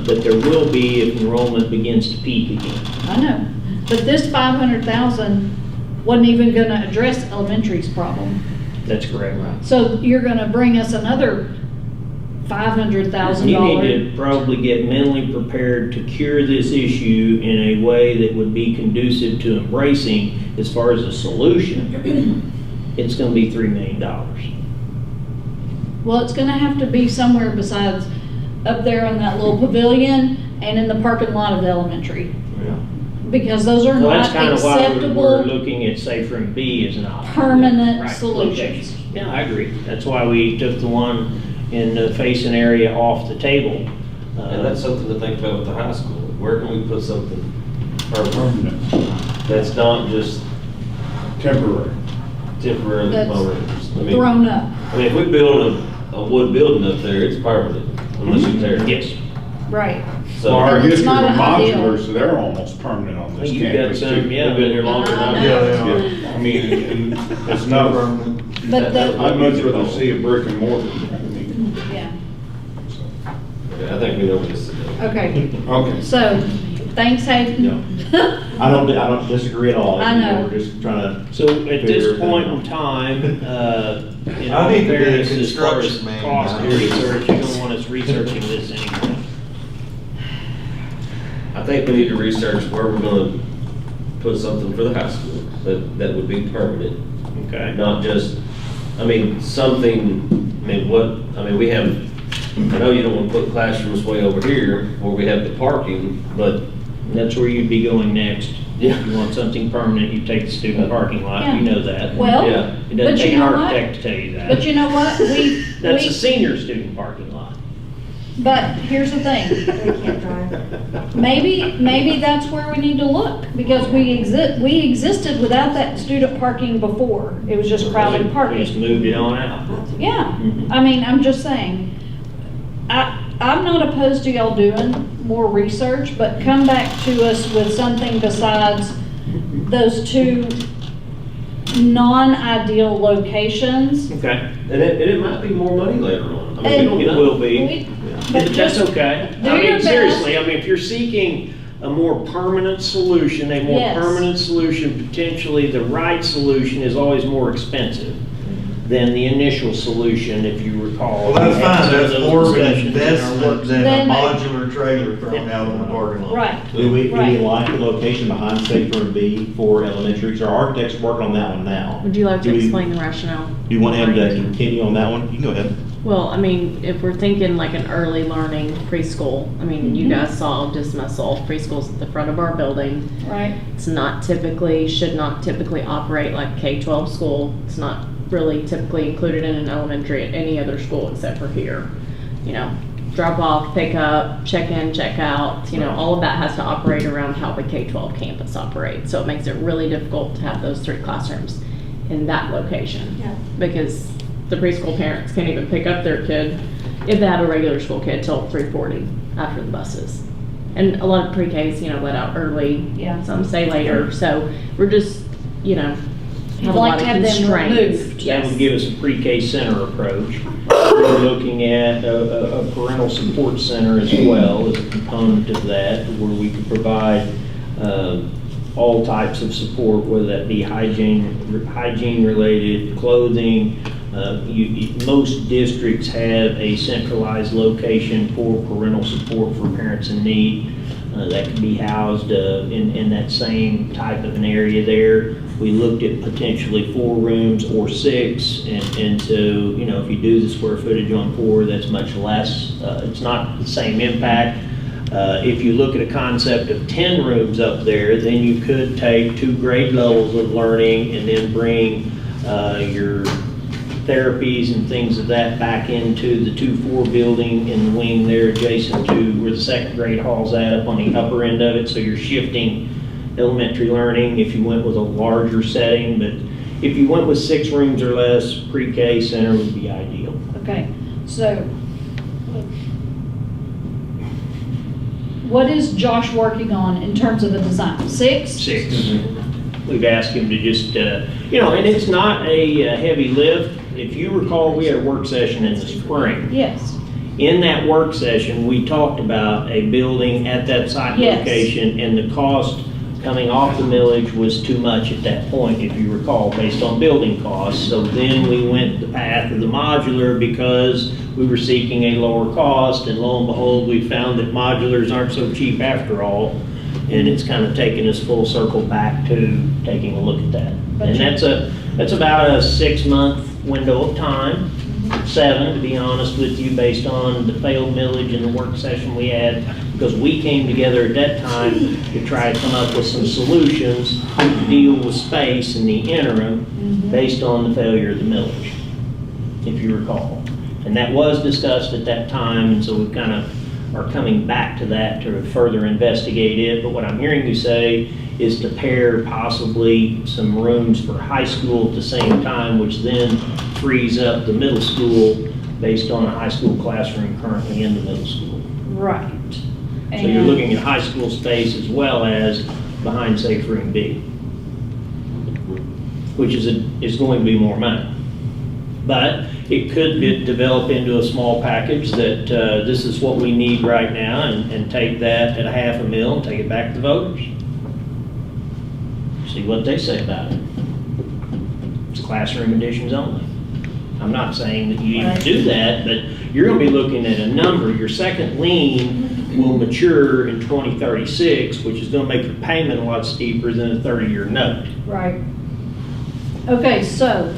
but there will be if enrollment begins to peak again. I know. But this 500,000 wasn't even gonna address elementary's problem. That's correct. So you're gonna bring us another $500,000. You need to probably get mentally prepared to cure this issue in a way that would be conducive to embracing as far as a solution. It's gonna be $3 million. Well, it's gonna have to be somewhere besides up there on that little pavilion and in the parking lot of the elementary. Because those are Well, not that's kind of why we're acceptable looking at safer and B as an option. permanent Right, solutions. locations. Yeah, I agree. That's why we took the one in the Faison area off the table. And that's something to think about with the high school. Where can we put something permanent? That's not just Temporary. temporarily That's permanent. I mean, Thrown up. I mean, if we build a wood building up there, it's permanent, unless you tear it. Yes. Right. So, Well, our But it's history not of an ideal. modulars, they're almost permanent on this You got campus some, too. yeah, been here longer than I've Yeah, been. they are. Yeah, I mean, and it's not, But the, I'd much rather see a brick and mortar. I mean, yeah, so. okay, I think we know what this is. okay. Okay. So, thanks Hayden. I don't disagree at all. I know. We're just trying to. So at figure this everything point out. in time, in I all need to be a fairness, as far as construction man. cost of research, you don't want us researching this anymore. I think we need to research where we're gonna put something for the high school that would be permanent. Okay? Not just, I mean, something, I mean, we have, I know you don't want to put classrooms way over here where we have the parking, but That's where you'd be going next. Yeah. If you want something permanent, you take the student parking lot, you know that. Well, Yeah. It but doesn't take you an know what? architect to tell you that. But you know what? That's a senior student parking lot. But here's the thing. They can't drive. Maybe that's where we need to look, because we existed without that student parking before. It was just crowded We just parking. moved it on out. Yeah, Mhm. I mean, I'm just saying, I'm not opposed to y'all doing more research, but come back to us with something besides those 2 non-ideal locations. Okay. and it might be more money later on. I mean, we And- don't It know. will be. We- But That's just okay. do I your mean, best. seriously, I mean, if you're seeking a more permanent solution, Yes. potentially the right solution is always more expensive than the initial solution, if you recall. Well, that's We had fine, some of that's those more of an discussions in our investment work. than a Then- modular trailer thrown out on the parking lot. Right, Do we Right. like the location behind Safer and B for elementary? So our architect's working on that one now. Would you like to Do we- explain the rationale? Do you want him to continue on that one? You can go ahead. Well, I mean, if we're thinking like an early learning preschool, I mean, you guys saw dismissal, preschool's at the front of our building. right. It's not typically, should not typically operate like K-12 school. It's not really typically included in an elementary at any other school except for here. You know, drop off, pick up, check in, check out, you know, all of that has to operate around how the K-12 campus operates. So it makes it really difficult to have those 3 classrooms in that location. Yeah. Because the preschool parents can't even pick up their kid if they have a regular school kid till 3:40. after the buses. And a lot of pre-Ks, let out early. Yeah. Some stay later. So we're just, You'd have a like lot to of have them constraints. removed. That would give us a pre-K center approach. We're looking at a parental support center as well as a component of that, where we could provide all types of support, whether that be hygiene-related, clothing. Most districts have a centralized location for parental support for parents in need. That could be housed in that same type of an area there. We looked at potentially 4 rooms or 6, and so, if you do the square footage on 4, that's much less. It's not the same impact. If you look at a concept of 10 rooms up there, then you could take 2 grade levels of learning and then bring your therapies and things of that back into the 2-4 building in the wing there adjacent to where the second grade hall's at, up on the upper end of it. So you're shifting elementary learning if you went with a larger setting. But if you went with 6 rooms or less, pre-K center would be ideal. Okay, so what is Josh working on in terms of a design? 6? 6. We've asked him to just, and it's not a heavy lift. If you recall, we had a work session in the spring. Yes. In that work session, we talked about a building at that site Yes. location, and the cost coming off the millage was too much at that point, if you recall, based on building costs. So then we went the path of the modular because we were seeking a lower cost, and lo and behold, we found that modulars aren't so cheap after all. And it's kind of taken us full circle back to taking a look at that. But And that's about a 6-month window of time, 7 to be honest with you, based on the failed millage and the work session we had, because we came together at that time to try to come up with some solutions to deal with space in the interim based on the failure of the millage, if you recall. And that was discussed at that time, and so we kind of are coming back to that to further investigate it. But what I'm hearing you say is to pair possibly some rooms for high school at the same time, which then frees up the middle school based on a high school classroom currently in the middle school. Right. So you're looking at high school space as well as behind safe room B, which is going to be more money. But it could develop into a small package that this is what we need right now, and take that at a $500,000 and take it back to the voters. See what they say about it. It's classroom additions only. I'm not saying that you even do that, but you're going to be looking at a number. Your second lien will mature in 2036, which is going to make your payment a lot steeper than a 30-year note. Right. Okay, so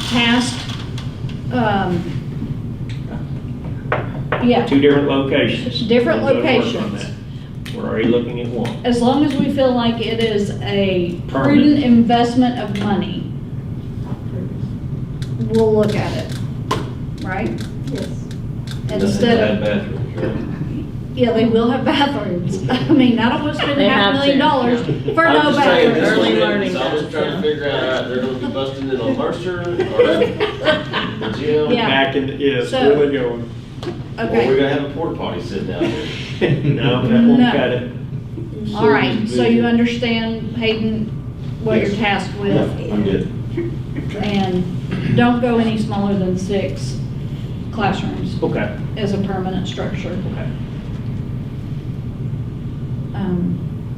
task, yeah. 2 different locations. Different We'll go to work on locations. that. We're already looking at one. As long as we feel like it is a Permanent. prudent investment of money, we'll look at it, right? Yes. Instead of, bathrooms, right? yeah, they will have bathrooms. I mean, I don't want to spend They $500,000 have for I'm no just saying, this bathrooms. Early is- learning so I'm just trying to does, figure out, they're gonna be busting in on Mercer or the gym. Yeah. Back in, yes, So- where they going? Or we're Okay, gonna have a porta potty sitting out there. No, that won't No. cut it. all right, so you understand, Hayden, what you're tasked with? I'm good. And don't go any smaller than 6 classrooms Okay. as a permanent structure. Okay.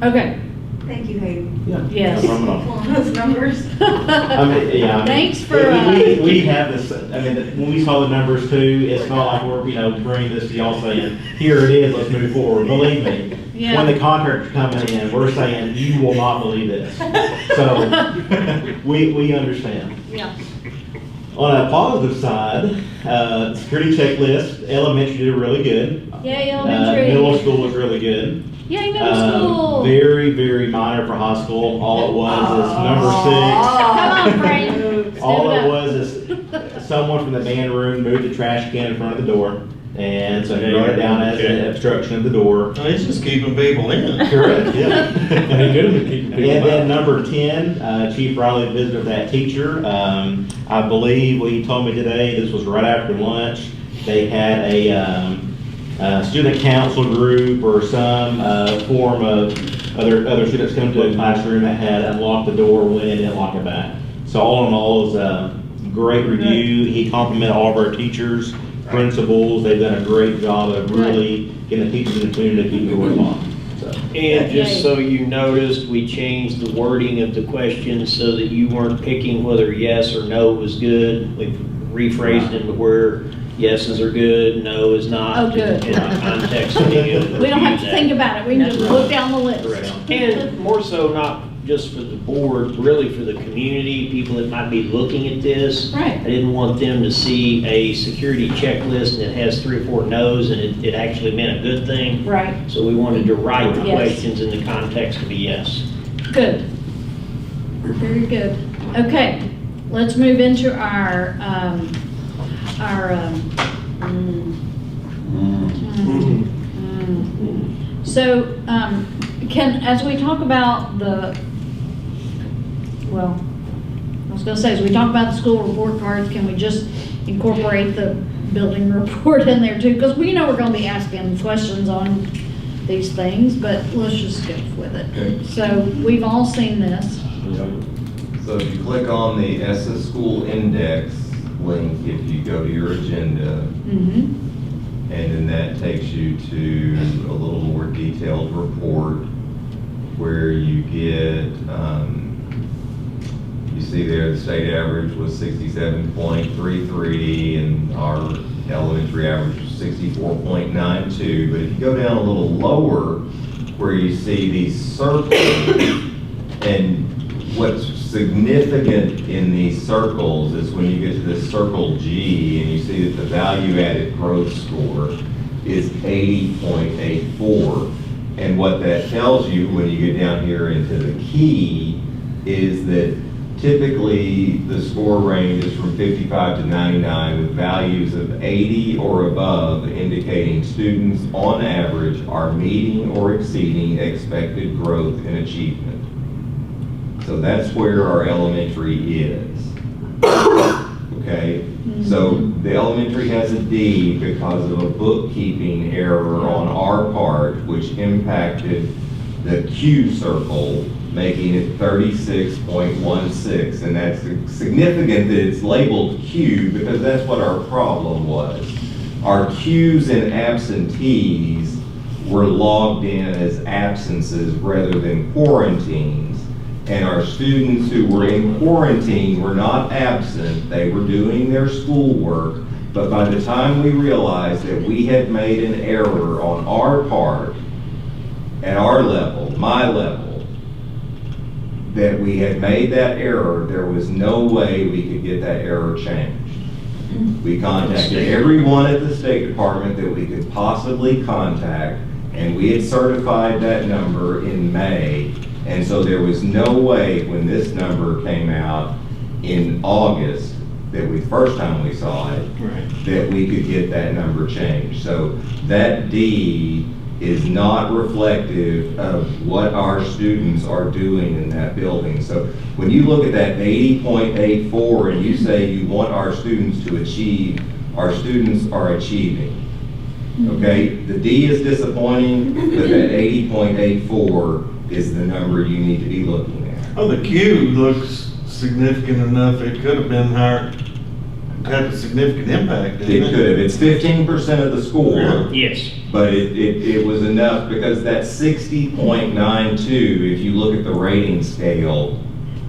Okay, Thank you, Hayden. yes. No problem at all. On those numbers. I mean, yeah. I mean, Thanks for, We have this, I mean, when we saw the numbers too, it's not like we're, bringing this to y'all saying, here it is, let's move forward. Believe me, Yeah. when the contractors coming in, we're saying, you will not believe this. So, we understand. Yeah, On a positive side, security checklist, elementary did really good. yay, elementary. Middle school was really good. Yay, middle school. Very, very minor for high school. All it was is number 6. Come on, Frank. All Step it up. was is someone from the band room moved the trash can in front of the door. And so he wrote it down as an obstruction of the door. Oh, he's just keeping people in. Correct, yeah. They good at keeping people And then out. number 10, Chief Riley visited with that teacher. I believe what he told me today, this was right after lunch, they had a student council group or some form of other students come to a classroom that had unlocked the door, went in and locked it back. So all in all, it was a great review. He complimented all of our teachers, principals. They've done a great job of really getting the teachers in the community to keep the doors locked. And just so you noticed, we changed the wording of the questions so that you weren't picking whether yes or no was good. We've rephrased them to where yeses are good, no is not. Oh, good. In the context of being able to We don't have to review think that. about it, we can just look down the list. Correct. And more so, not just for the board, really for the community, people that might be looking at this. Right. I didn't want them to see a security checklist and it has 3 or 4 no's and it actually meant a good thing. Right, So we wanted to write the Yes. questions in the context of a yes. good. Very good. Okay, let's move into our, So, as we talk about I was gonna say, as we talk about the school report cards, can we just incorporate the building report in there too? Because we know we're gonna be asking questions on these things, but let's just go with it. Okay. So, we've all seen this. So if you click on the ESSA School Index link, if you go to your agenda, Mm-hmm. and then that takes you to a little more detailed report where you get, you see there the state average was 67.33 and our elementary average was 64.92. But if you go down a little lower where you see these circles, and what's significant in these circles is when you get to this circle G and you see that the value added growth score is 80.84. And what that tells you when you get down here into the key is that typically the score range is from 55 to 99 with values of 80 or above, indicating students on average are meeting or exceeding expected growth and achievement. So that's where our elementary is. Okay, so the elementary has a D because of a bookkeeping error on our part, which impacted the Q circle, making it 36.16. And that's significant that it's labeled Q because that's what our problem was. Our Qs and absentees were logged in as absences rather than quarantines. And our students who were in quarantine were not absent, they were doing their schoolwork, but by the time we realized that we had made an error on our part, at our level, my level, that we had made that error, there was no way we could get that error changed. We contacted everyone at the State Department that we could possibly contact, and we had certified that number in May. And so there was no way when this number came out in August, that first time we saw it, that we could get that number changed. So that D is not reflective of what our students are doing in that building. So when you look at that 80.84 and you say you want our students to achieve, our students are achieving. Okay, the D is disappointing, but that 80.84 is the number you need to be looking at. Oh, the Q looks significant enough, it could have been higher, had a significant impact, It didn't it? could have, it's 15% of the score, Yes. but it was enough because that 60.92, if you look at the rating scale,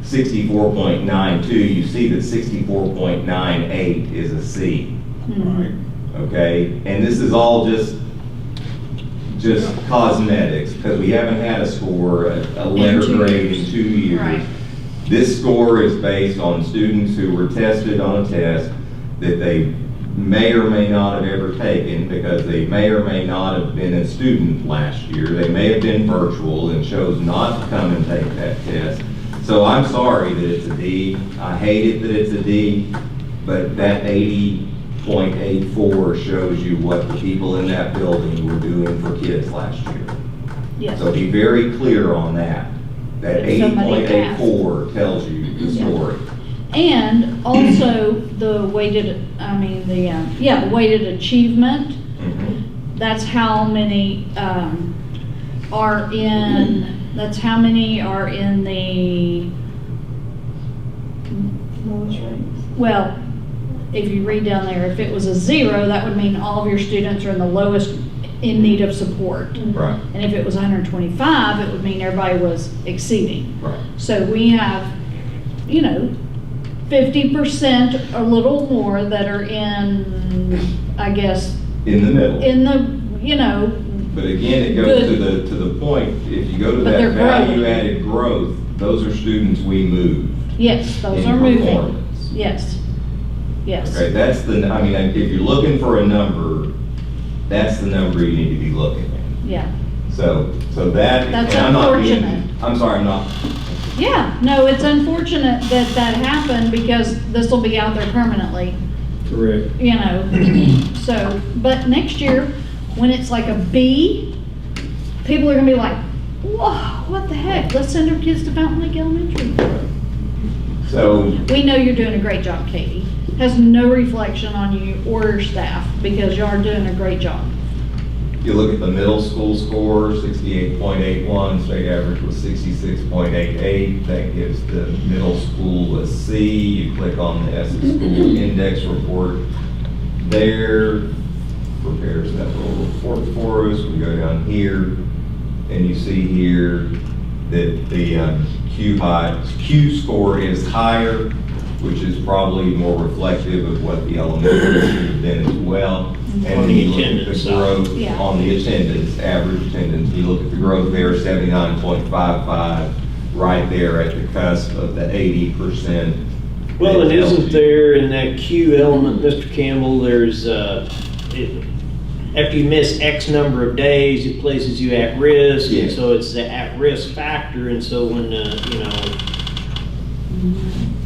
64.92, you see that 64.98 is a C. Right. Okay, and this is all just cosmetics, because we haven't had a score, a letter grade in 2 years. Right. This score is based on students who were tested on a test that they may or may not have ever taken, because they may or may not have been a student last year. They may have been virtual and chose not to come and take that test. So I'm sorry that it's a D. I hate it that it's a D, but that 80.84 shows you what the people in that building were doing for kids last year. Yes. So be very clear on that. That If somebody 80.84 tells you the story. And also the weighted, the weighted achievement, Mhm. that's how many, that's how many are in the, Lowest rates. well, if you read down there, if it was a 0, that would mean all of your students are in the lowest in need of support. Right, And if it was 125, it would mean everybody was exceeding. right. So we have, 50%, a little more that are in, I guess, In the middle. in the, But again, it goes to the point, if you go to But that they're growing. value-added growth, those are students we moved. yes, those in are moving. performance. Yes, yes. Okay, that's the, I mean, if you're looking for a number, that's the number you need to be looking at. Yeah, So that. That's and I'm not being- unfortunate. I'm sorry, I'm not, yeah, no, it's unfortunate that that happened because this will be out there permanently, Correct. So, but next year, when it's like a B, people are gonna be like, whoa, what the heck? Let's send our kids to Fountain Lake Elementary. so, We know you're doing a great job, Katie. Has no reflection on you or your staff because you are doing a great job. you look at the middle school score, 68.81, state average was 66.88. That gives the middle school a C. You click on the Essex School Index Report there, prepares that little report for us. We go down here, and you see here that the Q score is higher, which is probably more reflective of what the elementary should have been as well. And On then the you look at attendance the side. growth Yeah. on the attendance, average attendance. You look at the growth there, 79.55, right there at the cusp of the 80%. Well, and It tells isn't you- there in that Q element, Mr. Campbell, there's, after you miss X number of days, it places you at risk. Yeah. And so it's the at-risk factor. And so when,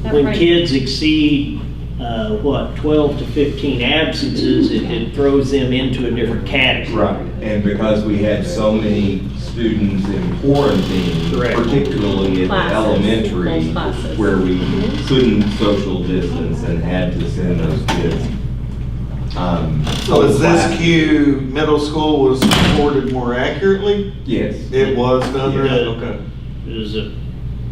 That when rate- kids exceed, 12 to 15 absences, it throws them into a different category. Right, and because we had so many students in quarantine, Correct. particularly at the Classes, elementary, those classes. where we couldn't social distance and had to send those kids. So is this Q middle school was reported more accurately? Yes. It was done right? Yeah. Okay. It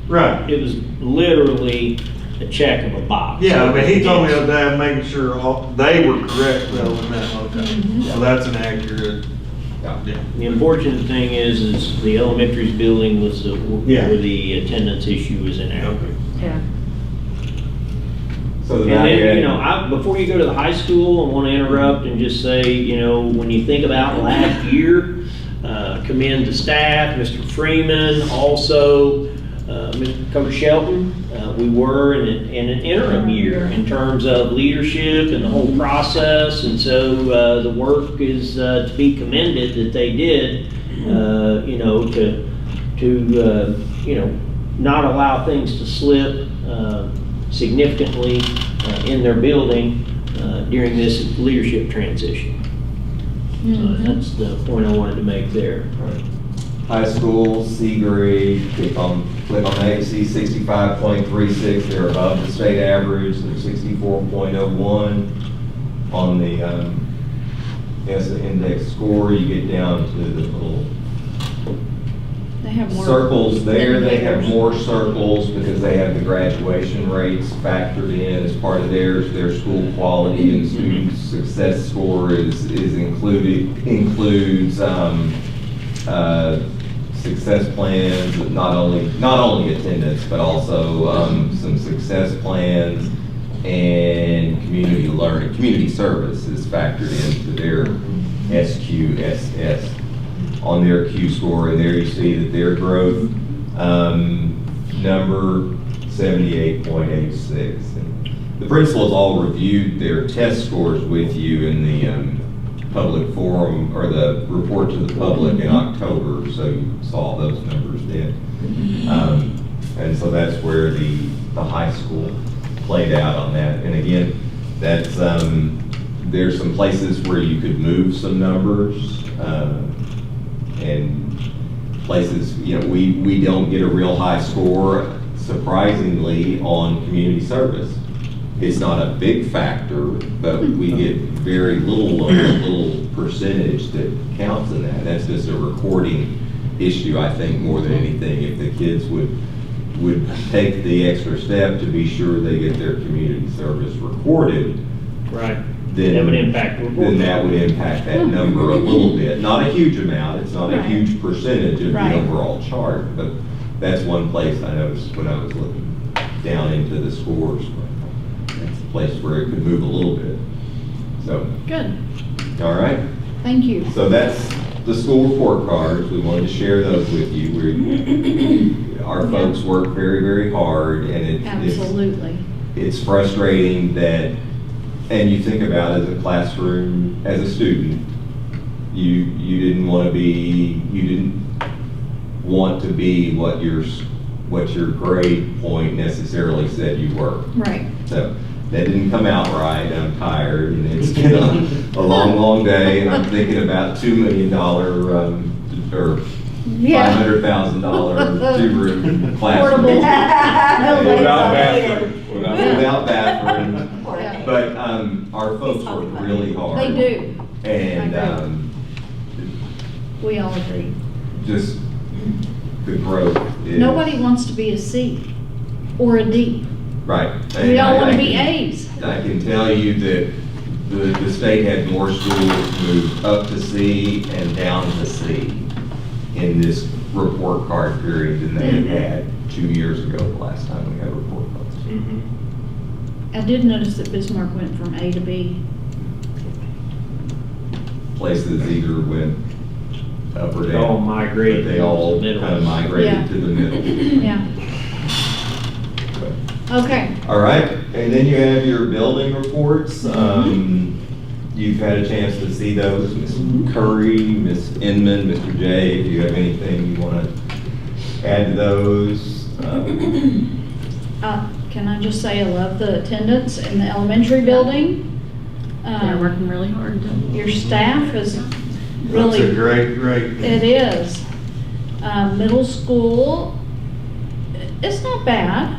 Right. was literally a check of a box. Yeah, I mean, he told me the other day, I'm making sure they were correct though in that, okay. So that's an accurate, Yeah. yeah. The unfortunate thing is the elementary's building was Yeah. where the attendance issue was inaccurate. Yeah. So the And then, value-added- before you go to the high school, I want to interrupt and just say, when you think about last year, commend the staff, Mr. Freeman, also, Mr. Coach Shelton. We were in an interim year in terms of leadership and the whole process, and so the work is to be commended that they did, to not allow things to slip significantly in their building during this leadership transition. So that's the point I wanted to make there. High school, C grade, click on that, you see 65.36, they're above the state average, they're 64.01. On the ESSA index score, you get down to the little They have more. circles there, they have indicators. more circles because they have the graduation rates factored in as part of theirs. Their school quality and student success score includes success plans, not only attendance, but also some success plans and community learning, community service is factored into their SQSS on their Q score, and there you see that their growth number 78.86. The principals all reviewed their test scores with you in the public forum or the report to the public in October, so you saw those numbers then. And so that's where the high school played out on that. And again, that's there's some places where you could move some numbers. And places, we don't get a real high score, surprisingly, on community service. It's not a big factor, but we get very little percentage that counts in that. That's just a recording issue, I think, more than anything. If the kids would take the extra step to be sure they get their community service recorded, Right. then That would impact the report. then that would impact that number a little bit. Not a huge amount, it's not a Right. huge percentage of the Right. overall chart, but that's one place I noticed when I was looking down into the scores. That's a place where it could move a little bit. So, Good, all right, thank you. so that's the school report cards. We wanted to share those with you. Our folks work very, very hard, and Absolutely. it's frustrating that, and you think about as a classroom, as a student, you didn't want to be what your grade point necessarily said you were. Right. So that didn't come out right. I'm tired, and it's been a long day, and I'm thinking about $2 million or Yeah. $500,000 two-room classroom. Portable. Without bathroom. Without bathroom. Yeah. But our folks work really hard. They do. And We all agree. just the growth is. Nobody wants to be a C or a D. Right. We And all want I to be can- A's. I can tell you that the state had more schools move up to C and down to C in this report card period than they had 2 years ago, the last time we had report cards. I did notice that Bismarck went from A to B. Places either went up or They all down. migrated But they to all the middle. kind of Yeah. migrated to the middle. Yeah. Okay. All right, and then you have your building reports. You've had a chance to see those, Ms. Curry, Ms. Inman, Mr. J, if you have anything you want to add to those. Can I just say I love the attendance in the elementary building. They're working really hard. Your staff is That's really. a great. It is. Middle school, it's not bad.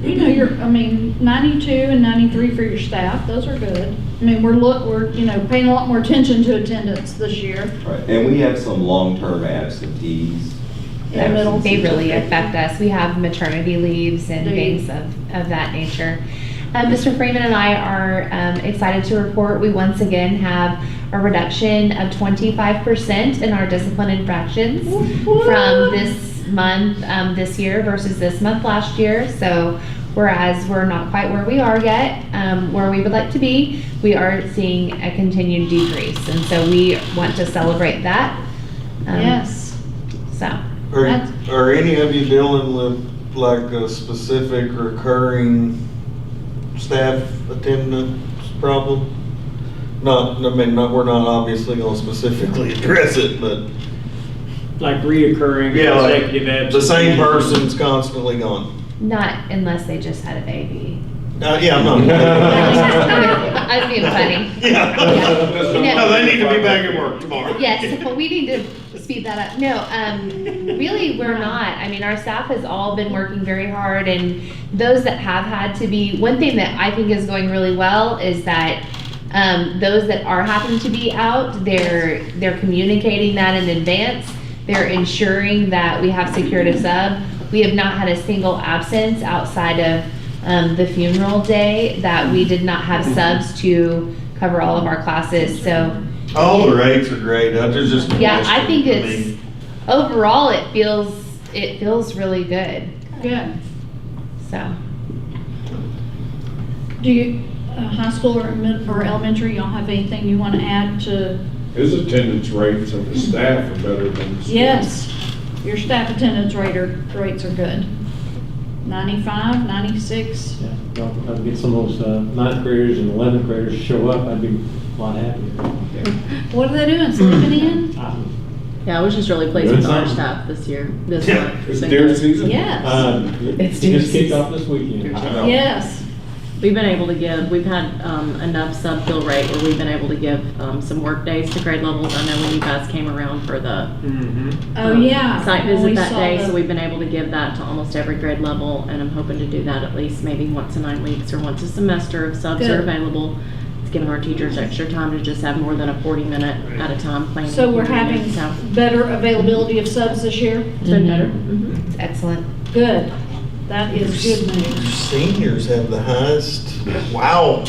You're 92 and 93 for your staff, those are good. I mean, we're paying a lot more attention to attendance this year. Right, and we have some long-term absentees. In the middle. They really affect us. We have maternity leaves and Do you? things of that nature. Mr. Freeman and I are excited to report we once again have a reduction of 25% in our discipline infractions from this month this year versus this month last year. So whereas we're not quite where we are yet, where we would like to be, we are seeing a continued decrease. And so we want to celebrate that. Yes. So. Are any of you dealing with like a specific recurring staff attendance problem? We're not obviously gonna specifically address it, but Like reoccurring yeah, like consecutive absences. the same person's constantly gone. Not unless they just had a baby. Yeah, I'm not. I was being funny. Yeah. No, they need to be back at work tomorrow. Yes, we need to speed that up. No, really, we're not. I mean, our staff has all been working very hard, and those that have had to be, one thing that I think is going really well is that those that are having to be out, they're communicating that in advance. They're ensuring that we have secured a sub. We have not had a single absence outside of the funeral day that we did not have subs to cover all of our classes. So All the rates are great. I just. yeah, I think it's overall it feels really good. Good. So Do you, high school or elementary, y'all have anything you want to add to? His attendance rates of the staff are better than the students. Yes, your staff attendance rates are good. 95, 96. Yeah, if I could get some of those 9th graders and 11th graders to show up, I'd be a lot happier. What are they doing, sleeping in? Yeah, I was just really pleased Good with our song. staff this year. This Yeah, month. It's deer season. Yes, It just kicked off this weekend. I know. yes. we've been able to give, we've had enough sub-fill rate where we've been able to give some work days to grade levels. I know when you guys came around for the Oh, yeah. site When we visit that saw day, the- so we've been able to give that to almost every grade level, and I'm hoping to do that at least maybe once in 9 weeks or once a semester if subs Good. are available. It's giving our teachers extra time to just have more than a 40-minute at a time planning. So we're having So better availability of subs this year? it's been better. Mhm. It's excellent. Good. That is good news. Seniors have the highest, wow.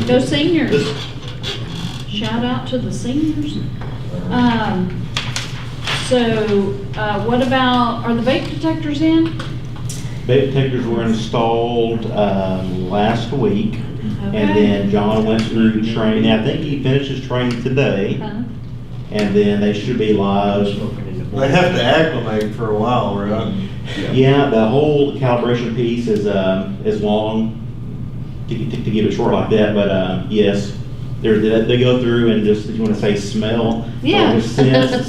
Go seniors. Shout out to the seniors. What about, are the vape detectors in? Vape detectors were installed last week, and Okay. then John went through training. I think he finished his training today, Huh? and then they should be live. They have to acclimate for a while, right? Yeah, the whole calibration piece is long to give it short like that, but yes, they go through and just, if you want to say smell, Yeah. or sense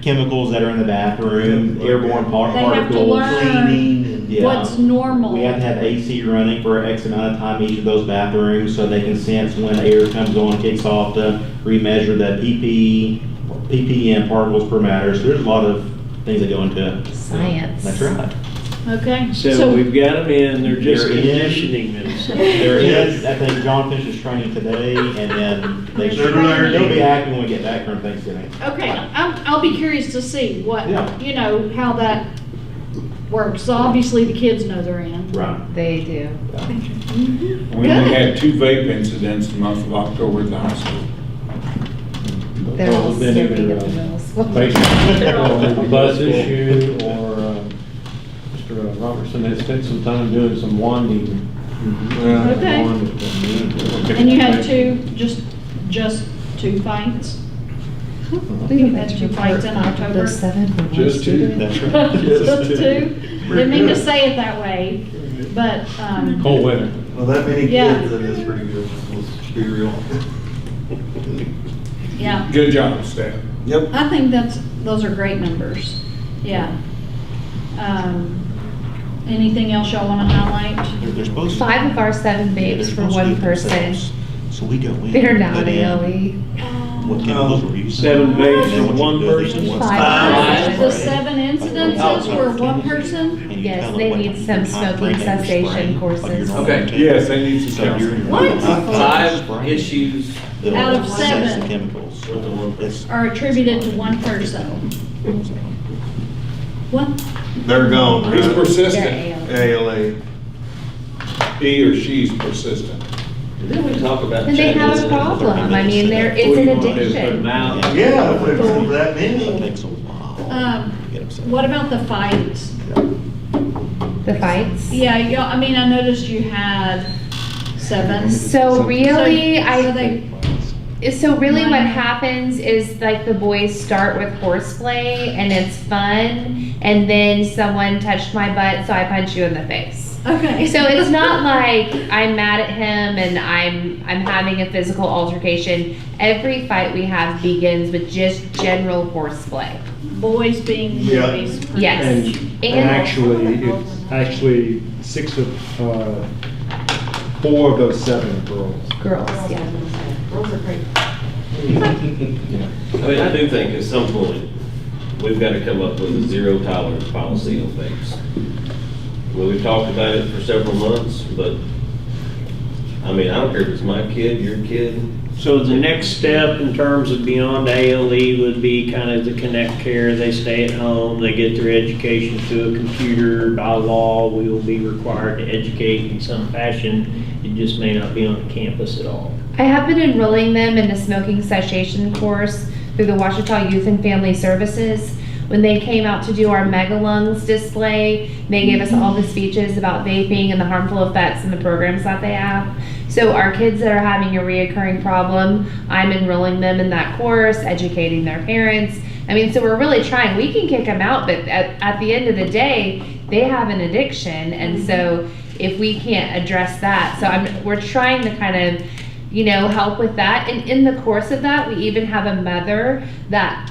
chemicals that are in the bathroom, airborne They have to particles. learn Yeah. what's normal. We have to have AC running for X amount of time each of those bathrooms, so they can sense when air comes on, kicks off, to remeasure the ppm particles per matter. So there's a lot of things that go into it. Science. That's right. Okay. So we've got them in, they're just They're in. conditioning them. There is, I think John finishes training today, and then They're they'll be active when we get back from Thanksgiving. Okay, I'll be curious to see what, Yeah. how that works. So obviously the kids know they're in. Right. They do. We only had 2 vape incidents in the month of October at the high school. They're all Well, then snipping either, at the middle school. basically, bus issue, or Mr. Robertson has spent some time doing some wanding. Okay. And you had just 2 fights? You had 2 fights in October? The 7 were Just 2. That's right. Just 2? Didn't mean to say it that way, but, Cold weather. Well, that many Yeah. kids, that is pretty good, let's be real. yeah. Good job, staff. Yep. I think those are great numbers. Yeah. Anything else y'all want to highlight? They're supposed to. 5 of our 7 Yeah, they're vapes from supposed to one be person. themselves. So we go in. They're not put in ALE. What chemicals we're using. 7 vapes And then from what one you do is person? once Five. The 7 incidences were 1 person? and you Yes, tell them they what need some time smoking frame you're cessation spraying, courses. like you're going Okay. to. Yes, they need some So you're- counseling. What? 5 issues. They'll Out of assess 7. the chemicals. It's- Are attributed to 1 person? What? They're gone, He's right? persistent. They're ALE. ALA. He or she's persistent. Didn't we talk about? And they have a checking problem. I mean, it's an Put them addiction. out. Yeah, if it was that It many. takes a while. to get them set up. What about the fights? The fights. Yeah, I mean, I noticed you had 7. So really, So really what Mine- happens is like the boys start with horseplay and it's fun, and then someone touched my butt, so I punch you in the face. Okay. So it's not like I'm mad at him and I'm having a physical altercation. Every fight we have begins with just general horseplay. Boys being Yeah. boys. Yes. And actually, it's actually 4 of those 7 are girls. Girls, yeah. I mean, I do think at some point, we've got to come up with a 0 tolerance policy on vapes. Well, we've talked about it for several months, but, I mean, I don't care if it's my kid, your kid. So the next step in terms of beyond ALE would be kind of the Connect Care. They stay at home, they get their education through a computer. By law, we will be required to educate in some fashion. It just may not be on the campus at all. I have been enrolling them in the smoking cessation course through the Ouachita Youth and Family Services. When they came out to do our Mega Lungs display, they gave us all the speeches about vaping and the harmful effects and the programs that they have. So our kids that are having a reoccurring problem, I'm enrolling them in that course, educating their parents. I mean, so we're really trying. We can kick them out, but at the end of the day, they have an addiction, and so if we can't address that, so we're trying to kind of help with that. And in the course of that, we even have a mother that,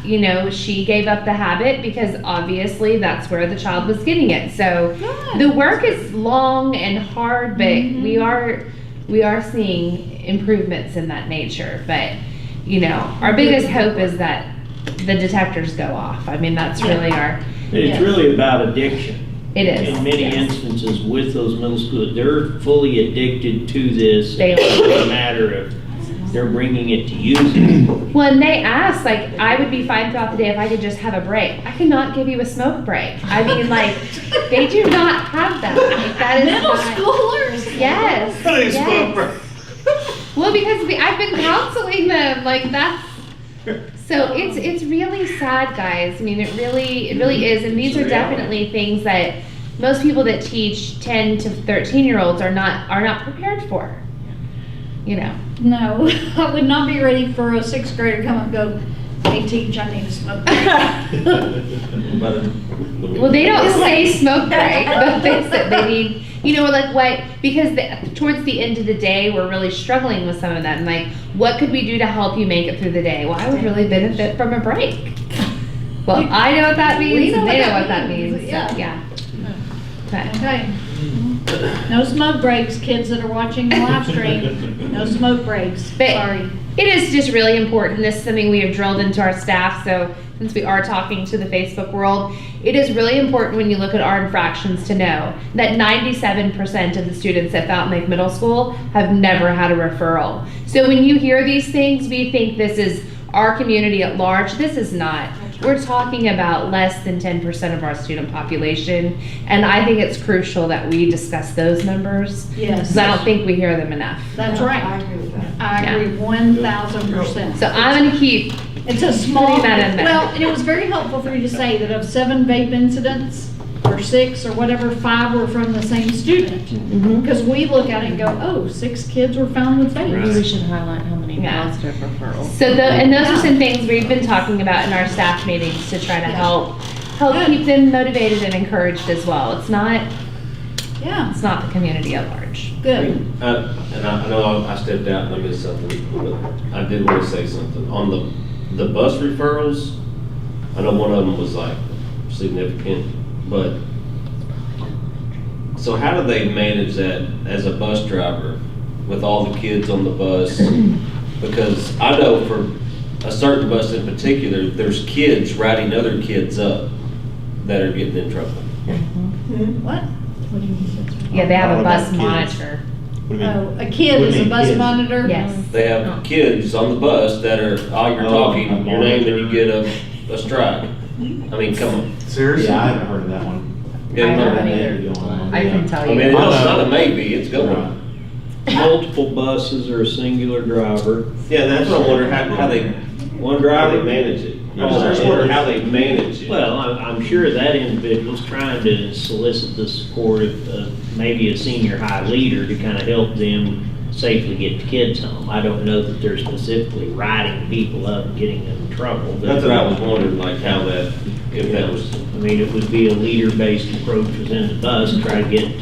she gave up the habit because obviously that's where the child was getting it. So the work is long and hard, but we are seeing improvements in that nature. But, our biggest hope is that the detectors go off. I mean, that's really our... It's really about addiction. It is. In many instances with those middle schools, they're fully addicted to this. They It's just a matter of they're bringing it to use it. When they ask, I would be fine throughout the day if I could just have a break. I cannot give you a smoke break. I mean, they do not have that. That is Middle not, schoolers? Yes. yes. Well, because I've been counseling them, that's, so it's really sad, guys. I mean, it really is. And these are definitely things that most people that teach 10 to 13-year-olds are not prepared for. No, I would not be ready for a 6th grader to come up and go, hey, teach, I need a smoke break. Well, they don't say smoke break, but they said they need, because towards the end of the day, we're really struggling with some of them. What could we do to help you make it through the day? Well, I would really benefit from a break. Well, I know what that means, and they know what that means. Yeah. So, yeah. Okay. No smoke breaks, kids that are watching the live stream. No smoke breaks. Sorry. It is just really important. This is something we have drilled into our staff. So since we are talking to the Facebook world, it is really important when you look at our infractions to know that 97% of the students at Fountain Lake Middle School have never had a referral. So when you hear these things, we think this is our community at large. This is not. We're talking about less than 10% of our student population, and I think it's crucial that we discuss those numbers. Yes. Because I don't think we hear them enough. That's right. I agree with that. I agree 1,000%. So I'm going to keep It's a small, putting that in there. well, and it was very helpful for you to say that of 7 vape incidents, or 6 or whatever, 5 were from the same student. Because we look at it and go, 6 kids were found with vapes. Maybe we should highlight how many Yeah. positive referrals. So and those are some things we've been talking about in our staff meetings to try to help keep them motivated and encouraged as well. It's not the community at large. Good. And I know I stepped out and I missed something, but I did want to say something. On the bus referrals, I know one of them was significant, but so how do they manage that as a bus driver with all the kids on the bus? Because I know for a certain bus in particular, there's kids riding other kids up that are getting in trouble. What? Yeah, they have a bus kids. monitor. What do you mean? Oh, a kid What do is you a mean, bus kids? monitor? Yes. They have kids on the bus that are, you're talking your name and you get a strike. I mean, come on. Seriously? Yeah, I haven't heard of that one. Yeah, I you know haven't that. either. I can tell I you. mean, it's not a maybe, it's going. Multiple buses or a singular driver. Yeah, that's what I wonder, how they One how driver. they manage it. I just wonder how they manage it. Well, I'm sure that individual's trying to solicit the support of maybe a senior high leader to kind of help them safely get the kids home. I don't know that they're specifically riding people up and getting them in trouble. But That's what I was wondering, how that, if that was. I mean, it would be a leader-based approach within the bus, try to get,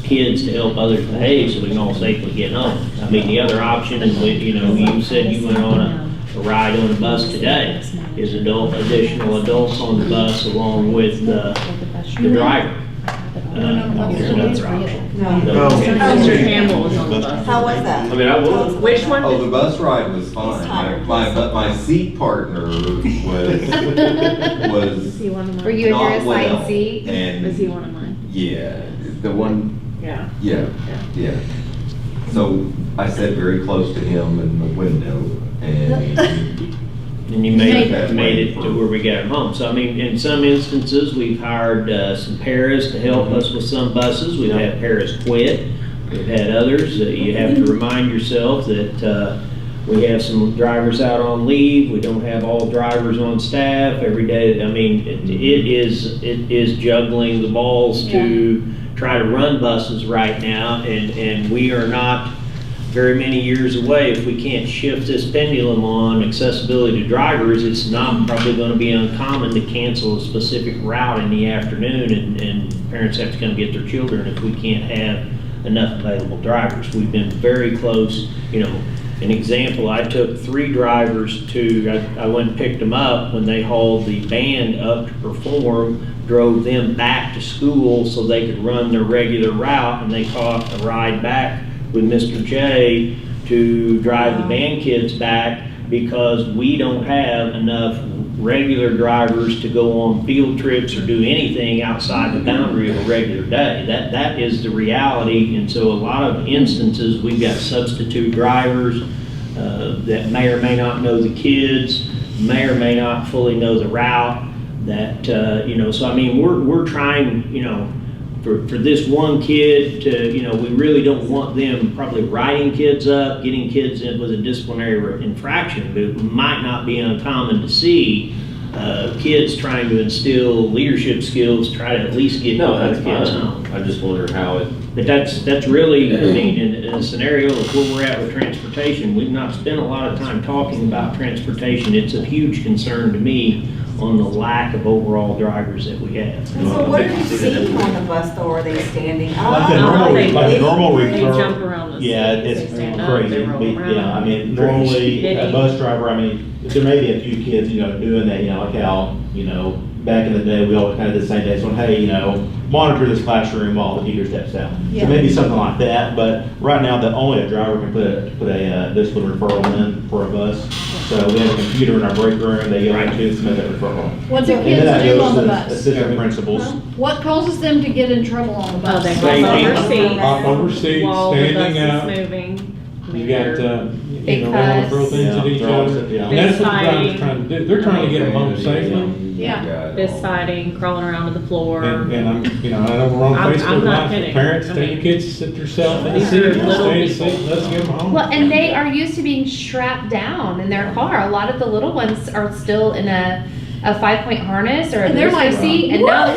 kids to help others behave so we can all safely get home. I mean, the other option is, you said you went on a ride on the bus today, is additional adults on the bus along with the driver. There's another option. No. Mr. Campbell was on the bus. How was that? I mean, I would. Which one? Oh, the bus ride was fine. He's tired. My seat partner was Is he one of Were mine? you in your not well. assigned seat? Was he And, one of mine? yeah, the one, Yeah. yeah. So I sat very close to him in the window and And you made it to where we got them home. So, I mean, in some instances, we've hired some paras to help us with some buses. We've had paras quit. We've had others. You have to remind yourself that we have some drivers out on leave. We don't have all drivers on staff every day. I mean, it is juggling the balls to try to run buses right now, and we are not very many years away. If we can't shift this pendulum on accessibility to drivers, it's not probably going to be uncommon to cancel a specific route in the afternoon, and parents have to come get their children if we can't have enough available drivers. We've been very close, you know. An example, I took 3 drivers I went and picked them up when they hauled the band up to perform, drove them back to school so they could run their regular route, and they caught a ride back with Mr. J to drive the band kids back, because we don't have enough regular drivers to go on field trips or do anything outside the boundary of a regular day. That is the reality. And so a lot of instances, we've got substitute drivers that may or may not know the kids, may or may not fully know the route. You know, so I mean, we're trying, you know, for this one kid to, you know, we really don't want them probably writing kids up, getting kids in with a disciplinary infraction, but it might not be uncommon to see kids trying to instill leadership skills, try to at least get other kids home. I just wonder how it. But that's really, I mean, in a scenario of where we're at with transportation, we've not spent a lot of time talking about transportation. It's a huge concern to me on the lack of overall drivers that we have. And so what are you seeing on the bus though? Are they standing up? Like the normal They return. jump around the Yeah, seats, it's they stand up, they crazy. roll Yeah, I around. mean, normally a Giddy. bus driver, I mean, there may be a few kids, you know, doing that, you know, like how, you know, back in the day, we all kind of did the same day, so, hey, you know, monitor this classroom while the teacher steps out. Yeah. So maybe something like that, but right now, only a driver can put a discipline referral in for a bus. So we have a computer in our break room, they go into and submit that referral. What do And then that kids do goes on to the bus? assistant principals. What causes them to get in trouble on the bus? They Safety. hop over seats Hop over seats, while the standing bus up. is moving. I mean, You got, they're- you know, they want to throw things at each other. Yeah. And that's what the driver's Fist trying to do. They're trying to get them home safely. Yeah. fist fighting, crawling around to the floor. And I'm, you know, I know we're on I'm Facebook not Live, kidding. parents, I tell your mean, kids to sit themselves in the these seat, are stay in little the seat, people. let's get them home. Well, and they are used to being strapped down in their car. A lot of the little ones are still in a 5-point harness or a And they're booster like, seat, and now,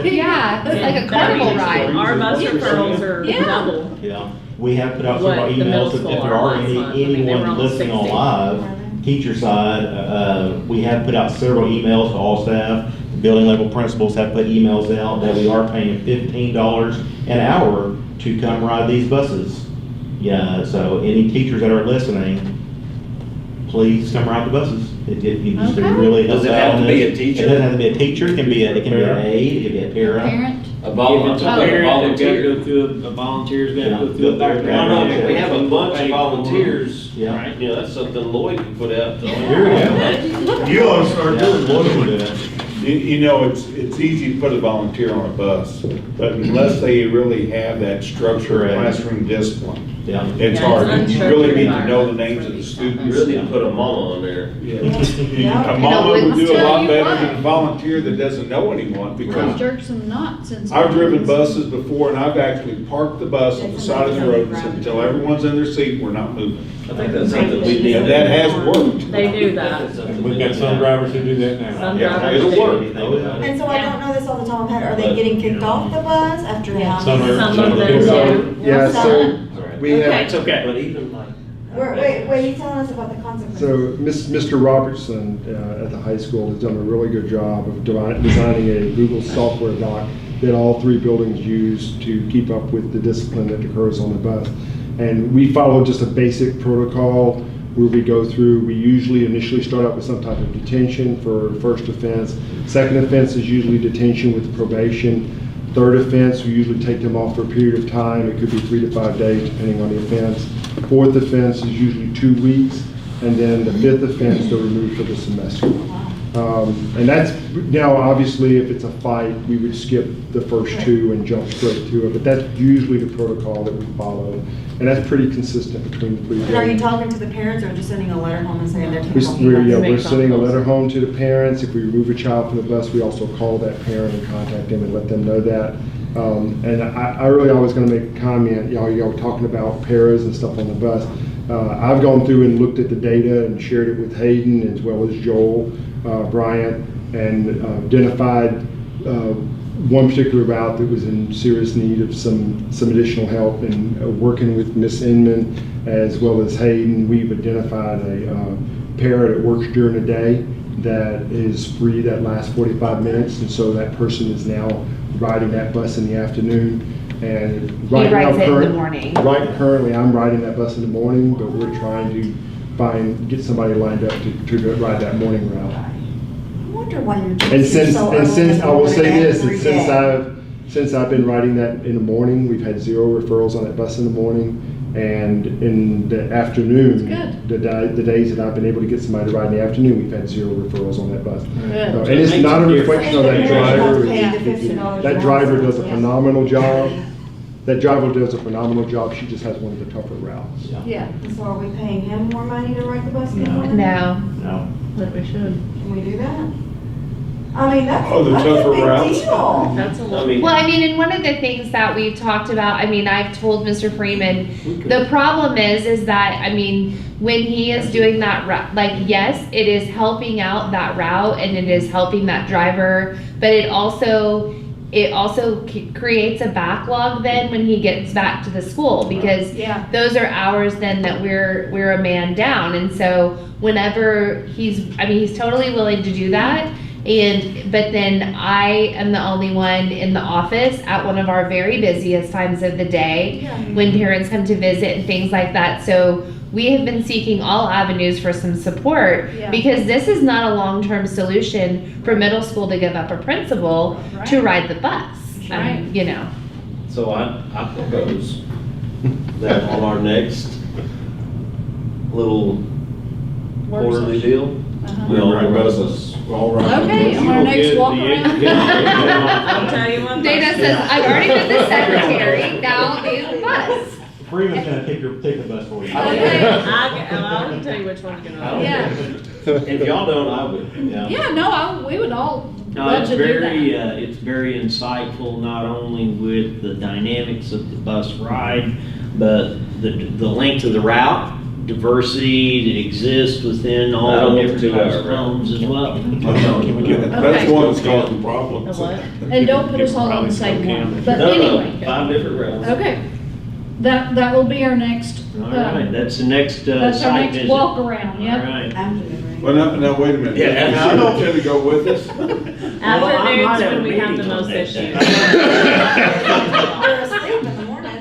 yeah, it's like a carnival ride. Our bus referrals are Yeah. double. Yeah, we have put out What several the middle emails, if school there are are last month. I mean, they were anyone almost listening on 60. live, teacher side, we have put out several emails to all staff. Building level principals have put emails out that we are paying $15 an hour to come ride these buses. Yeah, so any teachers that are listening, please come ride the buses. It just Okay. really helps Does it out have on to be this. a teacher? It doesn't have to be a teacher, it can be an aide, it can be a parent. Parent? A If volunteer. it's a parent, they've got to go through, a volunteer's got to go through a background. No, no, check. we have a bunch of volunteers. Yeah. Right. You know, that's something Lloyd can put out. Here we go. You ought to start doing Lloyd what can do it. You know, it's easy to put a volunteer on a bus, but unless they really have that structure, Correct. classroom discipline, Yeah. it's Yeah, hard. it's You really need to unstructured know the names of the You students. really need to put a mama on there. A mama would do a lot better than a volunteer that doesn't know anyone, Those because jerks and nuts and. I've driven buses before, and I've actually parked the bus on the side of the road and said, until everyone's in their seat, we're not moving. I think that's something we need. And that has worked. They do that. And we've got some drivers who do that now. Some Yeah, drivers it'll do. work. And so I don't know this off the top of my head, are they getting kicked off the bus after they have? Some are- Some some of are them good. do. Yeah, so we Okay. have, It's okay. But even like. Wait, you telling us about the consequences? so Mr. Robertson at the high school has done a really good job of designing a Google software doc that all 3 buildings use to keep up with the discipline that occurs on the bus. And we follow just a basic protocol where we go through, we usually initially start out with some type of detention for first offense. Second offense is usually detention with probation. Third offense, we usually take them off for a period of time. It could be 3 to 5 days, depending on the offense. Fourth offense is usually 2 weeks. And then the 5th offense, they're removed for the semester. And that's, now obviously if it's a fight, we would skip the first 2 and jump straight to it. But that's usually the protocol that we follow. And that's pretty consistent between the 3 And are you buildings. talking to the parents or just sending a letter home and saying they're taking off the bus? We're Make sending a phone calls. letter home to the parents. If we remove a child from the bus, we also call that parent and contact them and let them know that. And I really always gonna make a comment, y'all talking about paras and stuff on the bus. I've gone through and looked at the data and shared it with Hayden as well as Joel, Bryant, and identified one particular route that was in serious need of some additional help. And working with Miss Inman as well as Hayden, we've identified a para that works during the day that is free that last 45 minutes. And so that person is now riding that bus in the afternoon. And right now, rides it in the morning. Right, currently, I'm riding that bus in the morning, but we're trying to get somebody lined up to ride that morning route. I wonder why you're And doing since, so and early since, in I will the say morning this, every and day. since I've been riding that in the morning, we've had 0 referrals on that bus in the morning. And in the afternoon, the days that I've been able to get somebody to ride in the afternoon, we've had 0 referrals on that bus. Good. And it's not a reflection on that driver. Pay the $50 That an driver hour. does a phenomenal job. That driver does a phenomenal job. She just has one of the tougher routes. Yeah. So are we paying him more money to ride the bus in the morning? No. No. But we should. Can we do that? I mean, that's Oh, the a tougher big routes. deal. That's a I lot. mean, Well, I mean, and one of the things that we've talked about, I mean, I've told Mr. Freeman, the problem is that, I mean, when he is doing that route, like, yes, it is helping out that route and it is helping that driver, but it also creates a backlog then when he gets back to the school, because Yeah. those are hours then that we're a man down. And so whenever he's totally willing to do that. But then I am the only one in the office at one of our very busiest times of the day when parents come to visit and things like that. So we have been seeking all avenues for some support because this is not a long-term solution for middle school to give up a principal to ride the bus. Right. You know. so I propose that on our next little quarterly deal, we all ride buses. All right. Okay, on our next walk around. I'll tell you one Dana thing. says, I've already been the secretary, now the bus. Freeman's gonna take the bus for you. Okay. I will tell you which one's gonna. Yeah. If y'all don't, I would, yeah. Yeah, no, we would all No, love it's to do very, that. it's very insightful, not only with the dynamics of the bus ride, but the length of the route, diversity that exists within I all don't the want different the types 2 of hour route. homes as well. That's the one that's causing problems. A what? And don't put us all on the same one. But No, anyway, 5 different routes. okay. That will be our next, All right, that's the next that's our site next visit. walk around, All yeah. right. Afternoon, Well, now, wait a minute. Yeah, Does she absolutely. intend to go with us? Afternoons when we have the most issues. right? You're asleep in the morning.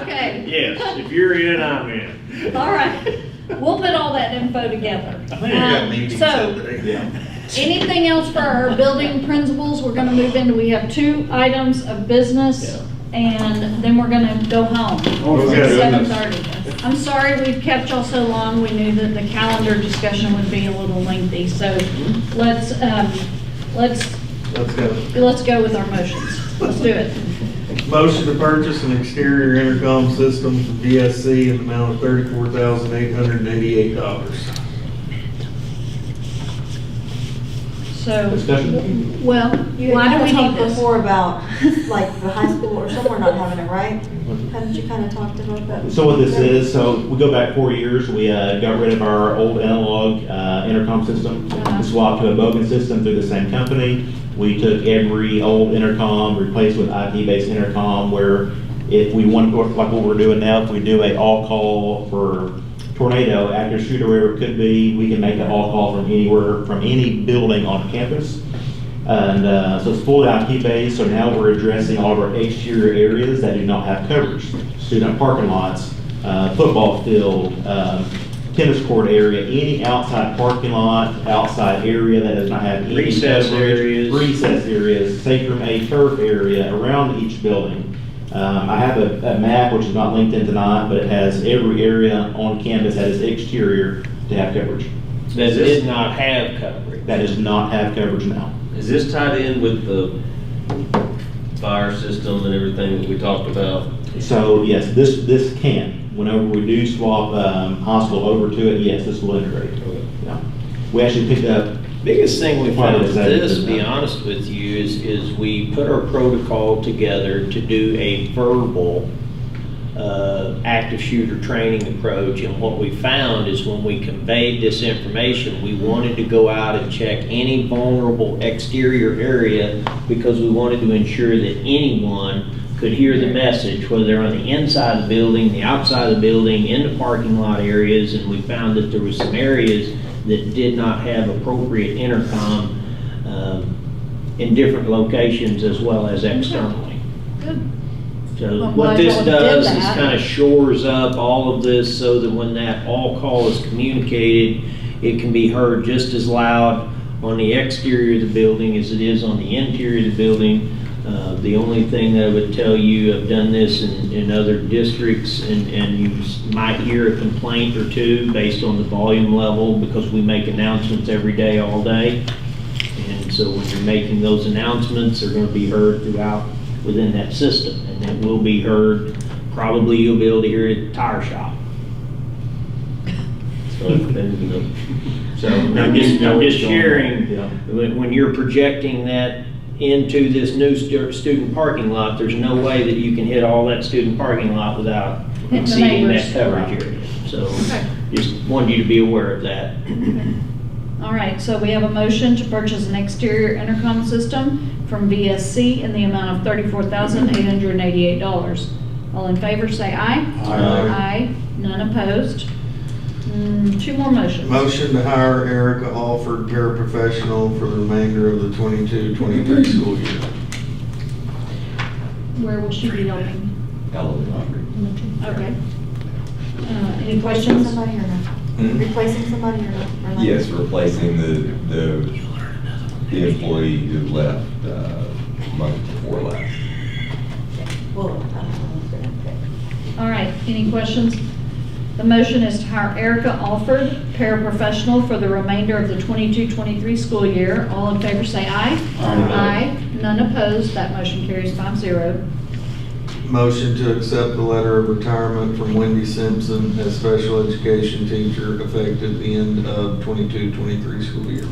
Okay. Yes, if you're in, I'm in. All right. We'll put all that info together. So, anything else for our building principals? We're gonna move into, we have 2 items of business, and then we're gonna go home. Okay. It's 7:30. I'm sorry we've kept y'all so long. We knew that the calendar discussion would be a little lengthy, so let's go with our motions. Let's do it. Motion to purchase an exterior intercom system from DSC in the amount of $34,888. So, Discussion? well, You why had do we kind of need talked this? before about, like, the high school or somewhere not having it, right? Hadn't you kind of talked about that? So what this is, so we go back 4 years, we got rid of our old analog intercom system. We swapped to a Bogan system through the same company. We took every old intercom, replaced with IP-based intercom, where if we want, like what we're doing now, if we do a all-call for tornado, active shooter, wherever it could be, we can make an all-call from anywhere, from any building on campus. And so it's fully IP-based, so now we're addressing all of our exterior areas that do not have coverage. Student parking lots, football field, tennis court area, any outside parking lot, outside area that does not have any Recess coverage, areas. recess areas, safe room A turf area around each building. I have a map which is not linked in tonight, but it has every area on campus that is exterior to have coverage. That did not have coverage. That does not have coverage now. Is this tied in with the fire system and everything that we talked about? So yes, this can. Whenever we do swap hospital over to it, yes, this will integrate. Yeah. We actually picked up. Biggest thing we Part of found with that this, is to be that- honest with you, is we put our protocol together to do a verbal active shooter training approach, and what we found is when we conveyed this information, we wanted to go out and check any vulnerable exterior area because we wanted to ensure that anyone could hear the message, whether they're on the inside of the building, the outside of the building, in the parking lot areas, and we found that there were some areas that did not have appropriate intercom in different locations as well as externally. Good. So I'm what glad this y'all did does is that. kind of shores up all of this so that when that all call is communicated, it can be heard just as loud on the exterior of the building as it is on the interior of the building. The only thing that I would tell you, I've done this in other districts, and you might hear a complaint or two based on the volume level, because we make announcements every day, all day. And so when you're making those announcements, they're going to be heard throughout within that system, and it will be heard, probably you'll be able to hear it at the tire shop. So, I'm just sharing, Yeah. when you're projecting that into this new student parking lot, there's no way that you can hit all that student parking lot without the exceeding that neighbors. coverage area. So, Okay. just wanted you to be aware of that. All right, so we have a motion to purchase an exterior intercom system from VSC in the amount of $34,888. All in favor, say aye. Aye. None opposed. Two more motions. Motion to hire Erica Alford, paraprofessional, for the remainder of the 22-23 school year. Where will she be helping? Elementary. Okay. Any questions? Somebody or not? Replacing somebody or not? Or not? Yes, replacing the employee who left, month before last. Well, All right, any questions? The motion is to hire Erica Alford, paraprofessional, for the remainder of the 22-23 school year. All in favor say aye. Aye. None opposed. That motion carries 5-0. Motion to accept the letter of retirement from Wendy Simpson as special education teacher effective the end of 22-23 school year.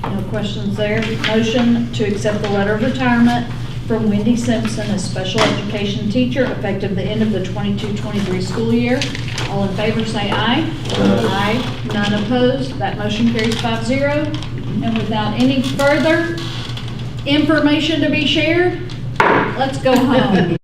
No questions there. Motion to accept the letter of retirement from Wendy Simpson as special education teacher effective the end of the 22-23 school year. All in favor say aye. Aye. None opposed. That motion carries 5-0. And without any further information to be shared, let's go home.